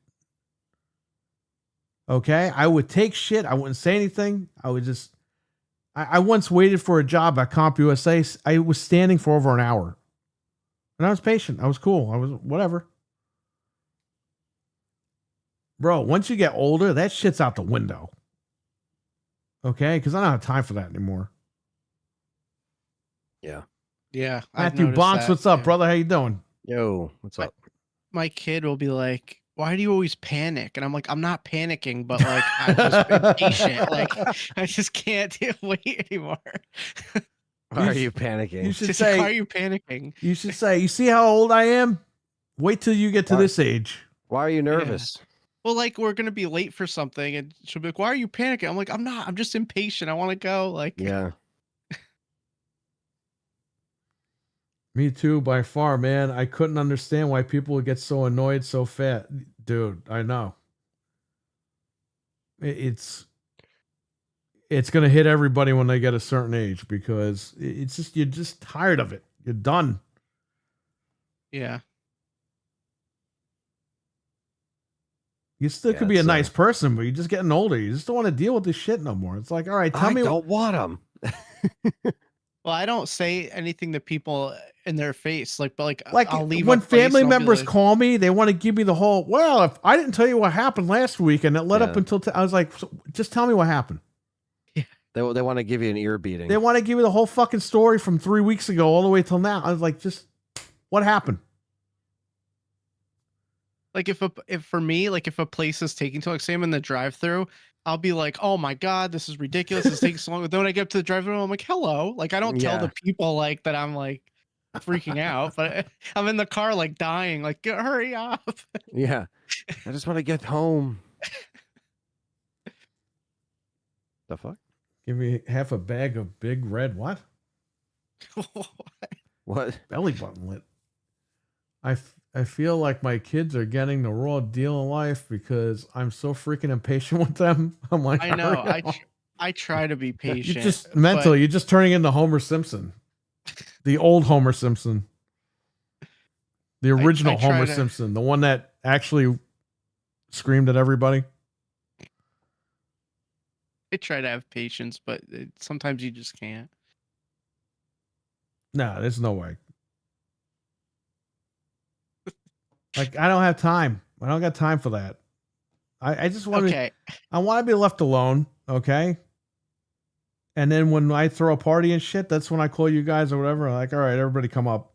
Okay, I would take shit. I wouldn't say anything. I would just. I once waited for a job at CompUSA. I was standing for over an hour, and I was patient. I was cool. I was whatever. Bro, once you get older, that shit's out the window. Okay, because I don't have time for that anymore. Yeah. Yeah. I've Matthew noticed Bonks, that, what's up, too. brother? How you doing? Yo, what's up? My kid will be like, why do you always panic? And I'm like, I'm not panicking, but like, I'm just impatient. Like, I just can't wait anymore. Why are you panicking? You should Just say. like, why are you panicking? You should say. You see how old I am? Wait till you get to Why? this age. Why are you nervous? Well, like, we're gonna be late for something, and she'll be like, why are you panicking? I'm like, I'm not. I'm just impatient. I want to go. Like, Yeah. Me too, by far, man. I couldn't understand why people would get so annoyed so fast. Dude, I know. It's going to hit everybody when they get a certain age because it's just, you're just tired of it. You're done. yeah. You still Yeah, could be a it's, nice person, but you're just getting older. You just don't want to deal with this shit no more. It's like, all right, tell I me. don't want them. Well, I don't say anything to people in their face, like, but like I'll leave when a place family and I'll be members like, call me, they want to give me the whole. Well, if I didn't tell you what happened last week, and it led up Yeah. until I was like, so just tell me what happened. They want to give you an ear beating. They want to give me the whole fucking story from 3 weeks ago all the way till now. I was like, just what happened? like if for me, like if a place is taking too long, say I'm in the drive-through, I'll be like, oh my god, this is ridiculous. It's taking so long. But then when I get up to the drive-through, I'm like, hello. Like I don't tell Yeah. the people like that I'm like freaking out, but I'm in the car like dying, like hurry up. Yeah. I just want to get home. The fuck? Give me half a bag of big red what? What? Belly button lit. I feel like my kids are getting the raw deal in life because I'm so freaking impatient with them. I'm like, I know. hurry up. I try to be patient. You're just mental. You're just turning into Homer Simpson, the old Homer Simpson, the original I try Homer to- Simpson, the one that actually screamed at everybody. I try to have patience, but sometimes you just can't. No, there's no way. Like I don't have time. I don't got time for that. I just want to. Okay. I want to be left alone. Okay. And then when I throw a party and shit, that's when I call you guys or whatever. Like, all right, everybody come up.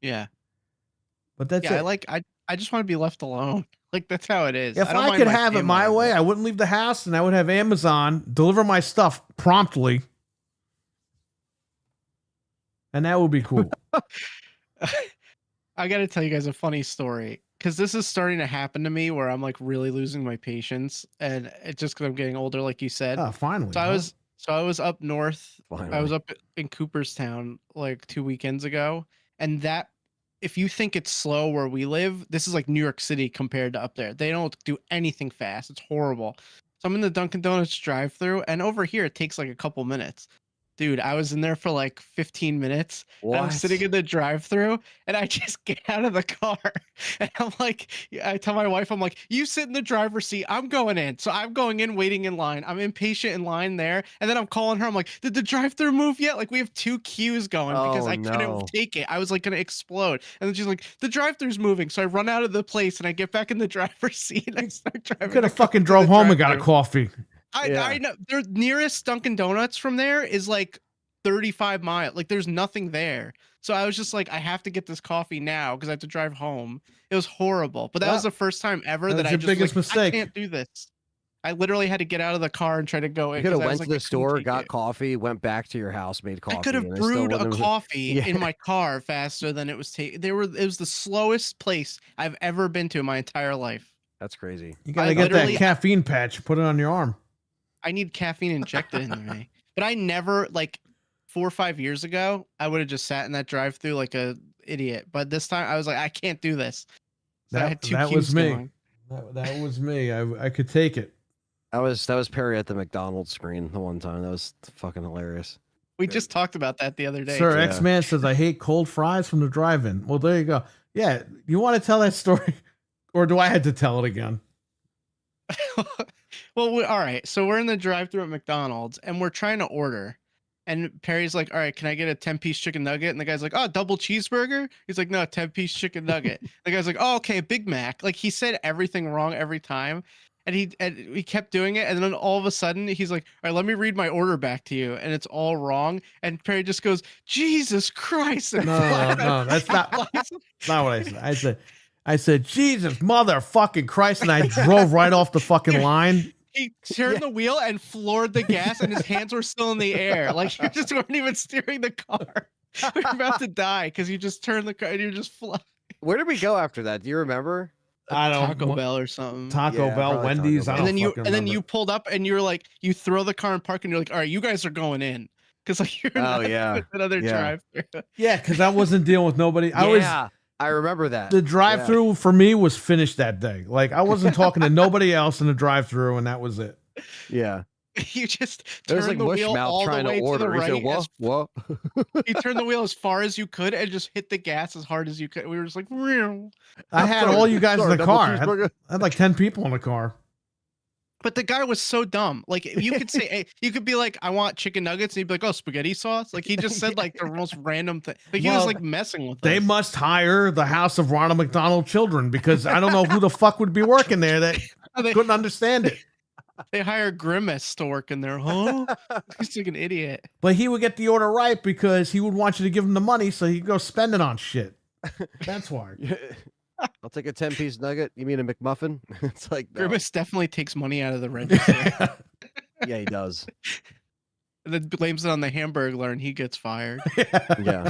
Yeah. But that's Yeah. it. I just want to be left alone. Like that's how it is. If don't I mind could my have it my family, way, but- I wouldn't leave the house and I would have Amazon deliver my stuff promptly. And that would be cool. I got to tell you guys a funny story because this is starting to happen to me where I'm like really losing my patience, and it's just because I'm getting older, like you said. Oh, finally. So I was up north. I Finally. was up in Cooperstown like 2 weekends ago, and that if you think it's slow where we live, this is like New York City compared to up there. They don't do anything fast. It's horrible. So I'm in the Dunkin' Donuts drive-through, and over here it takes like a couple minutes. Dude, I was in there for like 15 minutes. And I'm sitting in the drive-through, and I just get out of the car, and I'm like, I tell my wife, I'm like, you sit in the driver's seat. I'm going in. So I'm going in, waiting in line. I'm impatient in line there, and then I'm calling her. I'm like, did the drive-through move yet? Like we have 2 queues going because I couldn't take it. I was like gonna explode. And then she's like, the drive-through's moving. So I run out of the place and I get back in the driver's seat. And I start driving. You could have fucking drove home and got a coffee. I know their nearest Dunkin' Donuts from there is like 35 miles. Like there's nothing there. So I was just like, I have to get this coffee now because I have to drive home. It was horrible. But that was the first time ever that I just biggest mistake. I can't do this. I literally had to get out of the car and try to go in. You could have went like, to the store, got coffee, went back to your house, made coffee. I could have brewed a coffee in my car faster than it was taking. It was the slowest place I've ever been to in my entire life. That's crazy. You gotta get that caffeine patch, put it on your arm. I need caffeine injected into me. But I never, like 4 or 5 years ago, I would have just sat in that drive-through like a idiot. But this time I was like, I can't do this. So that was me. That was me. I could take it. That was Perry at the McDonald's screen the one time. That was fucking hilarious. We just talked about that the other day. Sir, X-Man says, I hate cold fries from the drive-in. Well, there you go. Yeah, you want to tell that story? Or do I have to tell it again? Well, all right. So we're in the drive-thru at McDonald's and we're trying to order. And Perry's like, all right, can I get a 10-piece chicken nugget? And the guy's like, oh, double cheeseburger? He's like, no, 10-piece chicken nugget. The guy's like, oh, okay, Big Mac. Like he said everything wrong every time. And he kept doing it. And then all of a sudden he's like, all right, let me read my order back to you. And it's all wrong. And Perry just goes, Jesus Christ. No, that's not what I said. I said, Jesus, motherfucking Christ. And I drove right off the fucking line. He turned the wheel and floored the gas, and his hands were still in the air. Like you just weren't even steering the car. We were about to die because you just turned the car and you just fly. Where did we go after that? Do you remember? I don't Taco Bell or something. Taco Bell, Wendy's. Taco Bell. And then you pulled up and you're like, you throw the car in park and you're like, all right, you guys are going in because like you're another drive. Yeah, because I wasn't dealing with nobody. I remember that. The drive-through for me was finished that day. Like I wasn't talking to nobody else in the drive-through, and that was it. Yeah. You just There's turned like the wheel all trying the way to order. to the right. Said, what? You turned the wheel as far as you could and just hit the gas as hard as you could. We were just like, Rew. I had all you guys in the car. I had like 10 people in the car. But the guy was so dumb. Like you could say, hey, you could be like, I want chicken nuggets, and he'd be like, oh, spaghetti sauce. Like he just said like the most random thing. Like he was like messing with us. They must hire the House of Ronald McDonald Children because I don't know who the fuck would be working there that couldn't understand it. They hire Grimace to work in there, huh? He's like an idiot. But he would get the order right because he would want you to give him the money so he'd go spend it on shit. That's why. I'll take a 10-piece nugget. You mean a McMuffin? It's like no. Grimace definitely takes money out of the register. Yeah, he does. And then blames it on the Hamburglar and he gets fired. Yeah.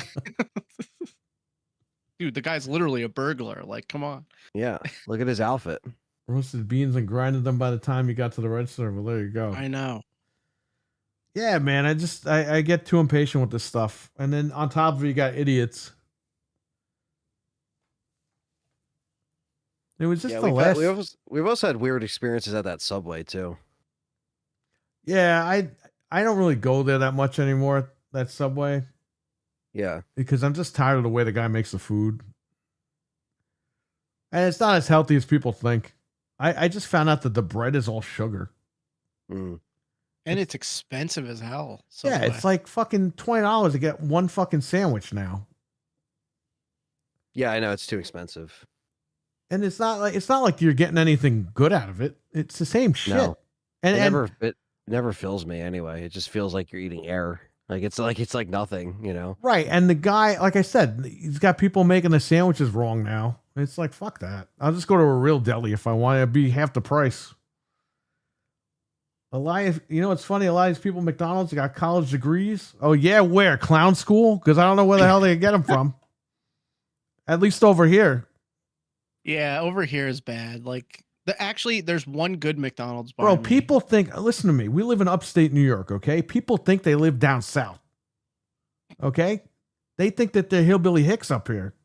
Dude, the guy's literally a burglar. Like, come on. Yeah. Look at his outfit. Roasted beans and grinded them by the time you got to the register. Well, there you go. I know. Yeah, man. I get too impatient with this stuff. And then on top of it, you got idiots. It was just the last. We've also had weird experiences at that Subway too. Yeah, I don't really go there that much anymore. That Subway. Yeah, because I'm just tired of the way the guy makes the food, and it's not as healthy as people think. I just found out that the bread is all sugar, and it's expensive as hell. Subway. Yeah, it's like fucking $20 to get one fucking sandwich now. Yeah, I know it's too expensive. And it's not like you're getting anything good out of it. It's the same shit. No. And it never fills me anyway. It just feels like you're eating air. Like it's like nothing, you know. Right. And the guy, like I said, he's got people making the sandwiches wrong now. It's like fuck that. I'll just go to a real deli if I want it to be half the price. You know what's funny? A lot of these people at McDonald's got college degrees. Oh yeah, where? Clown school? Because I don't know where the hell they get them from. At least over here. Yeah, over here is bad. Like, there's one good McDonald's bar. Bro, people think, listen to me. We live in upstate New York, okay? People think they live down south. Okay? They think that they're hillbilly hicks up here.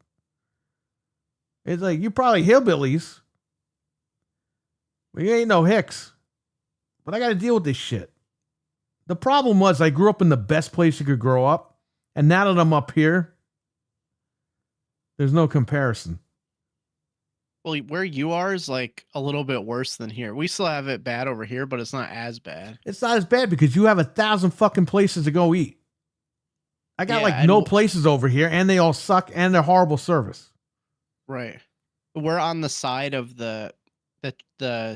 It's like, you probably hillbillies. Well, you ain't no hicks. But I got to deal with this shit. The problem was I grew up in the best place you could grow up. And now that I'm up here, there's no comparison. Well, where you are is like a little bit worse than here. We still have it bad over here, but it's not as bad. It's not as bad because you have 1,000 fucking places to go eat. I got Yeah, like and no places over here, and they all suck, and they're horrible service. Right. We're on the side of the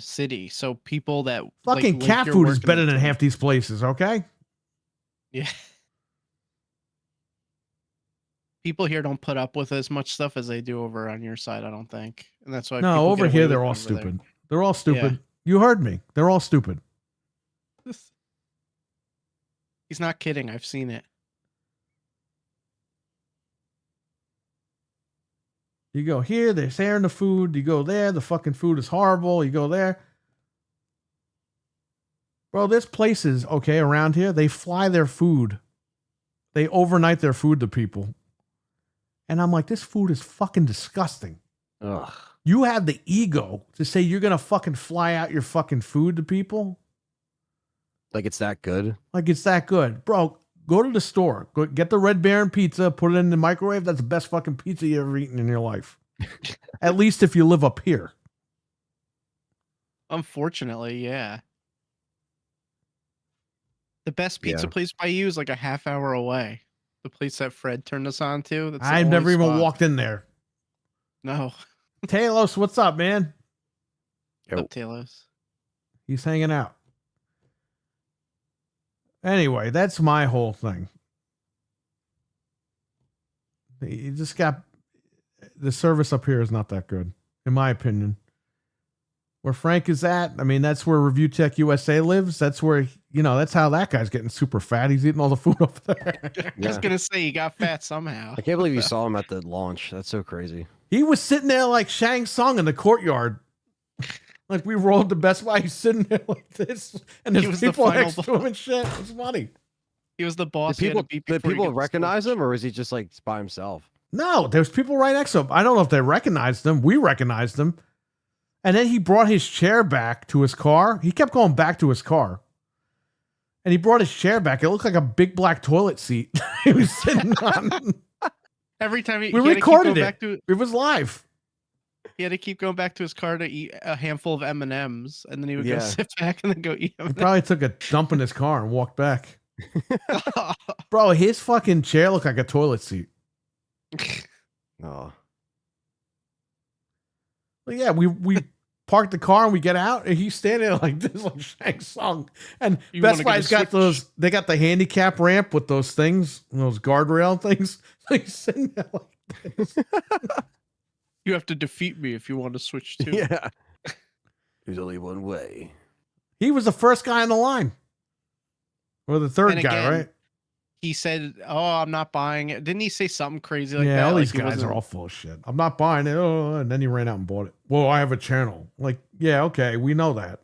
city, so people that Fucking like, cat your food work is in better the than city. half these places, okay? Yeah. People here don't put up with as much stuff as they do over on your side, I don't think. And that's why No, people over get here away they're with all it over there. stupid. They're all stupid. You heard me. They're all stupid. He's not kidding. I've seen it. You go here, there's hair in the food. You go there, the fucking food is horrible. You go there. Bro, there's places, okay, around here, they fly their food. They overnight their food to people. And I'm like, this food is fucking disgusting. Ugh. You have the ego to say you're going to fucking fly out your fucking food to people? Like it's that good? Like it's that good. Bro, go to the store. Go get the Red Baron pizza, put it in the microwave. That's the best fucking pizza you ever eaten in your life. At least if you live up here. Unfortunately, yeah. The best pizza Yeah. place by you is like a half hour away. The place that Fred turned us on to. That's the I've never only even spot. walked in there. No. Talos, what's up, man? Yo. Up Talos. He's hanging out. Anyway, that's my whole thing. You just got the service up here is not that good, in my opinion. Where Frank is at, I mean, that's where Review Tech USA lives. That's where, you know, that's how that guy's getting super fat. He's eating all the food over there. I was gonna say he got fat somehow. I can't believe you saw him at the launch. That's so crazy. He was sitting there like Shang Tsung in the courtyard. Like we rolled the Best Buy. He's sitting there like this, and He there's was the people final next to him and shit. It's funny. He was the boss. Did He people, had to beat did before he people got the recognize switch. him, or was he just like by himself? No, there's people right next to him. I don't know if they recognized him. We recognized him. And then he brought his chair back to his car. He kept going back to his car. And he brought his chair back. It looked like a big black toilet seat he was sitting on. Every time We he had to keep recorded going it. back to It was live. he had to keep going back to his car to eat a handful of M&Ms, and then he would Yeah. go sit back and then go eat He them. probably took a dump in his car and walked back. Bro, his fucking chair looked like a toilet seat. Oh, But yeah, we park the car and we get out, and he's standing there like this, like Shang Tsung. And You Best wanna get a Buy's got switch? those. They got the handicap ramp with those things, those guardrail things. Like he's sitting there like this. You have to defeat me if you want to switch to. yeah. There's only one way. He was the first guy in the line, or the third And guy, again, right? He said, "Oh, I'm not buying it." Didn't he say something crazy like Yeah, that? all Like these he guys wasn't- are all full of shit. I'm not buying it. Oh, and then he ran out and bought it. Well, I have a channel. Like, yeah, okay, we know that,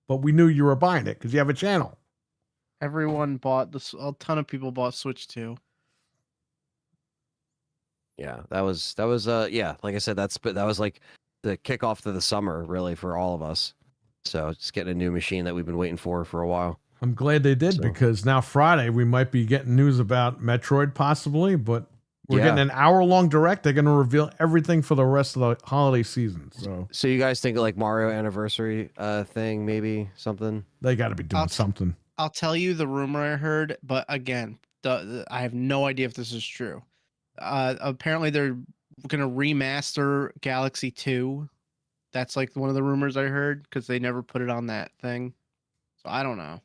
but we knew you were buying it because you have a channel. Everyone bought this. A ton of people bought Switch 2. Yeah, that was yeah, like I said, that was like the kickoff to the summer, really, for all of us. So just getting a new machine that we've been waiting for a while. I'm glad they did So- because now Friday we might be getting news about Metroid possibly, but we're Yeah. getting an hour-long direct. They're going to reveal everything for the rest of the holiday season. So So you guys think like Mario anniversary thing, maybe something? they got to be doing I'll- something. I'll tell you the rumor I heard, but again, I have no idea if this is true. Apparently, they're gonna remaster Galaxy 2. That's like one of the rumors I heard because they never put it on that thing. So I don't know.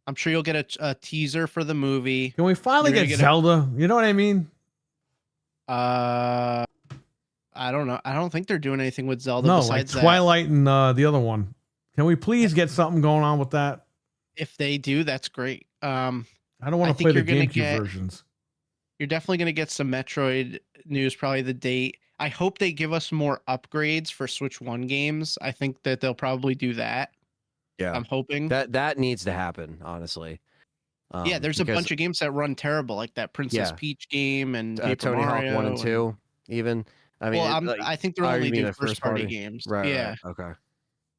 I'm sure you'll get a teaser for the movie. Can we finally You're gonna get get a- Zelda? You know what I mean? I don't know. I don't think they're doing anything with Zelda No, like besides that. Twilight and the other one. Can we please get something going on with that? If they do, that's great. I don't I want to think play the you're gonna GameCube get- versions. You're definitely going to get some Metroid news, probably the date. I hope they give us more upgrades for Switch 1 games. I think that they'll probably do that. Yeah, I'm hoping. that needs to happen, honestly. Yeah, there's a because, bunch of games that run terrible, like that Princess Yeah. Peach game and Paper Tony Mario Hawk 1 and 2, even. I mean, I think they're oh, you only mean do a first party games. Right, Yeah. right. Okay.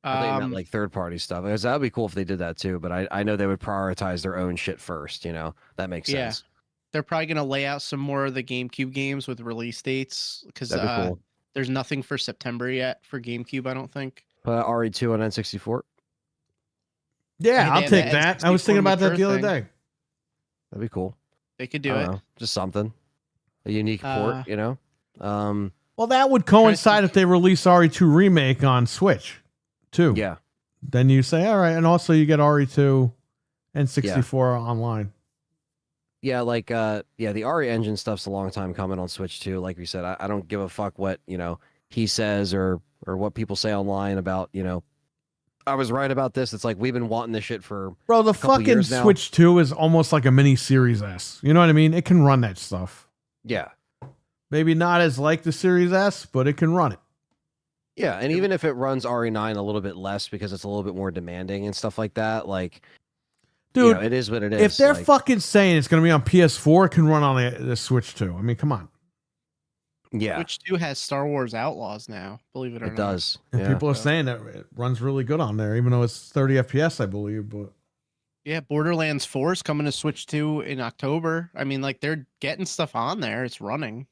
I think you meant like third party stuff. Because that would be cool if they did that too. But I know they would prioritize their own shit first. That makes Yeah. sense. They're probably gonna lay out some more of the GameCube games with release dates because That'd be cool. there's nothing for September yet for GameCube. I don't think. RE2 on N64. Yeah, Hey, I'll they take have that. that I was thinking about that N64 the other mature day. That'd be cool. They could I do don't it. know, just something, a unique port. Well, that would coincide if they release RE2 remake on Switch, too. Yeah. Then you say, all right, and also you get RE2 and 64 online. Yeah, like the RE engine stuff's a long time coming on Switch too. Like we said, I don't give a fuck what he says or what people say online about I was right about this. It's like we've been wanting this shit for Bro, the a couple fucking years now. Switch 2 is almost like a mini Series S. You know what I mean? It can run that stuff. Yeah. Maybe not as like the Series S, but it can run it. Yeah, and even if it runs RE9 a little bit less because it's a little bit more demanding and stuff like that, like, dude, it is what it is. If they're like, fucking saying it's going to be on PS4, it can run on the Switch 2. I mean, come on. yeah, Switch 2 has Star Wars Outlaws now. Believe it or not. it does. And Yeah. people are saying that it runs really good on there, even though it's 30 FPS, I believe. But Yeah, Borderlands 4 is coming to Switch 2 in October. I mean, like they're getting stuff on there. It's running.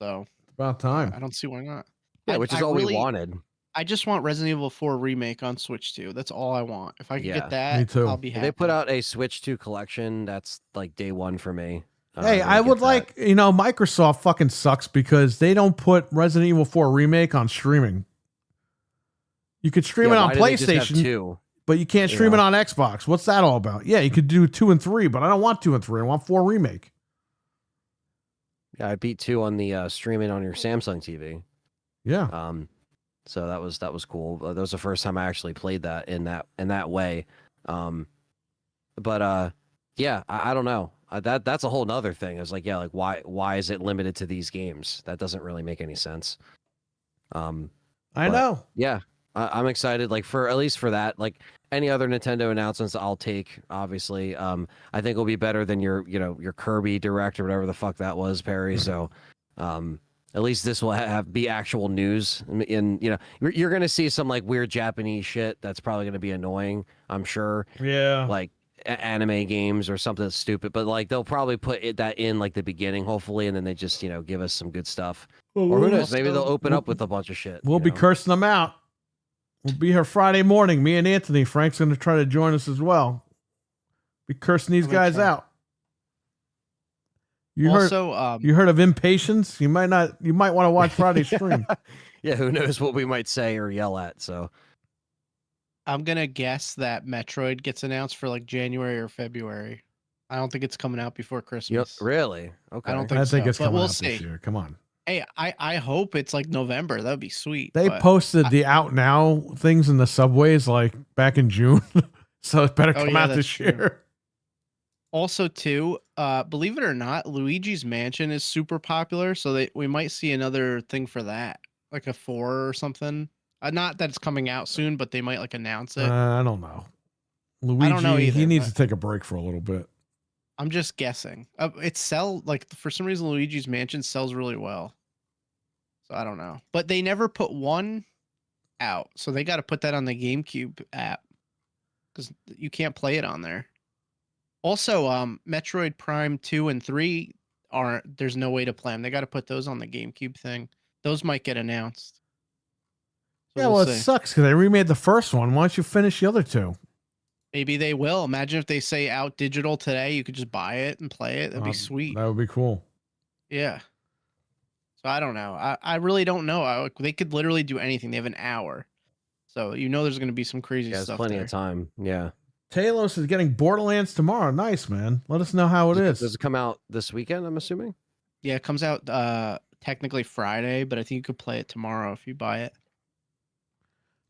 So it's about time. I don't see why not. Yeah, which is all we wanted. I just want Resident Evil 4 remake on Switch 2. That's all I want. If I can Yeah, get that, me too. I'll be If happy. they put out a Switch 2 collection, that's like day one for me. Hey, I would like, Microsoft fucking sucks because they don't put Resident Evil 4 remake on streaming. You could stream it on PlayStation, but you can't stream it on Xbox. What's that all about? Yeah, you could do 2 and 3, but I don't want 2 and 3. I want 4 remake. Yeah, I beat 2 on the streaming on your Samsung TV. Yeah. So that was cool. That was the first time I actually played that in that way. But yeah, I don't know. That's a whole nother thing. It's like, yeah, like why is it limited to these games? That doesn't really make any sense. I know. Yeah, I'm excited. Like at least for that. Like any other Nintendo announcements, I'll take. Obviously, I think it'll be better than your Kirby Direct or whatever the fuck that was, Perry. So, at least this will be actual news. And you're gonna see some like weird Japanese shit that's probably gonna be annoying. I'm sure. Yeah. Like anime games or something stupid, but like they'll probably put that in like the beginning, hopefully, and then they just give us some good stuff. Or who knows? Maybe they'll open up with a bunch of shit. We'll be cursing them out. We'll be here Friday morning. Me and Anthony. Frank's going to try to join us as well. Be cursing these guys out. You heard of Impatience? You might want to watch Friday's stream. Yeah, who knows what we might say or yell at. So I'm gonna guess that Metroid gets announced for like January or February. I don't think it's coming out before Christmas. Really? Okay. I don't think I think so, it's but coming we'll out see. this year. Come on. Hey, I hope it's like November. That would be sweet. They posted the out now things in the subways like back in June, so it better come out this year. Also, too, believe it or not, Luigi's Mansion is super popular, so we might see another thing for that, like a 4 or something. Not that it's coming out soon, but they might like announce it. I don't know. Luigi, I don't know either, he needs to take a break for a little bit. I'm just guessing. For some reason Luigi's Mansion sells really well. So I don't know. But they never put 1 out, so they got to put that on the GameCube app because you can't play it on there. Also, Metroid Prime 2 and 3 there's no way to play them. They got to put those on the GameCube thing. Those might get announced. So yeah, well, it sucks because they remade the first one. Why don't you finish the other 2? Maybe they will. Imagine if they say out digital today, you could just buy it and play it. That'd be sweet. That would be cool. Yeah. So I don't know. I really don't know. They could literally do anything. They have an hour. So there's going to be some crazy stuff. There's plenty of time. Yeah. Talos is getting Borderlands tomorrow. Nice, man. Let us know how it is. Does it come out this weekend, I'm assuming? Yeah, it comes out technically Friday, but I think you could play it tomorrow if you buy it.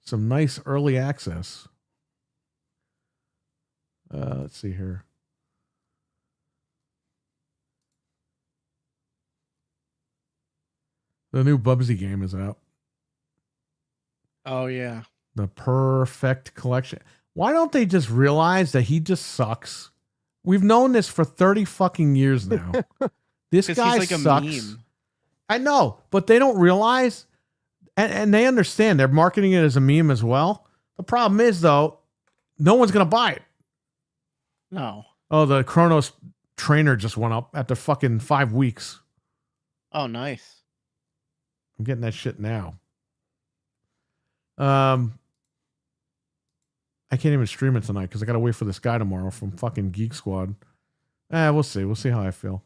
Some nice early access. Let's see here. The new Bubsy game is out. Oh, yeah. The Perfect Collection. Why don't they just realize that he just sucks? We've known this for 30 fucking years now. This guy he's like sucks. a meme. I know, but they don't realize, and they understand they're marketing it as a meme as well. The problem is, though, no one's going to buy it. No. Oh, the Chronos trainer just went up after fucking 5 weeks. Oh, nice. I'm getting that shit now. I can't even stream it tonight because I got to wait for this guy tomorrow from fucking Geek Squad. We'll see. We'll see how I feel.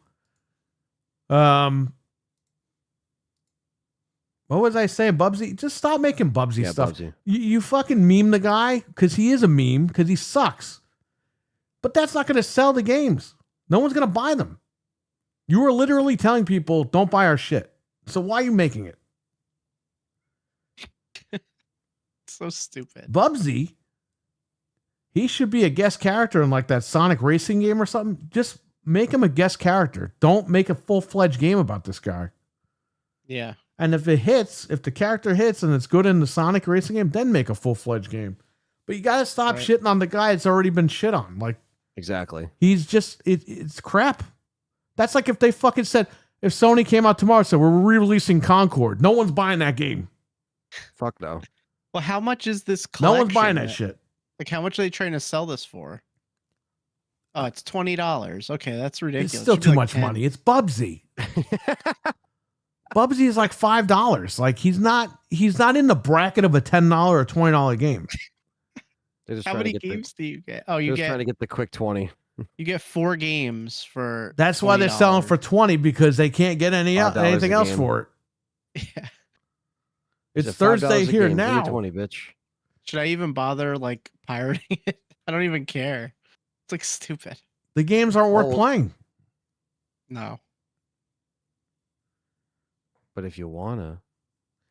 What was I saying, Bubsy? Just stop making Bubsy stuff. Bubsy. You fucking meme the guy because he is a meme because he sucks. But that's not going to sell the games. No one's going to buy them. You were literally telling people, don't buy our shit. So why are you making it? So stupid. Bubsy, he should be a guest character in like that Sonic racing game or something. Just make him a guest character. Don't make a full-fledged game about this guy. Yeah. And if it hits, if the character hits and it's good in the Sonic racing game, then make a full-fledged game. But you got to stop shitting on the guy that's already been shit on. Like, exactly. He's just, it's crap. That's like if they fucking said, if Sony came out tomorrow and said, we're re-releasing Concord, no one's buying that game. Fuck no. Well, how much is this No collection? one's buying that shit. Like, how much are they trying to sell this for? Oh, it's $20. Okay, that's ridiculous. It's still Should be too like much 10. money. It's Bubsy. Bubsy is like $5. Like he's not in the bracket of a $10 or $20 game. How many games do you get? Oh, Just trying to get the quick 20. You get 4 games for. That's why they're selling for 20 because they can't get anything else game. for it. Yeah. It's Thursday $5 here game. now. Give me 20, bitch. Should I even bother like pirating it? I don't even care. It's like stupid. The games aren't worth playing. No. But if you wanna.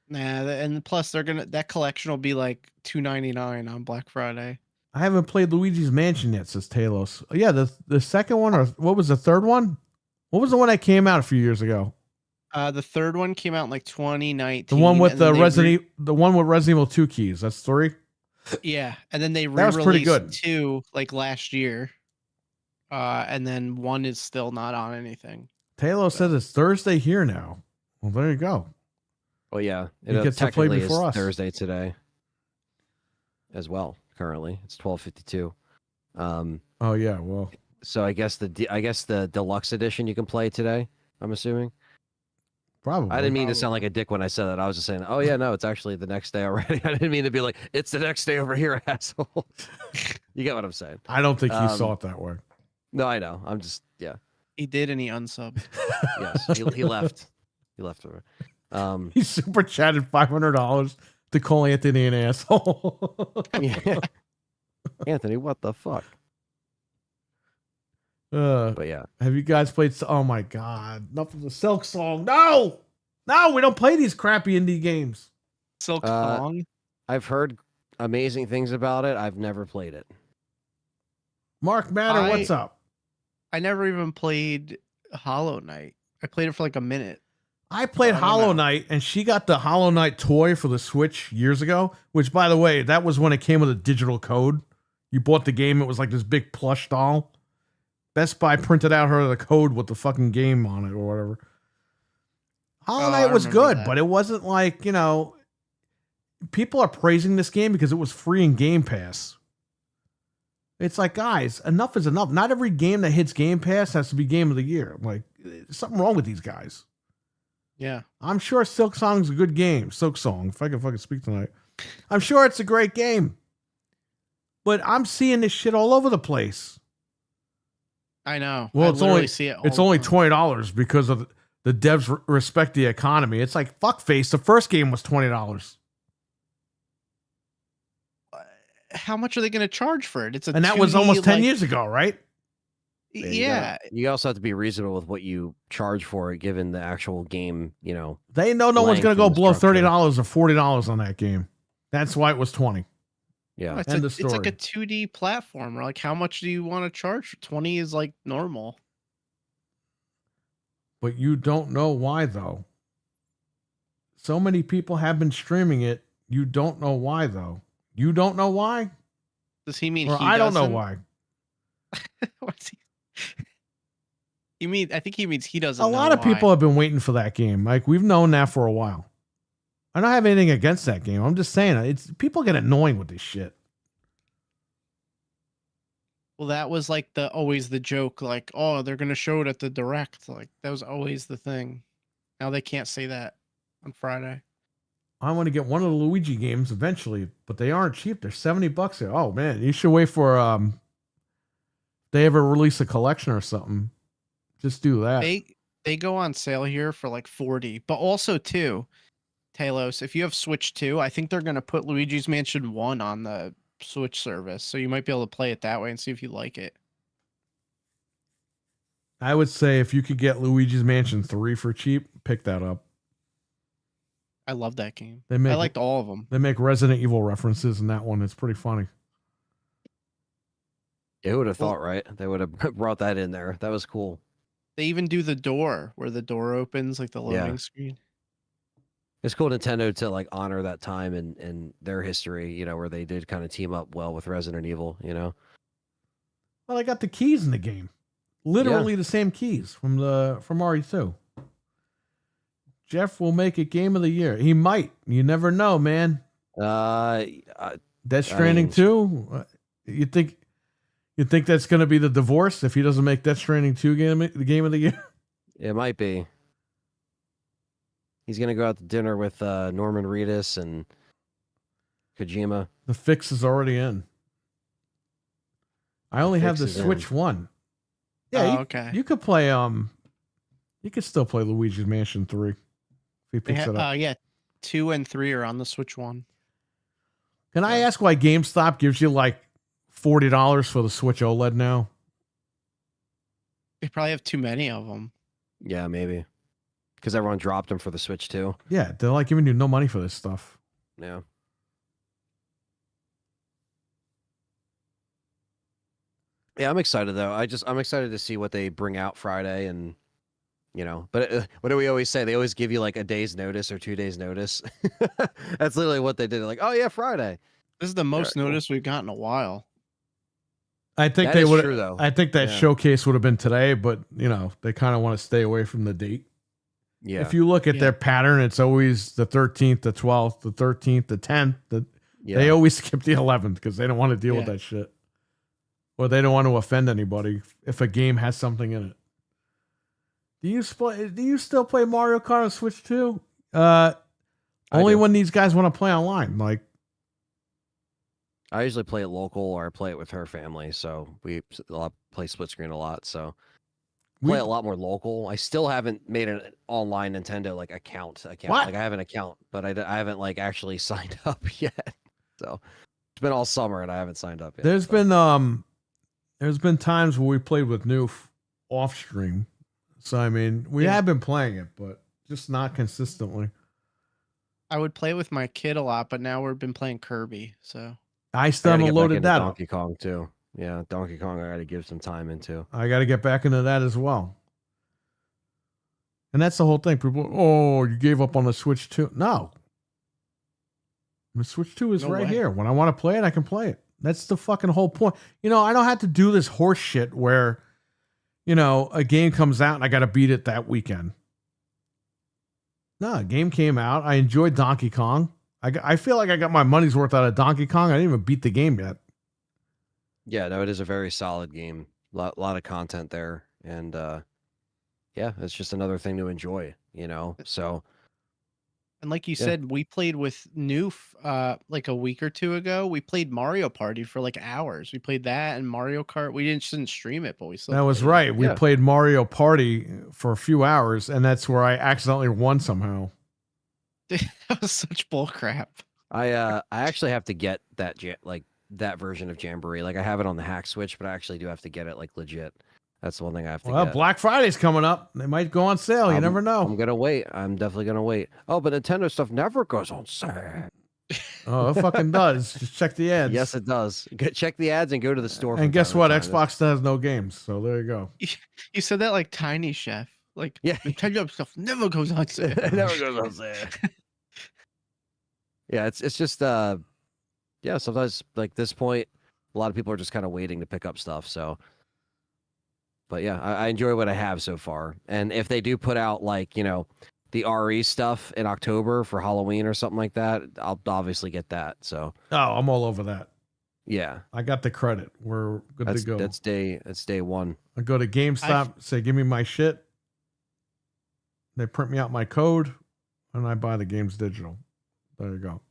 Nah, and plus that collection will be like $2.99 on Black Friday. I haven't played Luigi's Mansion yet, says Talos. Yeah, the second one, or what was the third one? What was the one that came out a few years ago? The third one came out in like 2019. The one with the one with Resident Evil 2 keys. That's 3. Yeah, and then they That was pretty good. 2 like last year. And then 1 is still not on anything. Talos says it's Thursday here now. Well, there you go. Well, yeah, He gets to play before us. Thursday today, as well. Currently, it's 12:52. Oh yeah, well. So I guess the deluxe edition you can play today. I'm assuming. Probably. I didn't mean to sound like a dick when I said that. I was just saying, oh yeah, no, it's actually the next day already. I didn't mean to be like, it's the next day over here, asshole. You get what I'm saying? I don't think he saw it that way. No, I know. I'm just He did, and he unsubbed. Yes, he left. He left over. He super chatted $500 to call Anthony an asshole. Yeah. Anthony, what the fuck? But yeah, have you guys played? Oh my god, enough of the Silk Song. No, we don't play these crappy indie games. Silk Song. I've heard amazing things about it. I've never played it. Mark Matter, what's up? I never even played Hollow Knight. I played it for like a minute. I played Hollow Knight, and she got the Hollow Knight toy for the Switch years ago, which, by the way, that was when it came with a digital code. You bought the game, it was like this big plush doll. Best Buy printed out her the code with the fucking game on it or whatever. Hollow Knight was good, but it wasn't like, people are praising this game because it was free in Game Pass. It's like, guys, enough is enough. Not every game that hits Game Pass has to be Game of the Year. Like, there's something wrong with these guys. Yeah. I'm sure Silk Song's a good game. Silk Song, if I can fucking speak tonight. I'm sure it's a great game. But I'm seeing this shit all over the place. I know. Well, it's only $20 because of the devs respect the economy. It's like, fuckface, the first game was $20. How much are they going to charge for it? And that was almost 10 years ago, right? Yeah. You also have to be reasonable with what you charge for it, given the actual game, They know no one's going to go below $30 or $40 on that game. That's why it was 20. Yeah. It's like a 2D platformer. Like, how much do you want to charge? 20 is like normal. But you don't know why, though. So many people have been streaming it. You don't know why, though. You don't know why? Does he mean I don't know why. I think he means he doesn't A know lot of why. people have been waiting for that game. Like we've known that for a while. I don't have anything against that game. I'm just saying it's people get annoying with this shit. Well, that was like always the joke, like, oh, they're gonna show it at the direct. Like that was always the thing. Now they can't say that on Friday. I want to get one of the Luigi games eventually, but they aren't cheap. They're $70 here. Oh man, you should wait for they ever release a collection or something. Just do that. They go on sale here for like 40, but also too, Talos, if you have Switch 2, I think they're gonna put Luigi's Mansion 1 on the Switch service, so you might be able to play it that way and see if you like it. I would say if you could get Luigi's Mansion 3 for cheap, pick that up. I love that game. They make I liked all of them. They make Resident Evil references in that one. It's pretty funny. Who would have thought, right? They would have brought that in there. That was cool. They even do the door where the door opens, like the loading screen. It's cool Nintendo to like honor that time and their history, you know, where they did kind of team up well with Resident Evil, you know. Well, I got the keys in the game. Literally the same keys from RE2. Jeff will make it game of the year. He might. You never know, man. Death Stranding 2? You think that's going to be the divorce if he doesn't make Death Stranding 2 the game of the year? It might be. He's going to go out to dinner with Norman Reedus and Kojima. The fix is already in. I only have the Switch 1. Yeah, okay. You could play you could still play Luigi's Mansion 3 if he picks it up. Yeah, 2 and 3 are on the Switch 1. Can I ask why GameStop gives you like $40 for the Switch OLED now? They probably have too many of them. Yeah, maybe. Because everyone dropped them for the Switch too. Yeah, they're like giving you no money for this stuff. Yeah. Yeah, I'm excited though. I'm excited to see what they bring out Friday, and you know. But what do we always say? They always give you like a day's notice or 2 days notice. That's literally what they did. They're like, oh yeah, Friday. This is the most notice we've got in a while. I think That they is would. true, though. I think that showcase would have been today, but you know they kind of want to stay away from the date. Yeah. If you look at their pattern, it's always the 13th, the 12th, the 13th, the 10th. They always skip the 11th because they don't want to deal with that shit, or they don't want to offend anybody if a game has something in it. Do you still play Mario Kart on Switch 2? Only when these guys want to play online. Like, I usually play it local or I play it with her family. So we play split screen a lot. So play a lot more local. I still haven't made an online Nintendo like account. What? Like I have an account, but I haven't like actually signed up yet. So it's been all summer and I haven't signed up yet. There's been times where we played with Noof off stream. So I mean, we have been playing it, but just not consistently. I would play with my kid a lot, but now we've been playing Kirby. So I still haven't loaded that up. Donkey Kong too. Yeah, Donkey Kong I got to give some time into. I got to get back into that as well. And that's the whole thing. People, oh, you gave up on the Switch 2. No. The Switch 2 is right here. When I want to play it, I can play it. That's the fucking whole point. You know, I don't have to do this horse shit where, you know, a game comes out and I got to beat it that weekend. No, a game came out. I enjoyed Donkey Kong. I feel like I got my money's worth out of Donkey Kong. I didn't even beat the game yet. Yeah, no, it is a very solid game. A lot of content there. And yeah, it's just another thing to enjoy, you know? So. And like you said, we played with Noof like a week or two ago. We played Mario Party for like hours. We played that and Mario Kart. We shouldn't stream it, but we still. That was right. We played Mario Party for a few hours, and that's where I accidentally won somehow. That was such bull crap. I actually have to get that that version of Jamboree. Like I have it on the hack Switch, but I actually do have to get it like legit. That's the one thing I have to get. Black Friday's coming up. They might go on sale. You never know. I'm gonna wait. I'm definitely gonna wait. Oh, but Nintendo stuff never goes on sale. Oh, it fucking does. Just check the ads. Yes, it does. Check the ads and go to the store. And guess what? Xbox still has no games. So there you go. You said that like Tiny Chef. Like, Nintendo stuff never goes on sale. It never goes on sale. Yeah, it's just yeah. Sometimes like this point, a lot of people are just kind of waiting to pick up stuff. So But yeah, I enjoy what I have so far. And if they do put out like, the RE stuff in October for Halloween or something like that, I'll obviously get that. So Oh, I'm all over that. yeah, I got the credit. We're good to go. that's day one. I go to GameStop, say, give me my shit. They print me out my code, and I buy the games digital. There you go.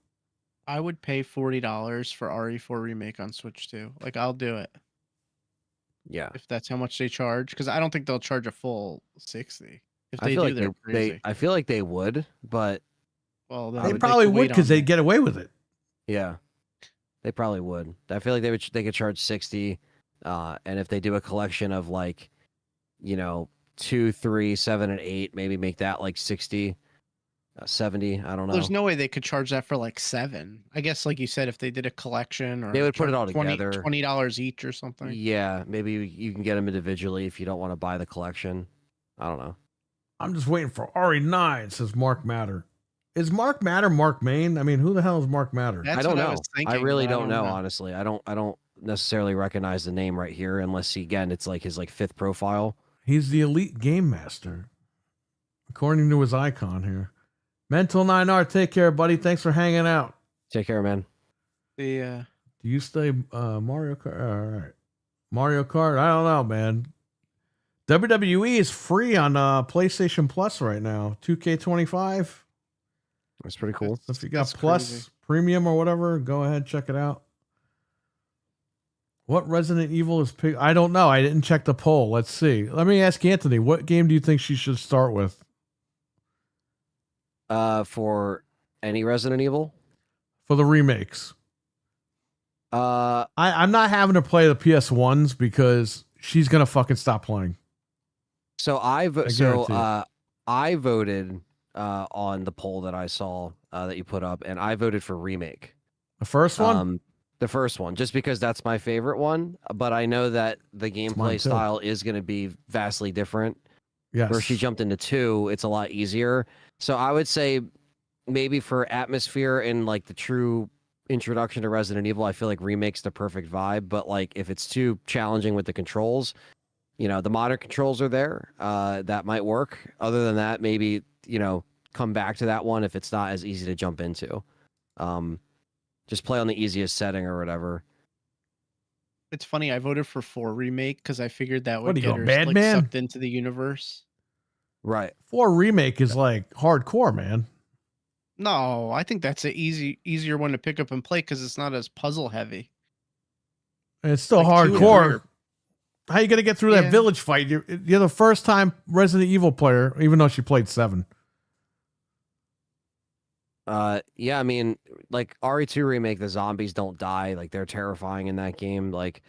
I would pay $40 for RE4 remake on Switch too. Like I'll do it Yeah. if that's how much they charge, because I don't think they'll charge a full 60. If I they feel do, like they're crazy. I feel like they would, but Well, then They could probably wait would because on they'd that. get away with it. yeah, they probably would. I feel like they could charge 60, and if they do a collection of like, 2, 3, 7, and 8, maybe make that like 60, 70. I don't know. There's no way they could charge that for like 7. I guess, like you said, if they did a collection or They would put it charge all together. $20 each or something. Yeah, maybe you can get them individually if you don't want to buy the collection. I don't know. I'm just waiting for RE9, says Mark Matter. Is Mark Matter Mark Main? I mean, who the hell is Mark Matter? That's I don't what know. I was thinking, really but I don't know, know. honestly. I don't necessarily recognize the name right here unless it's like his like 5th profile. He's the elite game master, according to his icon here. Mental 9R, take care, buddy. Thanks for hanging out. Take care, man. The Do you stay Mario Kart? All right. Mario Kart? I don't know, man. WWE is free on PlayStation Plus right now. 2K25. That's pretty cool. So if you got That's Plus, crazy. Premium, or whatever, go ahead, check it out. What Resident Evil is pick? I don't know. I didn't check the poll. Let's see. Let me ask Anthony. What game do you think she should start with? For any Resident Evil? For the remakes. I'm not having to play the PS1s because she's gonna fucking stop playing. So I guarantee I voted on the poll that I saw that you put up, and I voted for remake. The first one? The first one, just because that's my favorite one. But I know that the mine gameplay too. style is going to be vastly different. Yes. Where she jumped into 2, it's a lot easier. So I would say maybe for atmosphere and like the true introduction to Resident Evil, I feel like remake's the perfect vibe. But like if it's too challenging with the controls, the modern controls are there. That might work. Other than that, maybe, come back to that one if it's not as easy to jump into. Just play on the easiest setting or whatever. It's funny. I voted for 4 remake because I figured that What would are you, get a her bad like man? sucked into the universe. Right. 4 remake is like hardcore, man. No, I think that's an easier one to pick up and play because it's not as puzzle heavy. And it's still Like 2 and hardcore. 3 are- How you gonna get through that Yeah. village fight? You're the first time Resident Evil player, even though she played 7. Yeah, I mean, like RE2 remake, the zombies don't die. Like they're terrifying in that game. Like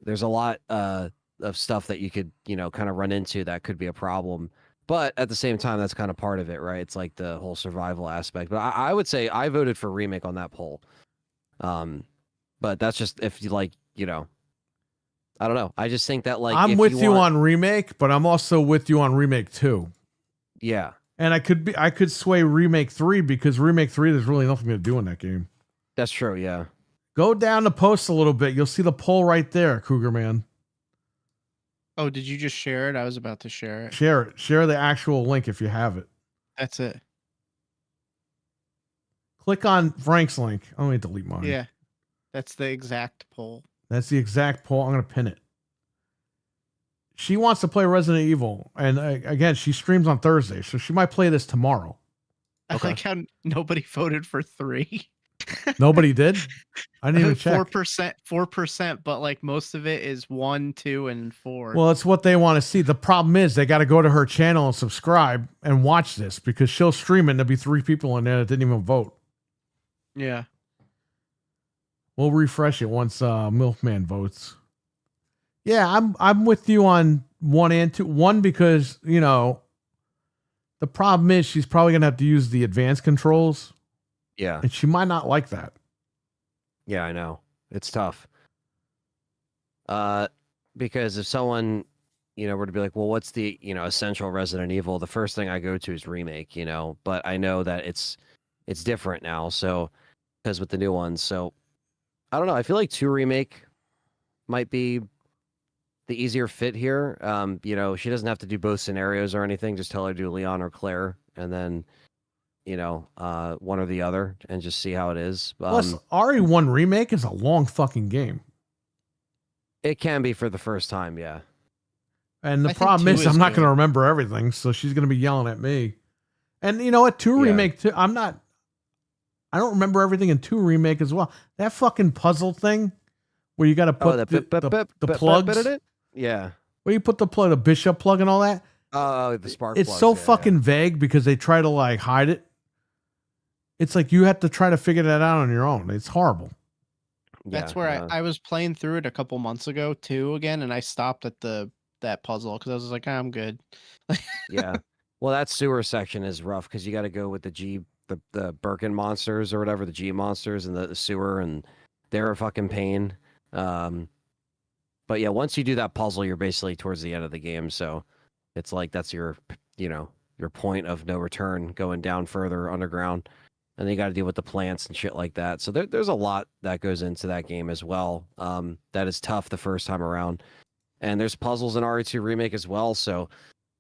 there's a lot of stuff that you could, kind of run into that could be a problem. But at the same time, that's kind of part of it, right? It's like the whole survival aspect. But I would say I voted for remake on that poll. But that's just if you like, I don't know. I just think that like I'm if with you want- on remake, but I'm also with you on remake 2. Yeah, And I could sway remake 3 because remake 3 there's really nothing to do in that game. that's true. Yeah. Go down the post a little bit. You'll see the poll right there, Cougar Man. Oh, did you just share it? I was about to share it. Share it. Share the actual link if you have it. That's it. Click on Frank's link. I'm gonna delete mine. Yeah. That's the exact poll. That's the exact poll. I'm gonna pin it. She wants to play Resident Evil, and again, she streams on Thursday, so she might play this tomorrow. I Okay. like how nobody voted for 3. Nobody did. I didn't even check. 4%, but like most of it is 1, 2, and 4. Well, it's what they want to see. The problem is they got to go to her channel and subscribe and watch this because she'll stream it and there'll be 3 people in there that didn't even vote. Yeah. We'll refresh it once Milkman votes. Yeah, I'm with you on 1 and 2. 1 because, the problem is she's probably going to have to use the advanced controls Yeah. and she might not like that. Yeah, I know. It's tough. Because if someone, were to be like, well, what's the, essential Resident Evil? The first thing I go to is remake, but I know that it's different now. So, because with the new ones, so I don't know. I feel like 2 remake might be the easier fit here. You know, she doesn't have to do both scenarios or anything. Just tell her to do Leon or Claire, and then one or the other, and just see how it is. Plus, RE1 remake is a long fucking game, It can be for the first time, yeah. and the I think problem 2 is is I'm not good. going to remember everything, so she's going to be yelling at me. And you know what? 2 Yeah. remake too. I don't remember everything in 2 remake as well. That fucking puzzle thing where you got to put the plugs. Yeah. Where you put the bishop plug and all that. Oh, the spark. It's plugs, so yeah, fucking vague because they try to like hide it. It's like you have to try to figure that out on your own. It's horrible. That's where I was playing through it a couple months ago too again, and I stopped at that puzzle because I was like, I'm good. Yeah. Well, that sewer section is rough because you got to go with the Birkin monsters or whatever, the G monsters and the sewer, and they're a fucking pain. But yeah, once you do that puzzle, you're basically towards the end of the game. So it's like that's your point of no return, going down further underground. And then you got to deal with the plants and shit like that. So there's a lot that goes into that game as well. That is tough the first time around. And there's puzzles in RE2 Remake as well. So,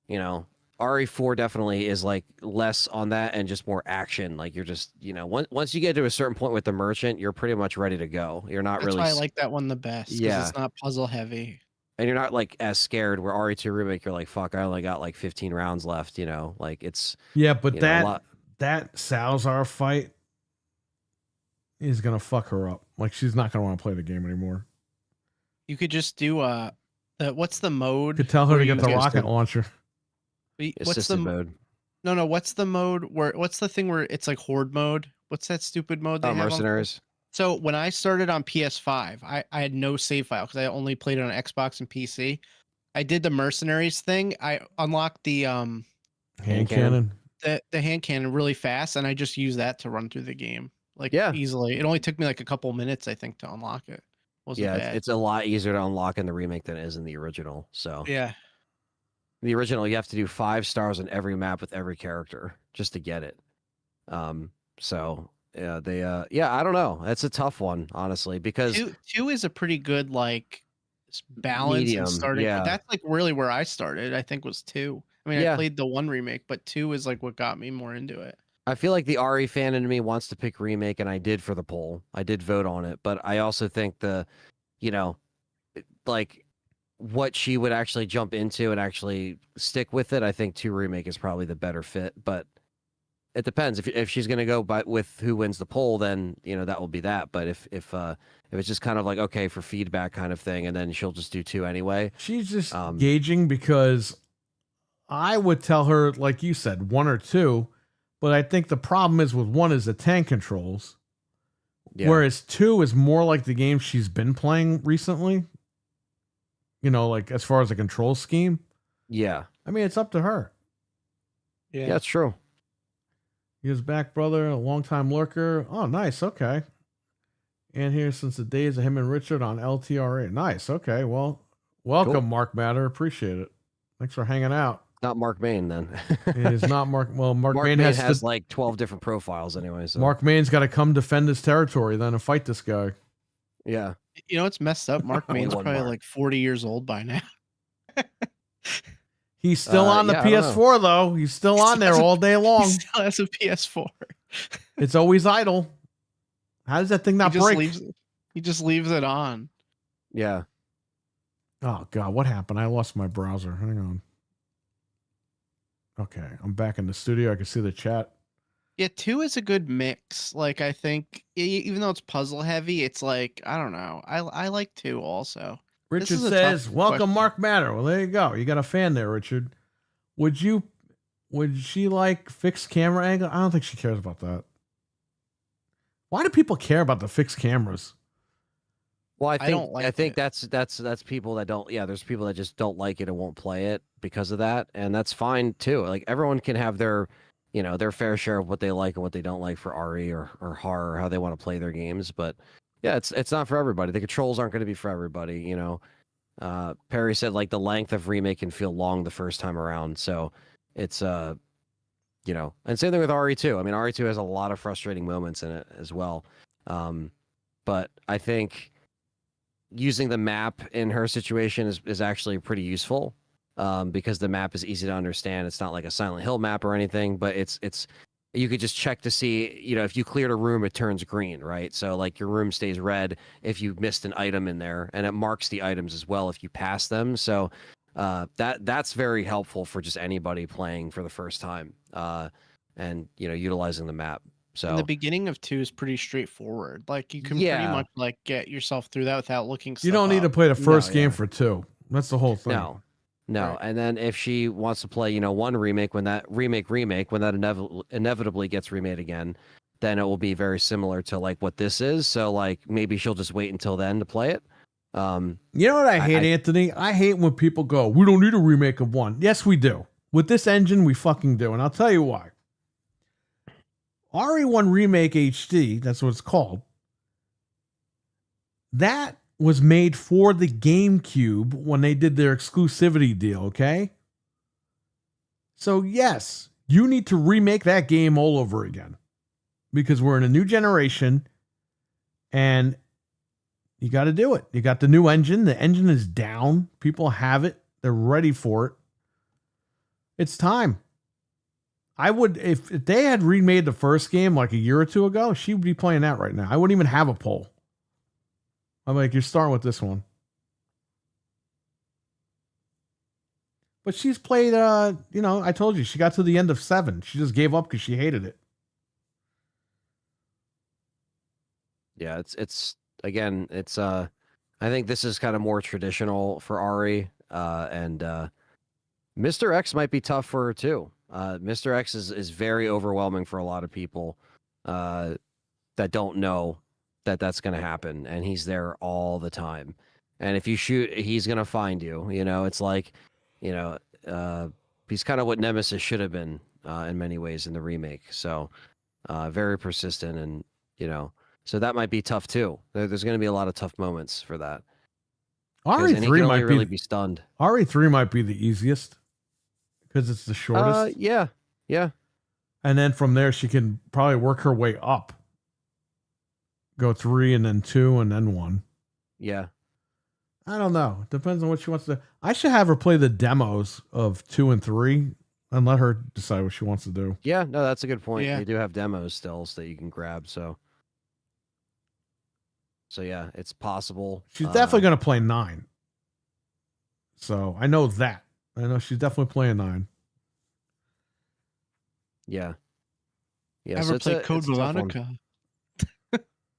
RE4 definitely is like less on that and just more action. Like you're just, once you get to a certain point with the merchant, you're pretty much ready to go. You're not That's really. why I like that one the best. Yeah. It's not puzzle heavy. And you're not like as scared where RE2 Remake, you're like, fuck, I only got like 15 rounds left, like it's. Yeah, but a lot. that Salazar fight is gonna fuck her up. Like she's not gonna want to play the game anymore. You could just do what's the mode? You could tell her where to get you the rocket launcher. What's Assisted the mode. No, what's the mode what's the thing where it's like horde mode? What's that stupid mode they have? Mercenaries. So when I started on PS5, I had no save file because I only played it on Xbox and PC. I did the mercenaries thing. I unlocked the Hand cannon. the hand cannon really fast, and I just used that to run through the game Yeah. easily. It only took me like a couple minutes, I think, to unlock it. Wasn't bad. It's a lot easier to unlock in the remake than it is in the original. So Yeah. the original, you have to do 5 stars on every map with every character just to get it. So yeah, I don't know. It's a tough one, honestly, because two is a pretty good like balance medium, and starting. yeah. That's like really where I started. I think was 2. I mean, Yeah. I played the 1 remake, but 2 is like what got me more into it. I feel like the RE fan in me wants to pick remake, and I did for the poll. I did vote on it, but I also think like what she would actually jump into and actually stick with it, I think 2 remake is probably the better fit. But it depends. If she's gonna go with who wins the poll, then that will be that. But if it's just kind of like okay for feedback kind of thing, and then she'll just do 2 anyway. She's just gauging because I would tell her, like you said, 1 or 2. But I think the problem is with 1 is the tank controls, whereas 2 is more like the game she's been playing recently. Like as far as the control scheme. Yeah. I mean, it's up to her. Yeah, that's true. He is back, brother, a longtime lurker. Oh, nice. Okay. And here since the days of him and Richard on LTRA. Nice. Okay. Well, welcome, cool. Mark Matter. Appreciate it. Thanks for hanging out. Not Mark Main, then. It is not Mark. Well, Mark Main has like 12 different profiles anyway. So. Mark Main's got to come defend his territory then and fight this guy. Yeah. It's messed up. Mark Main's probably like 40 years old by now. He's still on the PS4, though. He's still on there all day long. He still has a PS4. It's always idle. How does that thing not break? He just leaves it on. Yeah. Oh, God. What happened? I lost my browser. Hang on. Okay. I'm back in the studio. I can see the chat. Yeah, 2 is a good mix. Like, I think, even though it's puzzle heavy, it's like, I don't know. I like 2 also. Richard says, welcome, Mark Matter. Well, there you go. You got a fan there, Richard. Would she like fixed camera angle? I don't think she cares about that. Why do people care about the fixed cameras? Well, I think that's people that don't. Yeah, there's people that just don't like it and won't play it because of that, and that's fine too. Like everyone can have their fair share of what they like and what they don't like for RE or horror, or how they want to play their games. But yeah, it's not for everybody. The controls aren't going to be for everybody. Perry said like the length of remake can feel long the first time around. So it's and same thing with RE2. I mean, RE2 has a lot of frustrating moments in it as well. But I think using the map in her situation is actually pretty useful, because the map is easy to understand. It's not like a Silent Hill map or anything, but it's you could just check to see, if you cleared a room, it turns green, right? So like your room stays red if you missed an item in there, and it marks the items as well if you pass them. So that's very helpful for just anybody playing for the first time, and utilizing the map. So And the beginning of 2 is pretty straightforward. Like you can pretty Yeah. much like get yourself through that without looking. You don't need to play the first No, game yeah. for 2. That's the whole thing. No. Right. And then if she wants to play, 1 remake, when that inevitably gets remade again, then it will be very similar to like what this is. So like maybe she'll just wait until then to play it. You know what I hate, Anthony? I hate when people go, we don't need a remake of 1. Yes, we do. With this engine, we fucking do. And I'll tell you why. RE1 Remake HD, that's what it's called. That was made for the GameCube when they did their exclusivity deal, okay? So, yes, you need to remake that game all over again because we're in a new generation and you got to do it. You got the new engine. The engine is down. People have it. They're ready for it. It's time. I would, if they had remade the first game like a year or 2 ago, she would be playing that right now. I wouldn't even have a poll. I'm like, you're starting with this one. But she's played, I told you, she got to the end of 7. She just gave up because she hated it. Yeah, it's again, I think this is kind of more traditional for Ari, and Mr. X might be tough for her too. Mr. X is very overwhelming for a lot of people that don't know that that's going to happen, and he's there all the time. And if you shoot, he's going to find you. It's like, he's kind of what Nemesis should have been in many ways in the remake. So very persistent, and so that might be tough too. There's going to be a lot of tough moments for that. RE3 might really be stunned. RE3 might be the easiest because it's the shortest. Yeah. And then from there, she can probably work her way up. Go 3 and then 2 and then 1. Yeah. I don't know. Depends on what she wants to. I should have her play the demos of 2 and 3 and let her decide what she wants to do. Yeah, no, that's a good point. Yeah. They do have demos still that you can grab. So yeah, it's possible. She's definitely going to play 9. So I know that. I know she's definitely playing 9. Yeah. Yeah. Ever play Code it's a tough one. Veronica?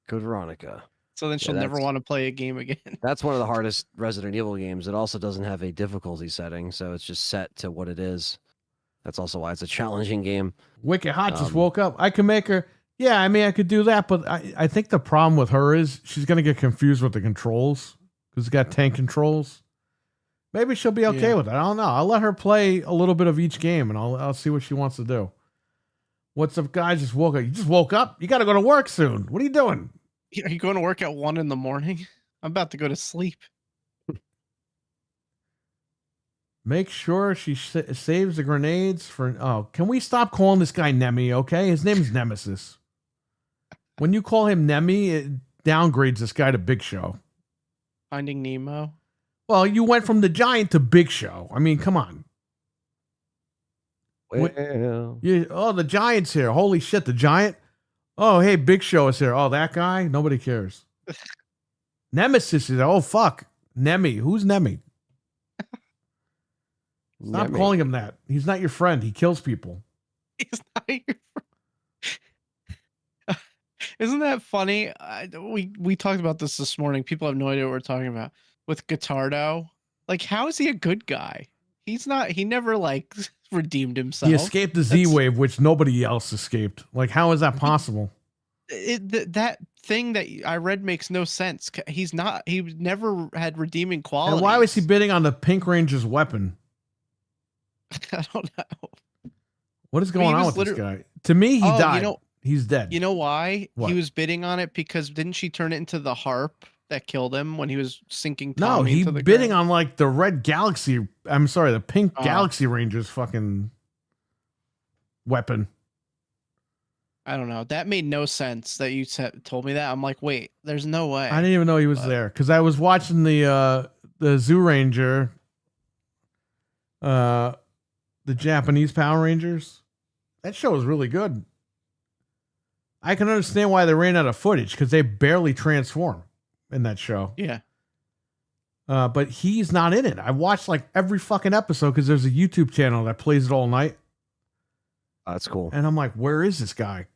Code Veronica. So then she'll never that's- want to play a game again. That's one of the hardest Resident Evil games. It also doesn't have a difficulty setting, so it's just set to what it is. That's also why it's a challenging game. Wicked Hot just woke up. I can make her. Yeah, I mean, I could do that, but I think the problem with her is she's going to get confused with the controls because it's got tank controls. Maybe she'll be okay with it. I don't know. I'll let her play a little bit of each game, and I'll see what she wants to do. What's up, guys? Just woke up. You just woke up? You got to go to work soon. What are you doing? Are you going to work at 1 in the morning? I'm about to go to sleep. Make sure she saves the grenades for... Oh, can we stop calling this guy Nemi, okay? His name is Nemesis. When you call him Nemi, it downgrades this guy to Big Show. Finding Nemo. Well, you went from the Giant to Big Show. I mean, come on. Well, The Giant's here. Holy shit, the Giant? Oh, hey, Big Show is here. Oh, that guy? Nobody cares. Nemesis is there. Oh, fuck. Nemi. Who's Nemi? Stop Nemi. calling him that. He's not your friend. He kills people. He's not your friend. Isn't that funny? We talked about this morning. People have no idea what we're talking about with Guitardo. Like, how is he a good guy? He's not. He never like redeemed himself. He escaped the Z-Wave, which nobody else escaped. Like, how is that possible? That thing that I read makes no sense. He's not. He never had redeeming qualities. And why was he bidding on the Pink Ranger's weapon? I don't know. What is going on with this guy? To me, he died. He's dead. You know why? What? He was bidding on it because didn't she turn it into the harp that killed him when he was sinking No, Tommy he's into the bidding ground? on like the Red Galaxy. I'm sorry, the Pink Galaxy Ranger's fucking weapon. I don't know. That made no sense that you told me that. I'm like, wait, there's no way. I didn't even know he was But- there because I was watching the Zoo Ranger, the Japanese Power Rangers. That show was really good. I can understand why they ran out of footage because they barely transform in that show. Yeah. But he's not in it. I watched like every fucking episode because there's a YouTube channel that plays it all night. That's cool. And I'm like, where is this guy?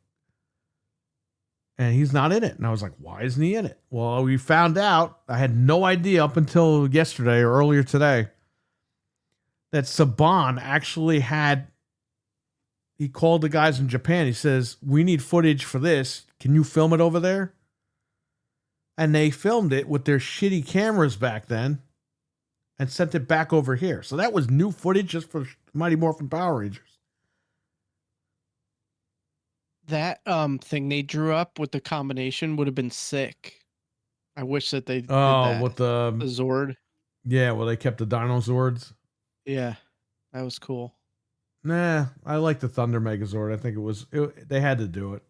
And he's not in it. And I was like, why isn't he in it? Well, we found out, I had no idea up until yesterday or earlier today, that Saban actually he called the guys in Japan. He says, we need footage for this. Can you film it over there? And they filmed it with their shitty cameras back then and sent it back over here. So that was new footage just for Mighty Morphin Power Rangers. That thing they drew up with the combination would have been sick. I wish that they did Oh, that. with The the Zord. yeah, well, they kept the Dinozords. Yeah. That was cool. Nah, I like the Thunder Megazord. I think they had to do it.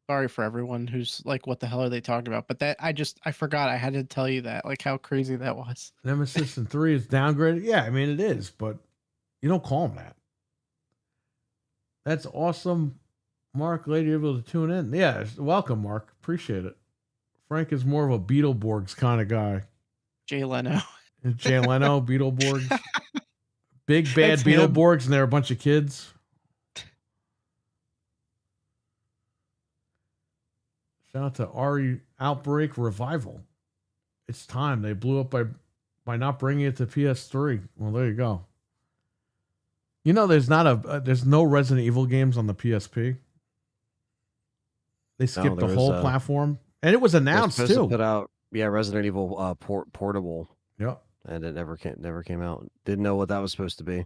Sorry for everyone who's like, what the hell are they talking about? But that I forgot I had to tell you that, like how crazy that was. Nemesis and 3 is downgraded. Yeah, I mean it is, but you don't call them that. That's awesome. Mark, glad you're able to tune in. Yeah, welcome, Mark. Appreciate it. Frank is more of a Beetleborgs kind of guy. Jay Leno. Jay Leno, Beetleborgs. Big bad It's him. Beetleborgs, and they're a bunch of kids. Shout out to Ari Outbreak Revival. It's time. They blew up by not bringing it to PS3. Well, there you go. You know, there's no Resident Evil games on the PSP. They skipped the there whole was, platform, and it was announced They're supposed too. to put out Resident Evil portable, Yep. and it never came out. Didn't know what that was supposed to be.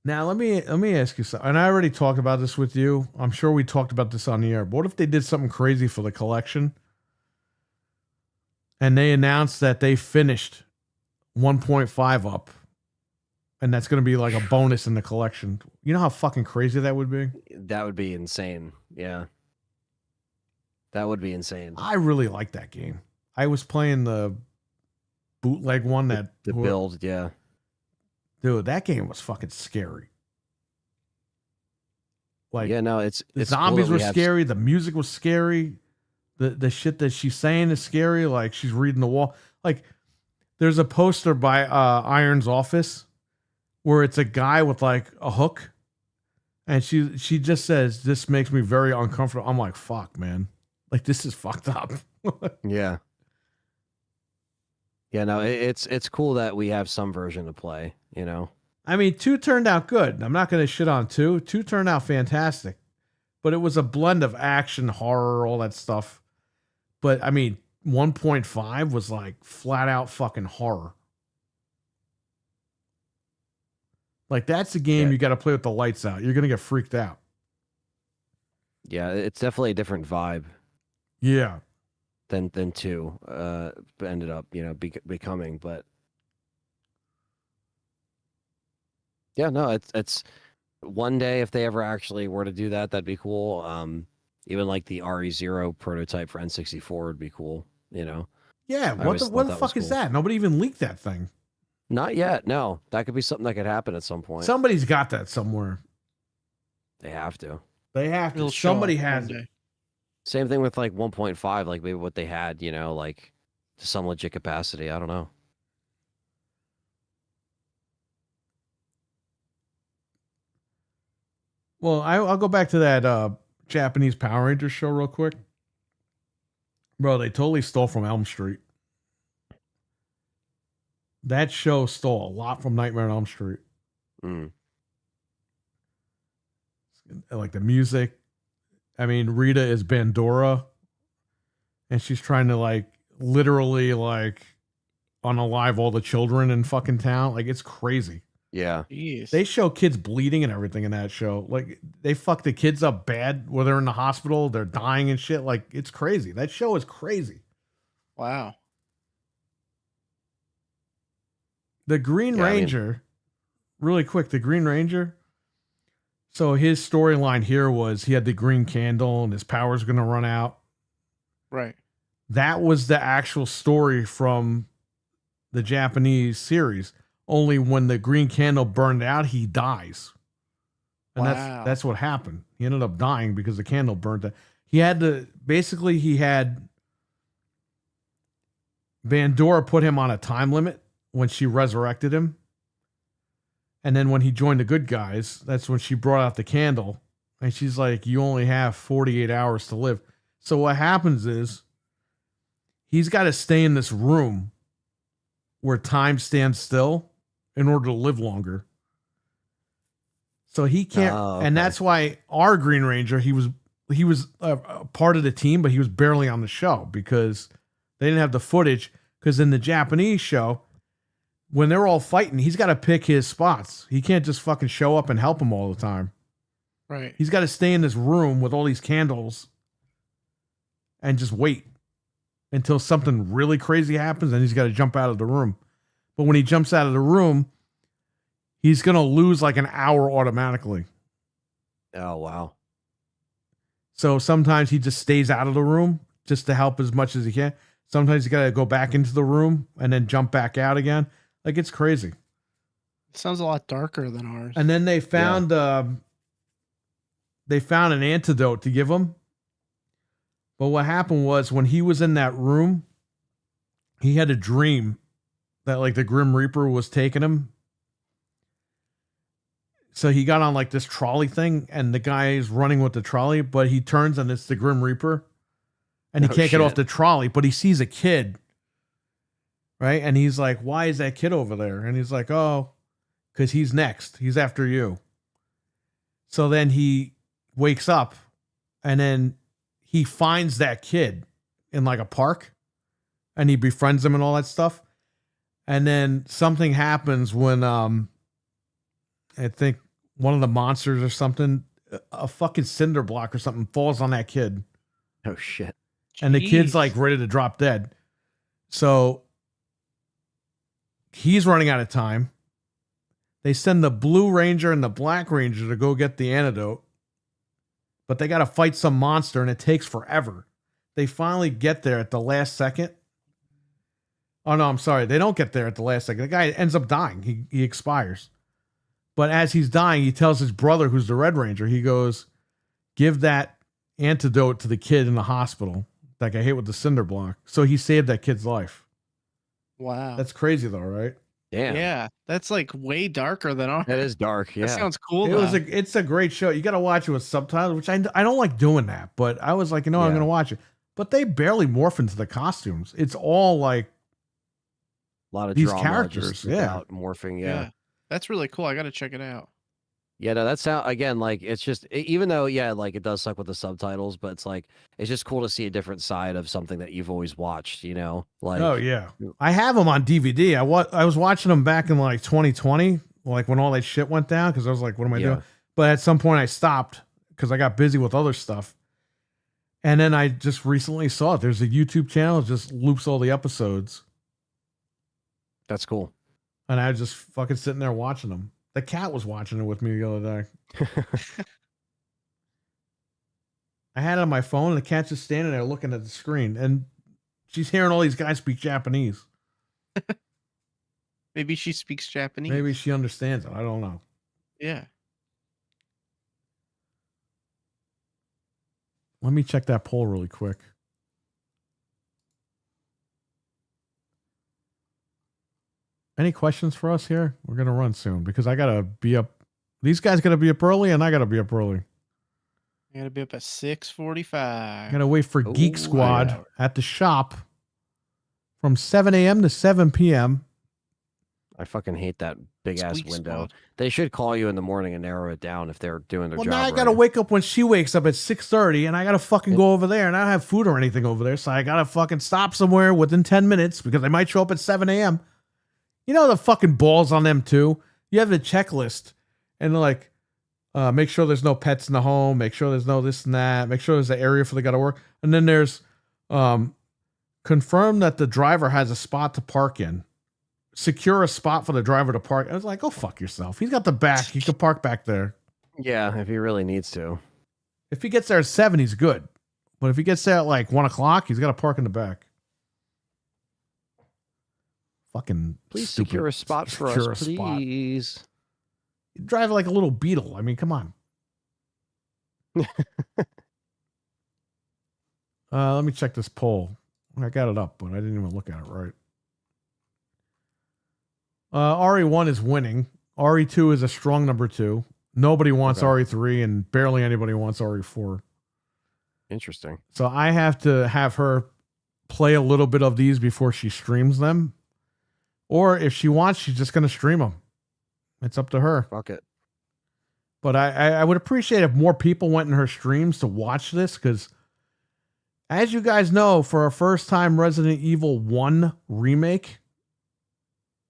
Now let me ask you something. And I already talked about this with you. I'm sure we talked about this on the air. But what if they did something crazy for the collection? And they announced that they finished 1.5 up. And that's going to be like a bonus in the collection. You know how fucking crazy that would be? That would be insane. Yeah, that would be insane. I really like that game. I was playing the bootleg one The build, yeah. Dude, that game was fucking scary. Like, Yeah, no, it's the cool zombies that were we have- scary. The music was scary. The shit that she's saying is scary. Like she's reading the wall. Like there's a poster by Iron's office where it's a guy with like a hook, and she just says, "This makes me very uncomfortable." I'm like, "Fuck, man! Like this is fucked up." Yeah. Yeah, no, it's cool that we have some version to play. You know. I mean, 2 turned out good. I'm not going to shit on 2. 2 turned out fantastic. But it was a blend of action, horror, all that stuff. But I mean, 1.5 was like flat out fucking horror. Like that's a game Yeah. you got to play with the lights out. You're going to get freaked out. Yeah, it's definitely a different vibe Yeah. than 2 ended up becoming. But yeah, no, it's one day if they ever actually were to do that, that'd be cool. Even like the RE0 prototype for N64 would be cool. You know. Yeah. What always the thought that was fuck is cool. that? Nobody even leaked that thing. Not yet. No, that could be something that could happen at some point. Somebody's got that somewhere. They have to. They have to. It'll show Somebody up has one it. day. Same thing with like 1.5, like maybe what they had, like to some legit capacity. I don't know. Well, I'll go back to that Japanese Power Rangers show real quick. Bro, they totally stole from Elm Street. That show stole a lot from Nightmare on Elm Street. Mm. Like the music. I mean, Rita is Bandora. And she's trying to like literally like unalive all the children in fucking town. Like it's crazy. Yeah. Jeez. They show kids bleeding and everything in that show. Like they fuck the kids up bad where they're in the hospital, they're dying and shit. Like it's crazy. That show is crazy. Wow. The Green Yeah, I mean- Ranger really quick, the Green Ranger. So his storyline here was he had the green candle and his power's going to run out. Right. That was the actual story from the Japanese series. Only when the green candle burned out, he dies. And Wow. that's what happened. He ended up dying because the candle burnt out. He had Bandora put him on a time limit when she resurrected him. And then when he joined the good guys, that's when she brought out the candle. And she's like, you only have 48 hours to live. So what happens is he's got to stay in this room where time stands still in order to live longer. So he can't, and that's why our Green Ranger, he was a part of the team, but he was barely on the show because they didn't have the footage. Because in the Japanese show, when they're all fighting, he's got to pick his spots. He can't just fucking show up and help them all the time. Right. He's got to stay in this room with all these candles and just wait until something really crazy happens, and he's got to jump out of the room. But when he jumps out of the room, he's going to lose like an hour automatically. Oh, wow. So sometimes he just stays out of the room just to help as much as he can. Sometimes you got to go back into the room and then jump back out again. Like, it's crazy. It sounds a lot darker than ours. And then they found an antidote to give him. But what happened was when he was in that room, he had a dream that like the Grim Reaper was taking him. So he got on like this trolley thing and the guy is running with the trolley, but he turns and it's the Grim Reaper and he can't get off the trolley, but he sees a kid. Right. And he's like, why is that kid over there? And he's like, oh, because he's next. He's after you. So then he wakes up and then he finds that kid in like a park and he befriends him and all that stuff. And then something happens when, I think one of the monsters or something, a fucking cinder block or something falls on that kid. Oh shit. And the kid's like ready to drop dead. So he's running out of time. They send the Blue Ranger and the Black Ranger to go get the antidote. But they got to fight some monster and it takes forever. They finally get there at the last second. Oh, no, I'm sorry. They don't get there at the last second. The guy ends up dying. He expires. But as he's dying, he tells his brother, who's the Red Ranger, he goes, give that antidote to the kid in the hospital that got hit with the cinder block. So he saved that kid's life. Wow. That's crazy though, right? Damn. Yeah. That's like way darker than ours. That is dark. Yeah. That sounds cool. Though. It's a great show. You got to watch it with subtitles, which I don't like doing that, but I was like, I'm going to watch it. But they barely morph into the costumes. It's all like a lot of these drama characters, just without morphing. Yeah. That's really cool. I got to check it out. Yeah, no, that sound again like it's just even though like it does suck with the subtitles, but it's like it's just cool to see a different side of something that you've always watched, you know? Like oh yeah, I have them on DVD. I was watching them back in like 2020, like when all that shit went down, because I was like, what am I doing? But at some point I stopped because I got busy with other stuff, and then I just recently saw it. There's a YouTube channel that just loops all the episodes. That's cool. And I was just fucking sitting there watching them. The cat was watching it with me the other day. I had it on my phone, and the cat's just standing there looking at the screen, and she's hearing all these guys speak Japanese. Maybe she speaks Japanese. Maybe she understands it. I don't know. Yeah. Let me check that poll really quick. Any questions for us here? We're going to run soon because I got to be up. These guys got to be up early and I got to be up early. I got to be up at 6:45. I got to wait for Geek Squad at the shop from 7 a.m. to 7 p.m. I fucking hate that big ass window. Squad. They should call you in the morning and narrow it down if they're doing their job. Well, now I right. got to wake up when she wakes up at 6:30 and I got to fucking go over there and I don't have food or anything over there. So I got to fucking stop somewhere within 10 minutes because I might show up at 7 a.m. You know the fucking balls on them too. You have the checklist and they're like, make sure there's no pets in the home. Make sure there's no this and that. Make sure there's an area for the guy to work. And then there's confirm that the driver has a spot to park in. secure a spot for the driver to park. I was like, go fuck yourself. He's got the back. He could park back there. Yeah, if he really needs to. If he gets there at 7, he's good. But if he gets there at like 1 o'clock, he's got to park in the back. Fucking Please stupid. secure a spot for Secure us, a spot. please. You drive like a little Beetle. I mean, come on. Let me check this poll. I got it up, but I didn't even look at it right. RE1 is winning. RE2 is a strong number 2. Nobody wants Okay. RE3, and barely anybody wants RE4. Interesting. So I have to have her play a little bit of these before she streams them. Or if she wants, she's just going to stream them. It's up to her. Fuck it. But I would appreciate if more people went in her streams to watch this, because as you guys know, for a first time Resident Evil 1 remake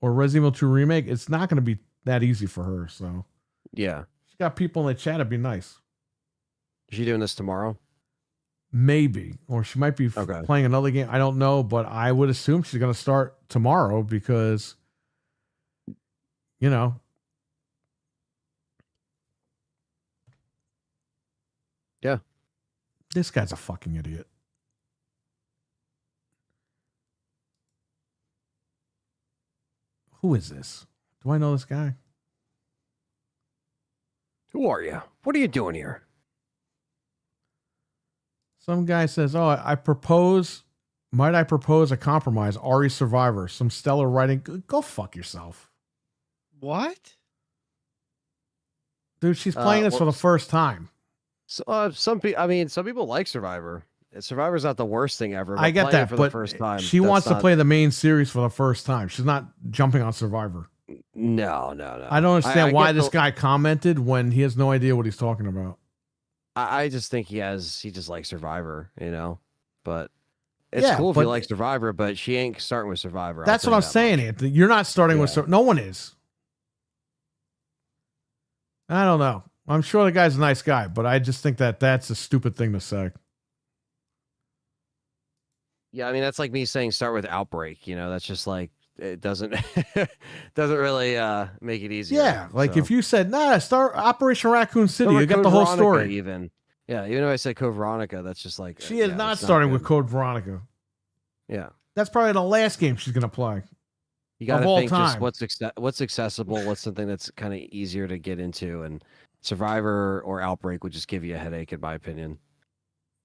or Resident Evil 2 remake, it's not going to be that easy for her. So Yeah. she's got people in the chat. It'd be nice. Is she doing this tomorrow? Maybe. Or she might be Okay. playing another game. I don't know, but I would assume she's going to start tomorrow because, you know. Yeah. This guy's a fucking idiot. Who is this? Do I know this guy? Who are you? What are you doing here? Some guy says, "Oh, I propose. Might I propose a compromise? RE Survivor. Some stellar writing. Go fuck yourself, What? dude. She's playing this for the first time. So, some people like Survivor. Survivor's not the worst thing ever. I get playing it that, for but the first time. she that's wants to not- play the main series for the first time. She's not jumping on Survivor. No. I don't understand why get this the- guy commented when he has no idea what he's talking about. I just think he just likes Survivor, you know. But it's Yeah, cool if but- you like Survivor, but she ain't starting with Survivor. I'll That's tell what you I'm that saying, much. Anthony. You're not starting with Yeah. no one is. I don't know. I'm sure the guy's a nice guy, but I just think that that's a stupid thing to say. Yeah, I mean that's like me saying start with Outbreak. You know, that's just like it doesn't doesn't really make it easier. Yeah, like so. if you said, "Nah, start Operation Raccoon City," Or you got Code the whole Veronica story. Even even if I said Code Veronica, that's just like She is yeah, not it's starting with good. Code Veronica. Yeah, That's probably the last game she's gonna play. you got Of to all think just time. what's accessible, what's something that's kind of easier to get into, and Survivor or Outbreak would just give you a headache, in my opinion.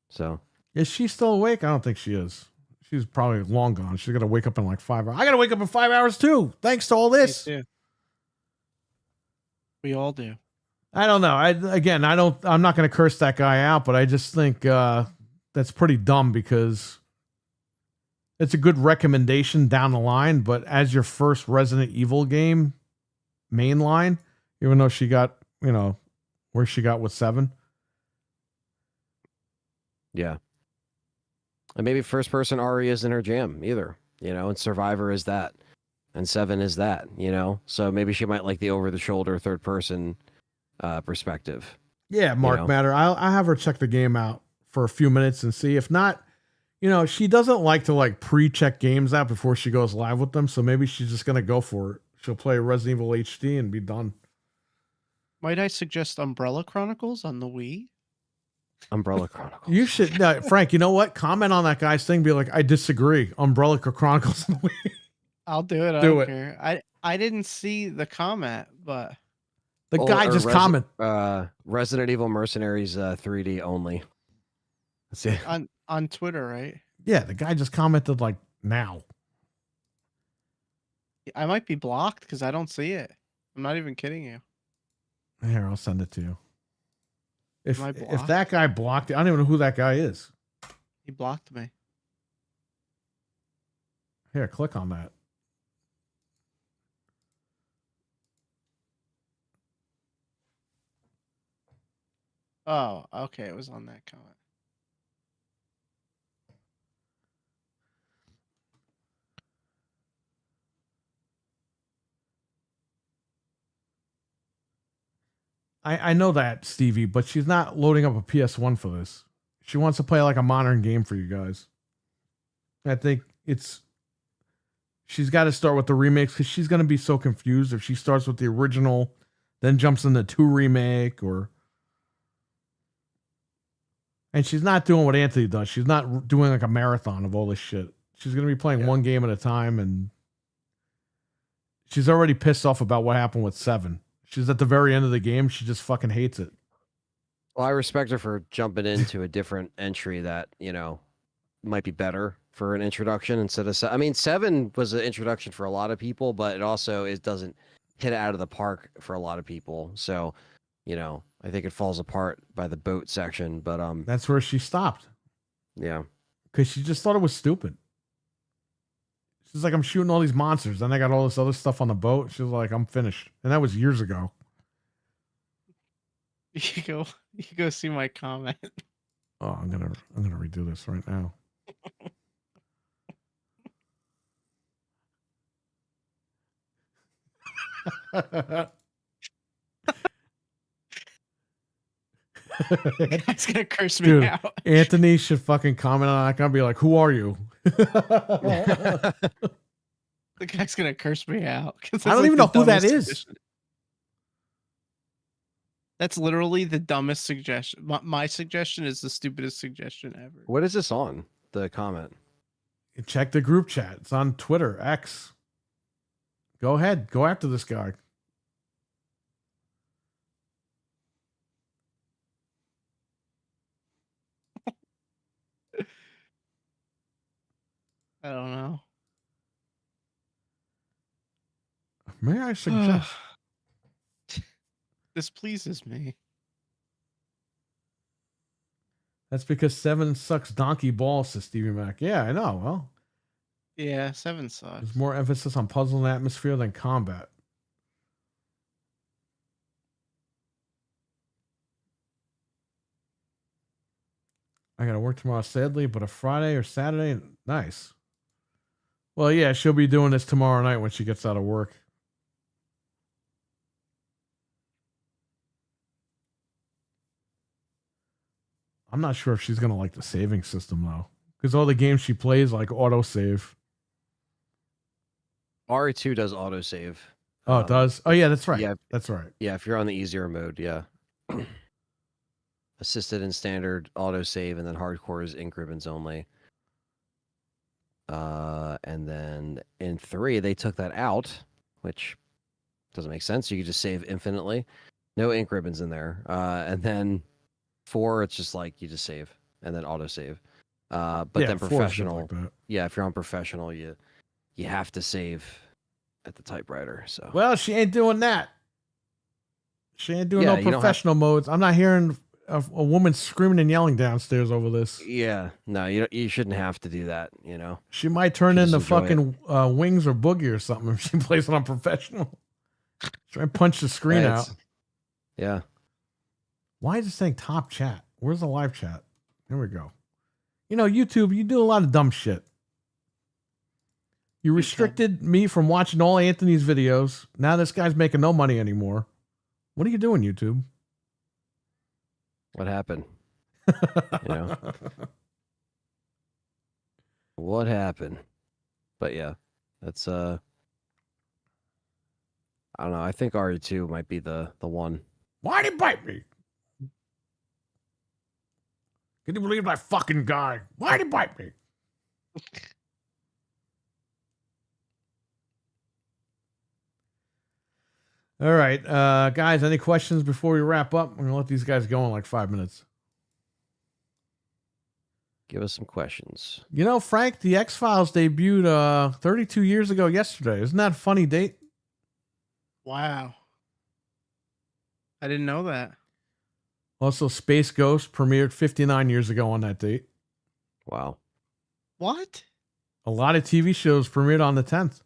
So Is she still awake? I don't think she is. She's probably long gone. She's gonna wake up in like 5 hours. I gotta wake up in 5 hours too. Thanks to all Me this. too. We all do. I don't know. I'm not gonna curse that guy out, but I just think that's pretty dumb because it's a good recommendation down the line, but as your first Resident Evil game mainline, even though she got, where she got with 7. yeah, and maybe first person RE isn't her jam either. And Survivor is that, and 7 is that. So maybe she might like the over the shoulder third person perspective. Yeah, Mark know? Matter. I'll have her check the game out for a few minutes and see. If not, she doesn't like to pre-check games out before she goes live with them. So maybe she's just gonna go for it. She'll play Resident Evil HD and be done. Might I suggest Umbrella Chronicles on the Wii? Umbrella Chronicles. You should, no, Frank. You know what? Comment on that guy's thing. Be like, I disagree. Umbrella Chronicles. I'll do it. I Do don't it. care. I didn't see the comment, but The guy just comment. Resident Evil Mercenaries 3D only. Let's see. on Twitter, right? Yeah, the guy just commented now. I might be blocked because I don't see it. I'm not even kidding you. Here, I'll send it to you. If Am I if blocked? that guy blocked it, I don't even know who that guy is. He blocked me. Here, click on that. Oh, okay. It was on that comment. I know that, Stevie, but she's not loading up a PS1 for this. She wants to play a modern game for you guys. I think it's she's got to start with the remakes because she's going to be so confused if she starts with the original, then jumps into 2 remake or. And she's not doing what Anthony does. She's not doing like a marathon of all this shit. She's going to be playing one game at a time, and she's already pissed off about what happened with 7. She's at the very end of the game. She just fucking hates it. Well, I respect her for jumping into a different entry that, might be better for an introduction instead of. I mean, 7 was an introduction for a lot of people, but it doesn't hit it out of the park for a lot of people. So, I think it falls apart by the boat section. But That's where she stopped yeah, because she just thought it was stupid. She's like, I'm shooting all these monsters. Then I got all this other stuff on the boat. She was like, I'm finished. And that was years ago. You go see my comment. Oh, I'm gonna redo this right now. That's gonna curse me Dude, out. Anthony should fucking comment on that. I'm gonna be like, who are you? The guy's gonna curse me out. I don't even know who that is. That's literally the dumbest suggestion. My suggestion is the stupidest suggestion ever. what is this on the comment? Check the group chat. It's on Twitter, X. Go ahead. Go after this guy. I don't know. May I suggest? This pleases me. That's because 7 sucks donkey balls, says Stevie Mac. Yeah, I know. Well, Yeah, 7 sucks. there's more emphasis on puzzle and atmosphere than combat. I gotta work tomorrow, sadly, but a Friday or Saturday, nice. Well, yeah, she'll be doing this tomorrow night when she gets out of work. I'm not sure if she's gonna like the saving system though, because all the games she plays like autosave. RE2 does autosave. Oh, it does. Oh, yeah, that's right. yeah. That's right. Yeah, if you're on the easier mode, yeah. Assisted and standard autosave, and then hardcore is ink ribbons only. And then in 3, they took that out, which doesn't make sense. You could just save infinitely. No ink ribbons in there. And then 4, it's just like you just save and then autosave. But Yeah, then 4's good professional, like that. yeah, if you're on professional, you have to save at the typewriter. So Well, she ain't doing that. She ain't doing Yeah, no you don't have- professional modes. I'm not hearing a woman screaming and yelling downstairs over this. yeah, no, you shouldn't have to do that. She might turn She just into enjoy it. fucking Wings or Boogie or something if she plays it on professional. Try and punch the screen Yeah, out. it's- Yeah. Why is it saying top chat? Where's the live chat? Here we go. YouTube, you do a lot of dumb shit. You restricted me from watching all Anthony's videos. Now this guy's making no money anymore. What are you doing, YouTube? What happened? What happened? But yeah, that's I don't know. I think RE2 might be the one. Why'd he bite me? Can you believe that fucking guy? Why'd he bite me? All right, guys, any questions before we wrap up? I'm going to let these guys go in like 5 minutes. Give us some questions. Frank, the X-Files debuted 32 years ago yesterday. Isn't that a funny date? Wow. I didn't know that. Also, Space Ghost premiered 59 years ago on that date. Wow. What? A lot of TV shows premiered on the 10th.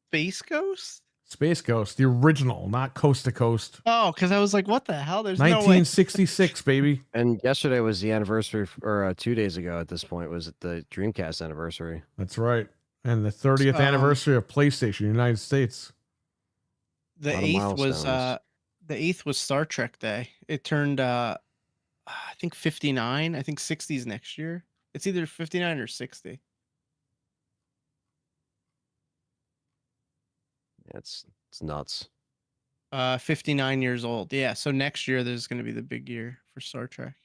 Space Ghost? Space Ghost, the original, not Coast to Coast. Oh, because I was like, what the hell? There's no way. 1966, baby. And yesterday was the anniversary, or 2 days ago at this point was the Dreamcast anniversary. That's right. And the 30th anniversary of PlayStation, United States. The Lot of 8th was Star Trek Day. It turned I think 59. I think 60's next year. It's either 59 or 60. It's nuts. 59 years old. Yeah, so next year there's going to be the big year for Star Trek.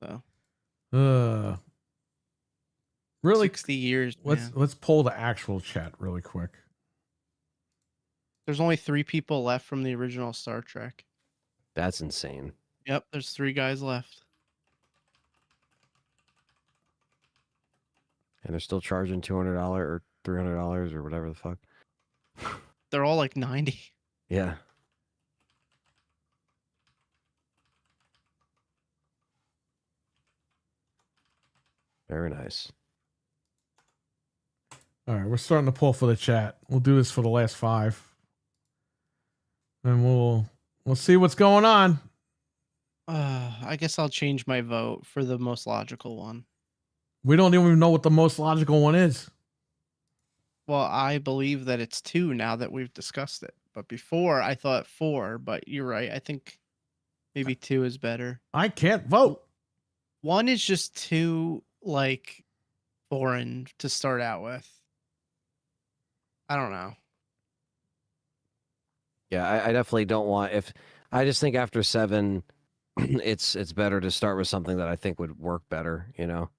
So Really, 60 years, man. let's pull the actual chat really quick. There's only 3 people left from the original Star Trek. That's insane. Yep, there's 3 guys left. And they're still charging $200 or $300 or whatever the fuck. They're all like 90. Yeah. Very nice. All right, we're starting to pull for the chat. We'll do this for the last 5, and we'll see what's going on. I guess I'll change my vote for the most logical one. We don't even know what the most logical one is. Well, I believe that it's 2 now that we've discussed it. But before I thought 4, but you're right. I think maybe 2 is better. I can't vote. 1 is just too like foreign to start out with. I don't know. Yeah, I definitely don't want I just think after 7 it's better to start with something that I think would work better, you know.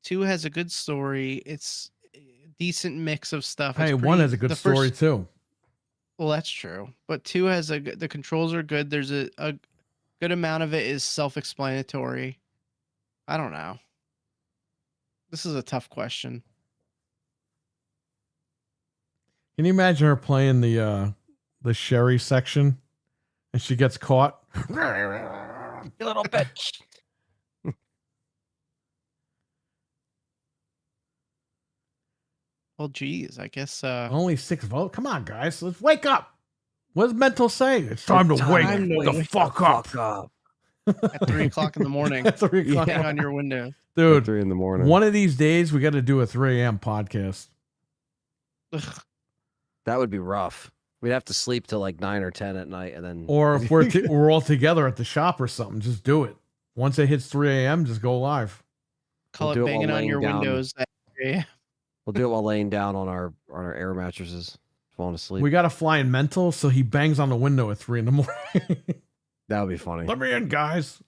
2 has a good story. It's a decent mix of stuff. Hey, It's 1 has a good story too. Well, that's true. But 2 has the controls are good. There's a good amount of it is self-explanatory. I don't know. This is a tough question. Can you imagine her playing the sherry section, and she gets caught? You little bitch. Well, geez, I guess Only 6 votes. Come on, guys, let's wake up. What does mental say? It's time to wake the fuck up. at 3 o'clock in the morning. At 3 o'clock. Hang on your window. Dude, 3 in the morning. one of these days we got to do a 3 a.m. podcast. Ugh. That would be rough. We'd have to sleep till like 9 or 10 at night, and then Or if we're all together at the shop or something, just do it. Once it hits 3 a.m., just go live. Call We'll do it it while banging on laying your down. windows at 3 a.m. we'll do it while laying down on our air mattresses, falling asleep. We got to fly in mental, so he bangs on the window at 3 in the morning. That would be funny. Let me in, guys.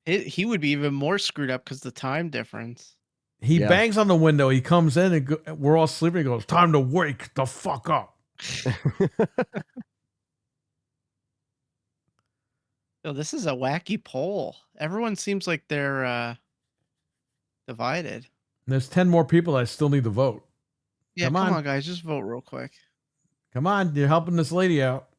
He would be even more screwed up because the time difference. He Yeah. bangs on the window. He comes in and we're all sleeping. He goes, time to wake the fuck up. Oh, this is a wacky poll. Everyone seems like they're divided. And there's 10 more people that still need to vote. Yeah, Come come on. on, guys, just vote real quick. Come on, you're helping this lady out.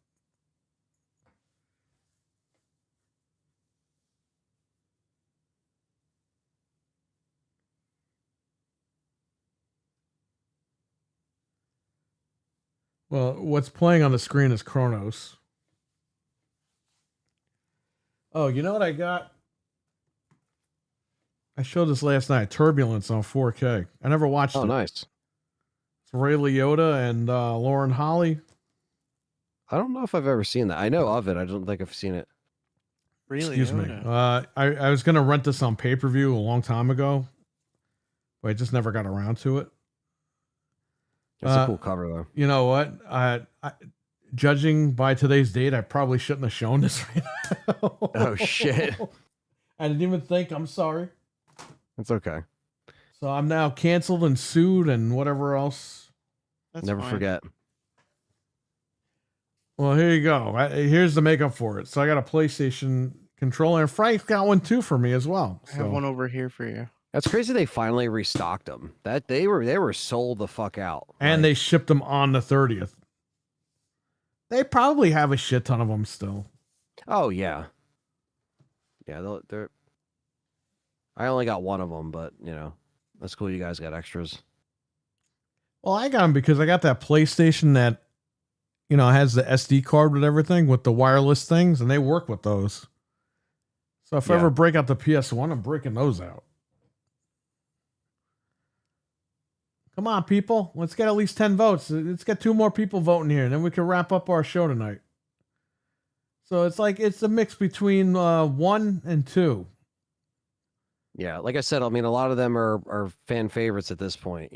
Well, what's playing on the screen is Chronos. Oh, you know what I got? I showed this last night. Turbulence on 4K. I never watched Oh, it. nice. It's Ray Liotta and Lauren Holly. I don't know if I've ever seen that. I know of it. I don't think I've seen it. Really? Excuse me. I was going to rent this on pay-per-view a long time ago, but I just never got around to it. That's a cool cover, though. You know what? Judging by today's date, I probably shouldn't have shown this right now. Oh, shit. I didn't even think. I'm sorry. That's okay. So I'm now canceled and sued and whatever else. That's Never fine. forget. Well, here you go. Here's the makeup for it. So I got a PlayStation controller, and Frank's got one too for me as well. I have one over here for you. That's crazy. They finally restocked them. That they were sold the fuck out. And Like, they shipped them on the 30th. They probably have a shit ton of them still. oh yeah, yeah. They're. I only got one of them, but you know, that's cool. You guys got extras. Well, I got them because I got that PlayStation that, you know, has the SD card with everything with the wireless things, and they work with those. So if I Yeah. ever break out the PS1, I'm breaking those out. Come on, people. Let's get at least 10 votes. Let's get 2 more people voting here, and then we can wrap up our show tonight. So it's like it's a mix between 1 and 2. Yeah, like I said, I mean, a lot of them are fan favorites at this point.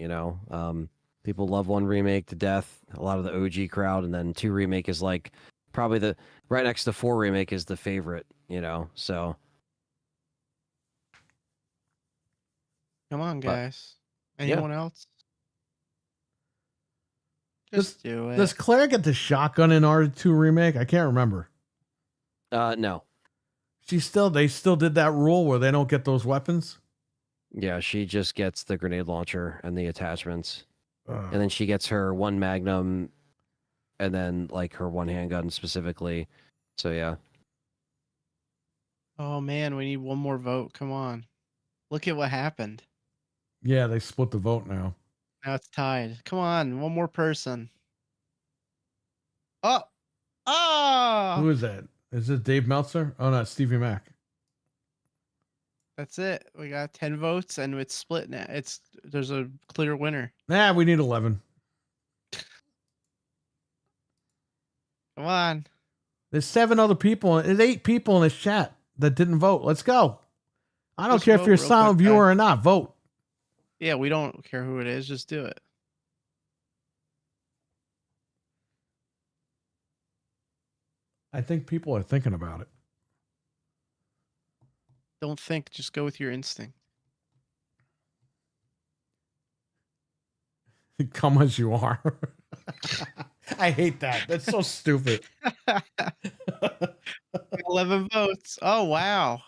People love 1 remake to death. A lot of the OG crowd, and then 2 remake is like probably the right next to 4 remake is the favorite. So Come on, But- guys. Anyone else? Does- Just do it. Does Claire get the shotgun in R2 remake? I can't remember. no, They still did that rule where they don't get those weapons. yeah, she just gets the grenade launcher and the attachments, Ugh. and then she gets her 1 Magnum, and then like her 1 handgun specifically. So yeah, Oh man, we need one more vote. Come on. Look at what happened. Yeah, they split the vote now. Now it's tied. Come on, one more person. Oh, Who oh! is that? Is it Dave Meltzer? Oh no, it's Stevie Mac. That's it. We got 10 votes, and it's split now. There's a clear winner. Nah, we need 11. Come on. There's 7 other people. There's 8 people in this chat that didn't vote. Let's go. I don't Just care if vote you're a real silent quick, viewer or not. Vote. Yeah, we don't care who it is. Just do it. I think people are thinking about it. Don't think. Just go with your instinct. Come as you are. I hate that. That's so stupid. 11 votes. Oh wow.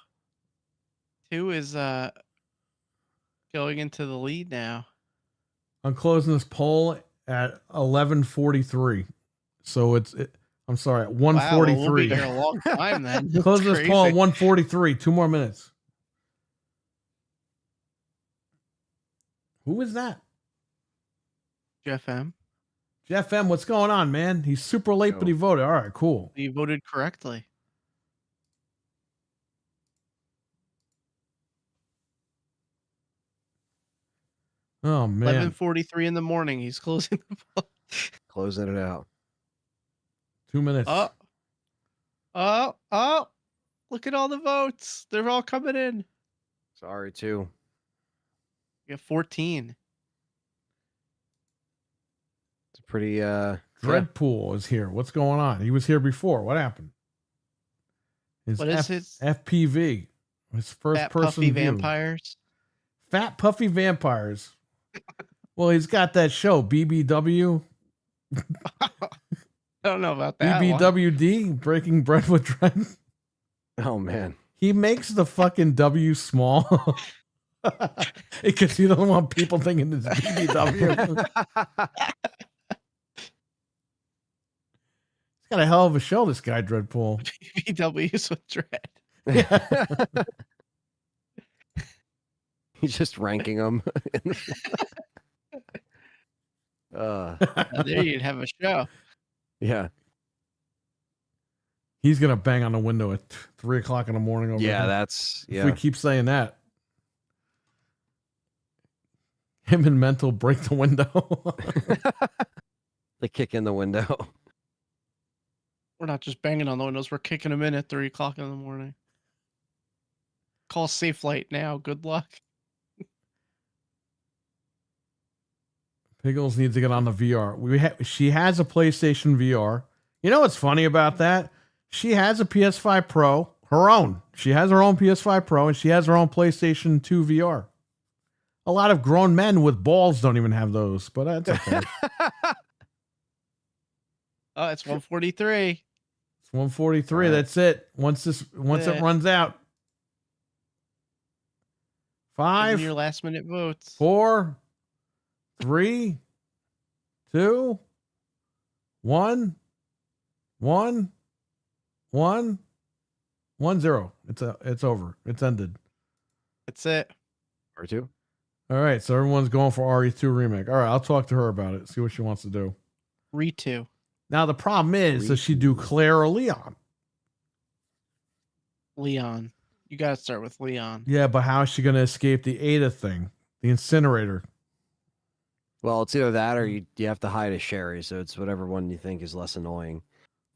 2 is going into the lead now. I'm closing this poll at 11:43. So I'm sorry, at Wow, well, we'll be 1:43. there a long time then. Close That's this poll at crazy. 1:43. 2 more minutes. Who is that? Jeff M. Jeff M, what's going on, man? He's super late, but he voted. All right, cool. You voted correctly. Oh man. 11:43 in the morning. He's closing the poll. closing it out. 2 minutes. Oh! Look at all the votes. They're all coming in. Sorry too. You got 14. It's pretty Dreadpool is here. What's going on? He was here before. What happened? What is his FPV? His first fat person puffy view. vampires? Fat puffy vampires. Well, he's got that show BBW. I don't know about that. one. BBWD, Breaking Bread with Dread. Oh man. He makes the fucking W small because he doesn't want people thinking it's BBW. He's got a hell of a show, this guy, Dreadpool. BBWs with dread. He's just ranking them. There you'd have a show. Yeah. He's gonna bang on the window at 3 o'clock in the morning. Over Yeah, here. that's If we keep saying that, him and Mental break the window. They kick in the window. We're not just banging on the windows. We're kicking them in at 3 o'clock in the morning. Call Safe Flight now. Good luck. Piggles needs to get on the VR. She has a PlayStation VR. You know what's funny about that? She has a PS5 Pro, her own. She has her own PS5 Pro, and she has her own PlayStation 2 VR. A lot of grown men with balls don't even have those, but that's okay. Oh, it's 143. It's 143. All right. That's it. Once it runs out. Give me 5, your last minute votes. 4, 3, 2, 1, 1, 1, 1, 0. It's over. It's ended. That's it. Or two. All right, so everyone's going for RE2 remake. All right, I'll talk to her about it. See what she wants to do. Re2. Now the problem is, does she do Claire or Leon? Leon. You got to start with Leon. Yeah, but how is she going to escape the Ada thing, the incinerator? Well, it's either that or you have to hide a Sherry, so it's whatever one you think is less annoying.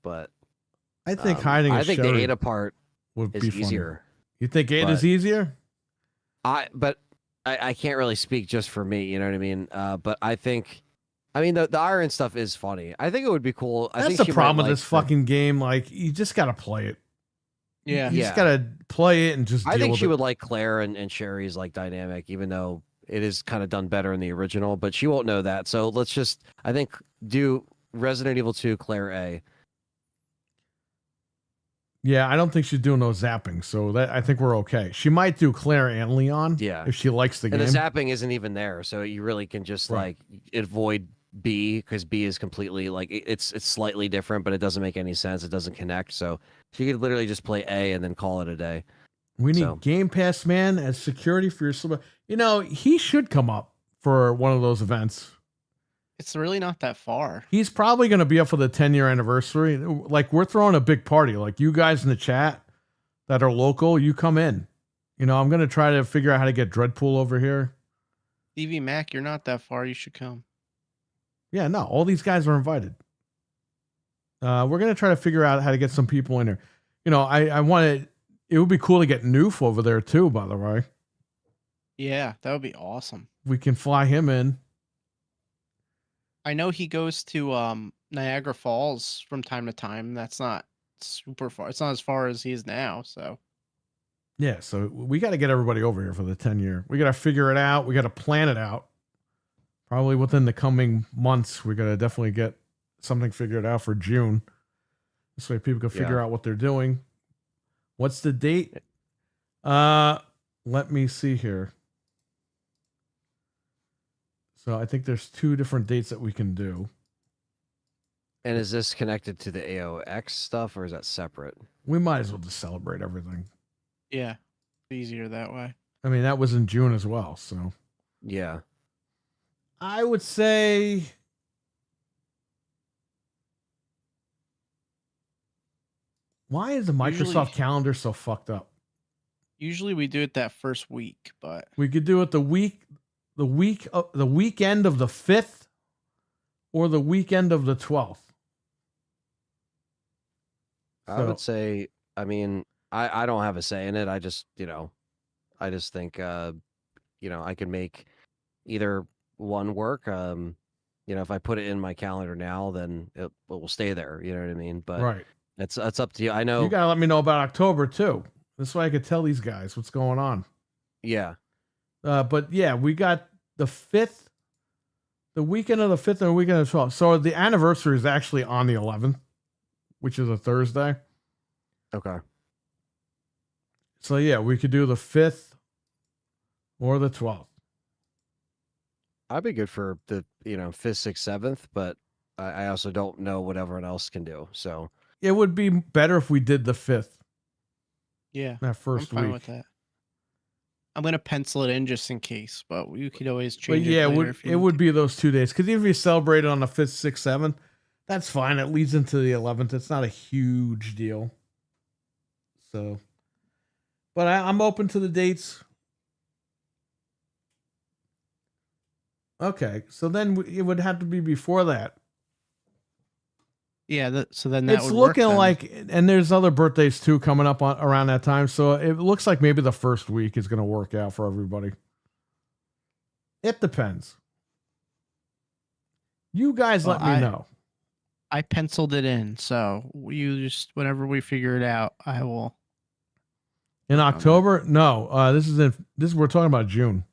But I think hiding. I a think Sherry the Ada part would is be funny. easier. You think Ada's but- easier? I can't really speak just for me. You know what I mean? But I think, I mean, the iron stuff is funny. I think it would be cool. I That's think the she problem might with like this fucking game. Like, you just gotta play it. Yeah. You just Yeah. gotta play it and just. I deal think with she it. would like Claire and Sherry's like dynamic, even though it is kind of done better in the original. But she won't know that. So let's just, I think, do Resident Evil 2 Claire A. Yeah, I don't think she's doing no zapping, so that I think we're okay. She might do Claire and Leon. Yeah. if she likes the And game. the zapping isn't even there, so you really can just Right. like avoid B because B is completely like it's slightly different, but it doesn't make any sense. It doesn't connect. So she could literally just play A and then call it a day. We need So- Game Pass man as security for your. You know, he should come up for one of those events. It's really not that far. He's probably going to be up for the 10-year anniversary. Like, we're throwing a big party. Like, you guys in the chat that are local, you come in. You know, I'm going to try to figure out how to get Dreadpool over here. TV Mac, you're not that far. You should come. Yeah, no, all these guys are invited. We're going to try to figure out how to get some people in there. You know, I wanted, it would be cool to get Noof over there too, by the way. Yeah, that would be awesome. We can fly him in. I know he goes to Niagara Falls from time to time. That's not super far. It's not as far as he is now. So Yeah, so we got to get everybody over here for the 10-year. We got to figure it out. We got to plan it out. Probably within the coming months, we got to definitely get something figured out for June. This way people can figure out what they're doing. What's the date? Let me see here. So I think there's 2 different dates that we can do. And is this connected to the AOX stuff or is that separate? We might as well just celebrate everything. yeah, easier that way. I mean, that was in June as well. So Yeah. I would say why is the Microsoft Usually- calendar so fucked up? Usually we do it that first week, but We could do it the weekend of the 5th or the weekend of the 12th. I would say, I mean, I don't have a say in it. I just, I just think, I can make either one work. If I put it in my calendar now, then it will stay there. You know what I mean? But Right. it's up to you. I know. You got to let me know about October too. This way I could tell these guys what's going on. Yeah. But yeah, we got the 5th, the weekend of the 5th and the weekend of the 12th. So the anniversary is actually on the 11th, which is a Thursday. Okay. So yeah, we could do the 5th or the 12th. I'd be good for the 5th, 6th, 7th, but I also don't know what everyone else can do. So It would be better if we did the 5th yeah, that I'm first fine week. with that. I'm gonna pencil it in just in case, but you could always But change yeah, it. it later would, if you it need would to. be those 2 days. Because if you celebrate it on the 5th, 6th, 7th, that's fine. It leads into the 11th. It's not a huge deal. So, but I'm open to the dates. Okay, so then it would have to be before that. Yeah, so then that It's would work looking then. like, and there's other birthdays too coming up around that time. So it looks like maybe the first week is going to work out for everybody. It depends. You guys Well, let me know. I penciled it in, so you just whenever we figure it out, I will. In October? No, this we're talking about June.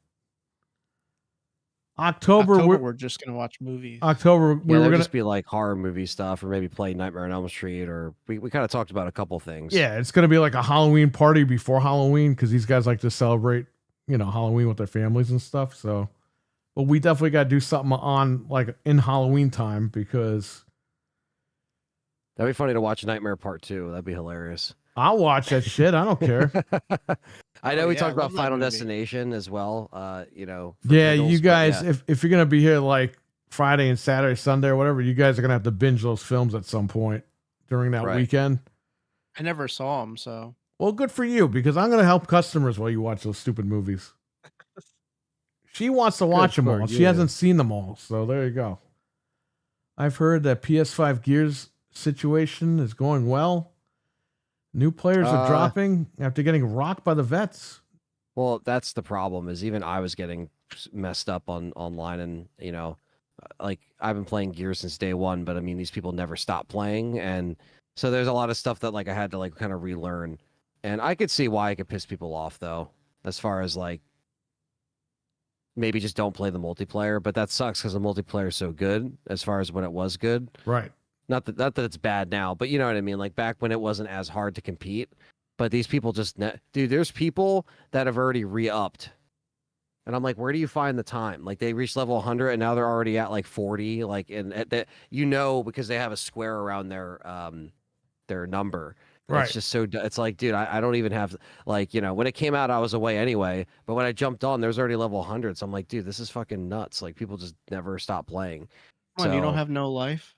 October, We're just gonna watch movies. October, we yeah, were there'd gonna. just be like horror movie stuff, or maybe play Nightmare on Elm Street, or we kind of talked about a couple things. Yeah, it's gonna be like a Halloween party before Halloween because these guys like to celebrate, Halloween with their families and stuff. So, but we definitely got to do something on like in Halloween time because That'd be funny to watch Nightmare Part 2. That'd be hilarious. I'll watch that shit. I don't care. I know Oh, we yeah, talked I about love that Final movie. Destination as well. For Yeah, giggles, you but guys, yeah. if you're gonna be here like Friday and Saturday, Sunday, or whatever, you guys are gonna have to binge those films at some point during that Right. weekend. I never saw them, so Well, good for you because I'm gonna help customers while you watch those stupid movies. She wants to watch them for all. She you. hasn't seen them all, so there you go. I've heard that PS5 Gears situation is going well. New players are dropping after getting rocked by the vets. Well, that's the problem. Is even I was getting messed up on online, and like I've been playing Gears since day one, but I mean these people never stop playing, and so there's a lot of stuff that like I had to like kind of relearn, and I could see why it could piss people off though, as far as like maybe just don't play the multiplayer, but that sucks because the multiplayer is so good as far as when it was good. Right. Not that it's bad now, but you know what I mean. Like back when it wasn't as hard to compete, but these people just dude, there's people that have already re-upped. And I'm like, where do you find the time? Like they reached level 100 and now they're already at like 40. Like, and that because they have a square around their number. Right. It's just so. It's like, dude, I don't even have like when it came out, I was away anyway. But when I jumped on, there's already level 100. So I'm like, dude, this is fucking nuts. Like people just never stop playing. Come on, you don't So- have no life.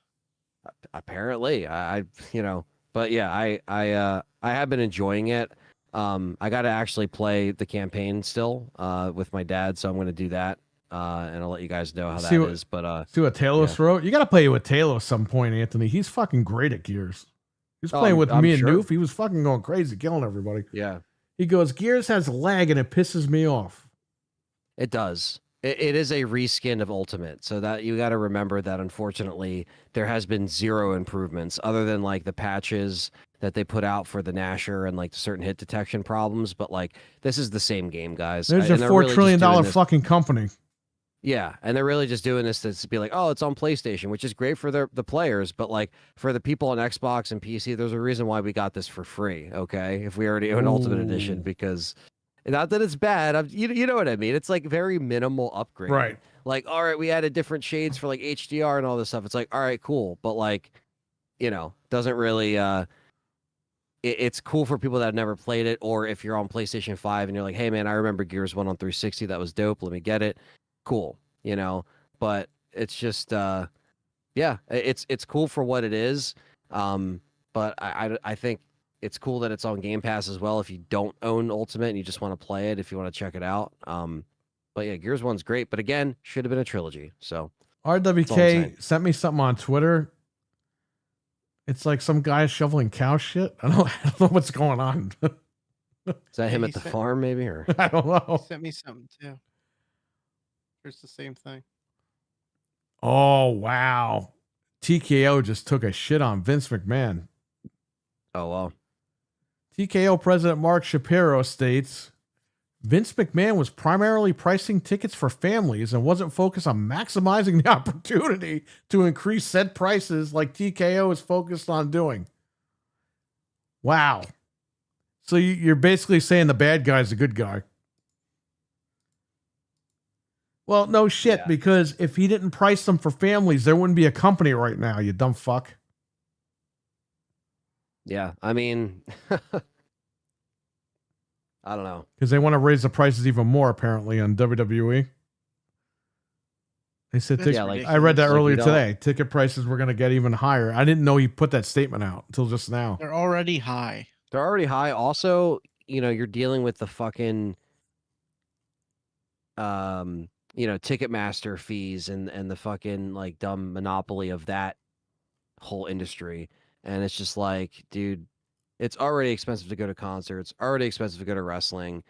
Apparently, but yeah, I have been enjoying it. I got to actually play the campaign still with my dad, so I'm going to do that, and I'll let you guys know how that is. But See what Talos wrote? You got to play with Talos some point, Anthony. He's fucking great at Gears. He was playing with I'm me and sure. Noof. He was fucking going crazy, killing everybody. yeah, He goes, Gears has lag and it pisses me off. it does. It is a reskin of Ultimate, so that you got to remember that unfortunately there has been zero improvements other than like the patches that they put out for the Nasher and like the certain hit detection problems. But like this is the same game, guys. There's And your they're $4 really just trillion doing this- fucking company. Yeah, and they're really just doing this to be like, oh, it's on PlayStation, which is great for the players, but like for the people on Xbox and PC, there's a reason why we got this for free. Okay, if we already own Ultimate Edition, Ooh. because not that it's bad, you know what I mean. It's like very minimal upgrade. Right. Like, all right, we added different shades for like HDR and all this stuff. It's like, all right, cool, but like, doesn't really. It's cool for people that have never played it, or if you're on PlayStation 5 and you're like, hey man, I remember Gears 1 on 360, that was dope. Let me get it. Cool, but it's just it's cool for what it is. But I think it's cool that it's on Game Pass as well if you don't own Ultimate and you just want to play it, if you want to check it out. But yeah, Gears 1's great, but again, should have been a trilogy. So all I'm saying. RWK sent me something on Twitter. It's like some guy shoveling cow shit. I don't know what's going on. Is that him Yeah, at the he said- farm maybe, or I don't He know. sent me something too. It's the same thing. Oh, wow. TKO just took a shit on Vince McMahon. oh well. TKO President Mark Shapiro states Vince McMahon was primarily pricing tickets for families and wasn't focused on maximizing the opportunity to increase said prices like TKO is focused on doing. Wow. So you're basically saying the bad guy's a good guy. Well, no shit, Yeah. because if he didn't price them for families, there wouldn't be a company right now, you dumb fuck. Yeah, I mean, I don't know. Because they want to raise the prices even more, apparently, on WWE. They said, That's Yeah, like- I read that Like, we earlier don't- today. Ticket prices were going to get even higher. I didn't know he put that statement out until just now. They're already high. They're already high. Also, you're dealing with the fucking Ticketmaster fees and the fucking like dumb monopoly of that whole industry. And it's just like, dude, it's already expensive to go to concerts, already expensive to go to wrestling,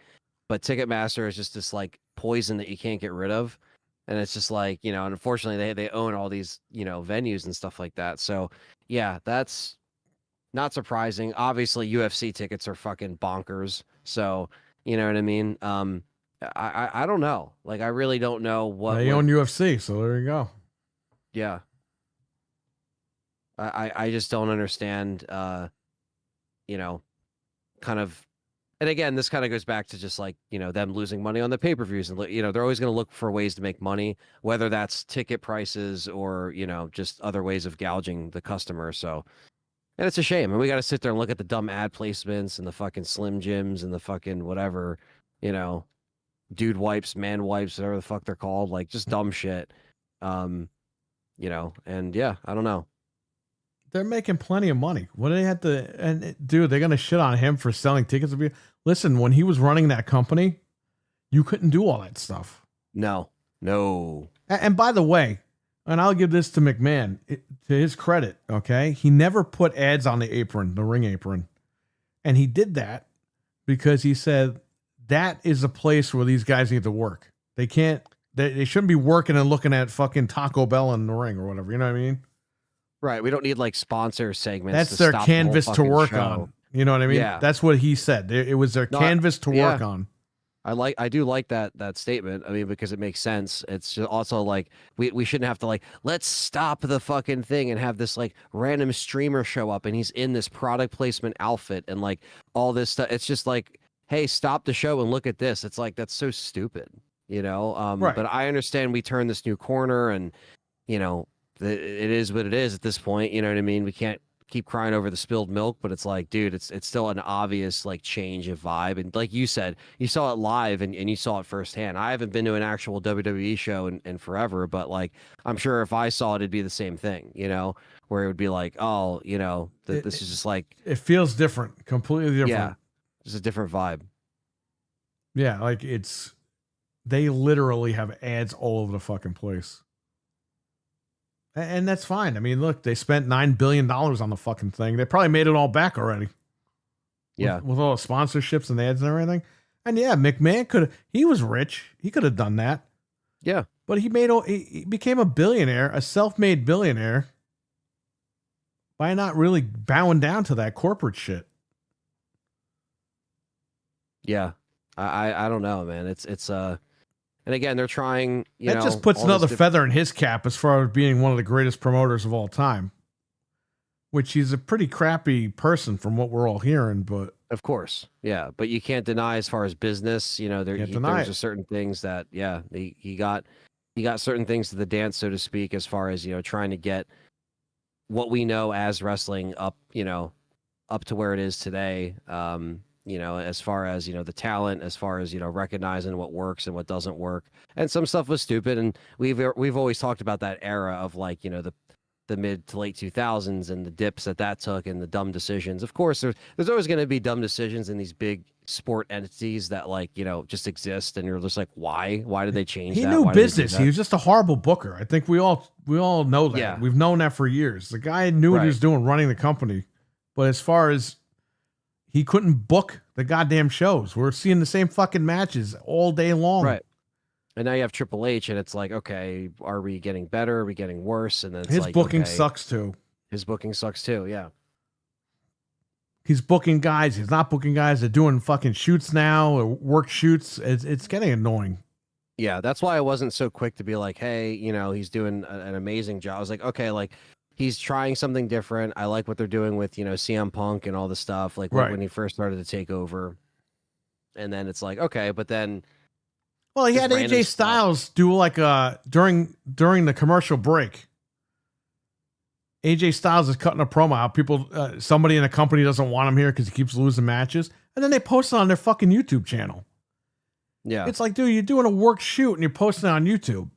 but Ticketmaster is just this like poison that you can't get rid of. And it's just like, and unfortunately they own all these, venues and stuff like that. So yeah, that's not surprising. Obviously UFC tickets are fucking bonkers. So, you know what I mean? I don't know. Like, I really don't know what They own UFC, so there you go. yeah. I just don't understand, kind of, and again, this kind of goes back to just like, them losing money on the pay-per-views and, they're always going to look for ways to make money, whether that's ticket prices or, just other ways of gouging the customer. So, and it's a shame. And we got to sit there and look at the dumb ad placements and the fucking Slim Jims and the fucking whatever, dude wipes, man wipes, whatever the fuck they're called, like just dumb shit. And yeah, I don't know. They're making plenty of money. What do they have to? And dude, they're gonna shit on him for selling tickets. Listen, when he was running that company, you couldn't do all that stuff. No. And by the way, and I'll give this to McMahon, to his credit, okay, he never put ads on the apron, the ring apron, and he did that because he said that is a place where these guys need to work. They can't. They shouldn't be working and looking at fucking Taco Bell in the ring or whatever. You know what I mean? Right. We don't need like sponsor segments. That's to their stop the whole canvas to fucking work show. on. You know what I mean? Yeah. That's what he said. It was their No, canvas to work yeah. on. I do like that statement. I mean, because it makes sense. It's just also like we shouldn't have to like, let's stop the fucking thing and have this like random streamer show up and he's in this product placement outfit and like all this stuff. It's just like, hey, stop the show and look at this. It's like, that's so stupid, you know? Right. But I understand we turned this new corner and, you know, it is what it is at this point. You know what I mean? We can't keep crying over the spilled milk, but it's like, dude, it's still an obvious like change of vibe. And like you said, you saw it live and you saw it firsthand. I haven't been to an actual WWE show in forever, but like I'm sure if I saw it, it'd be the same thing, you know, where it would be like, oh, you know, this is just like It feels different, completely different. yeah, just a different vibe. Yeah, like they literally have ads all over the fucking place. And that's fine. I mean, look, they spent $9 billion on the fucking thing. They probably made it all back already. Yeah. With all the sponsorships and ads and everything. And yeah, McMahon he was rich. He could have done that. Yeah. But he became a billionaire, a self-made billionaire by not really bowing down to that corporate shit. Yeah. I don't know, man. It's and again, they're trying, you know, That just puts all this another feather in his cap as far as being one of the greatest promoters of all time. Which he's a pretty crappy person from what we're all hearing, but Of course, yeah, but you can't deny as far as business, you know, there's just certain things that, yeah, he got certain things to the dance, so to speak, as far as, you know, trying to get what we know as wrestling up, you know, up to where it is today. You know, as far as, you know, the talent, as far as, you know, recognizing what works and what doesn't work, and some stuff was stupid, and we've always talked about that era of like, you know, the mid to late 2000s and the dips that took and the dumb decisions. Of course, there's always going to be dumb decisions in these big sport entities that like, you know, just exist. And you're just like, why did they change he that? knew Why did they do business. that? He was just a horrible booker. I think we all know that. Yeah. We've known that for years. The guy knew what he was doing running the company. But as far as he couldn't book the goddamn shows, we're seeing the same fucking matches all day long. Right. And now you have Triple H and it's like, okay, are we getting better? Are we getting worse? And then it's His like, booking okay, sucks too. His booking sucks too. Yeah. He's booking guys. He's not booking guys. They're doing fucking shoots now or work shoots. It's getting annoying. Yeah. That's why I wasn't so quick to be like, hey, you know, he's doing an amazing job. I was like, okay, like he's trying something different. I like what they're doing with, you know, CM Punk and all the stuff. Like Right. when he first started to take over. And then it's like, okay, but then Well, he just had random AJ stuff. Styles do like during the commercial break. AJ Styles is cutting a promo out. People, somebody in a company doesn't want him here because he keeps losing matches, and then they post it on their fucking YouTube channel. Yeah. It's like, dude, you're doing a work shoot and you're posting it on YouTube.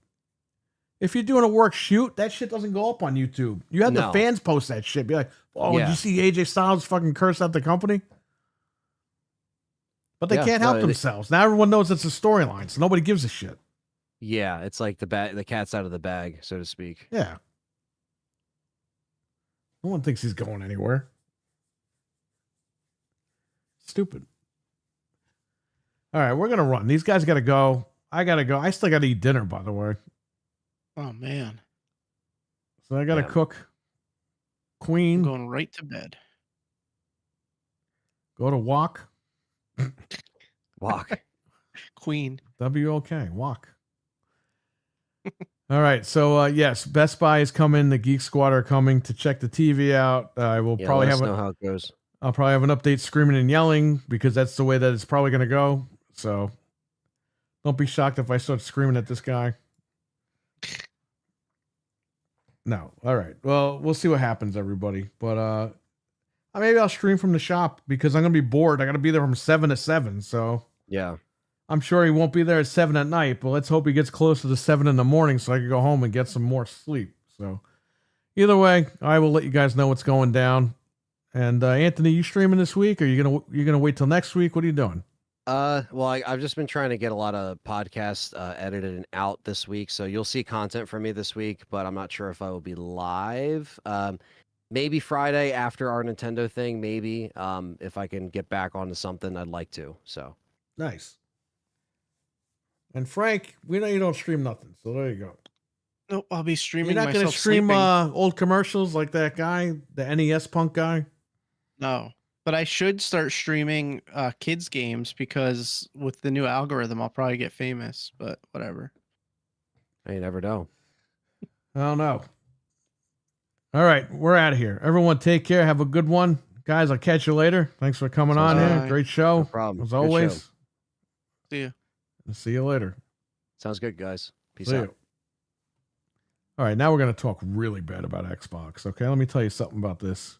If you're doing a work shoot, that shit doesn't go up on YouTube. You have the No. fans post that shit. Be like, oh, Yeah. did you see AJ Styles fucking curse out the company? But they Yeah, can't no, help they- themselves. Now everyone knows it's a storyline, so nobody gives a shit. Yeah, it's like the cat's out of the bag, so to speak. Yeah. No one thinks he's going anywhere. Stupid. All right, we're going to run. These guys got to go. I got to go. I still got to eat dinner, by the way. Oh man, So I got to Yeah. cook. I'm Queen, going right to bed. go to walk. Walk. Queen. WOK, walk. All right, so yes, Best Buy is coming. The Geek Squad are coming to check the TV out. I will Yeah, probably let us have know how it goes. I'll probably have an update screaming and yelling because that's the way that it's probably going to go. So don't be shocked if I start screaming at this guy. No. All right. Well, we'll see what happens, everybody. But maybe I'll stream from the shop because I'm going to be bored. I got to be there from 7 to 7. So Yeah. I'm sure he won't be there at 7 at night, but let's hope he gets closer to 7 in the morning so I can go home and get some more sleep. So either way, I will let you guys know what's going down. And Anthony, you streaming this week, or you gonna wait till next week? What are you doing? Well, I've just been trying to get a lot of podcasts edited and out this week, so you'll see content from me this week, but I'm not sure if I will be live. Maybe Friday after our Nintendo thing, maybe. If I can get back onto something, I'd like to. So Nice. And Frank, we know you don't stream nothing, so there you go. Nope, I'll be streaming You're not going to myself stream sleeping. old commercials like that guy, the NES punk guy? No, but I should start streaming kids games because with the new algorithm, I'll probably get famous. But whatever. You never know. I don't know. All right, we're out of here. Everyone, take care. Have a good one, guys. I'll catch you later. Thanks for coming on Bye. here. Great show, No problem. as Good always. show. See ya. See you later. Sounds good, guys. Peace See out. you. All right, now we're going to talk really bad about Xbox. Okay, let me tell you something about this.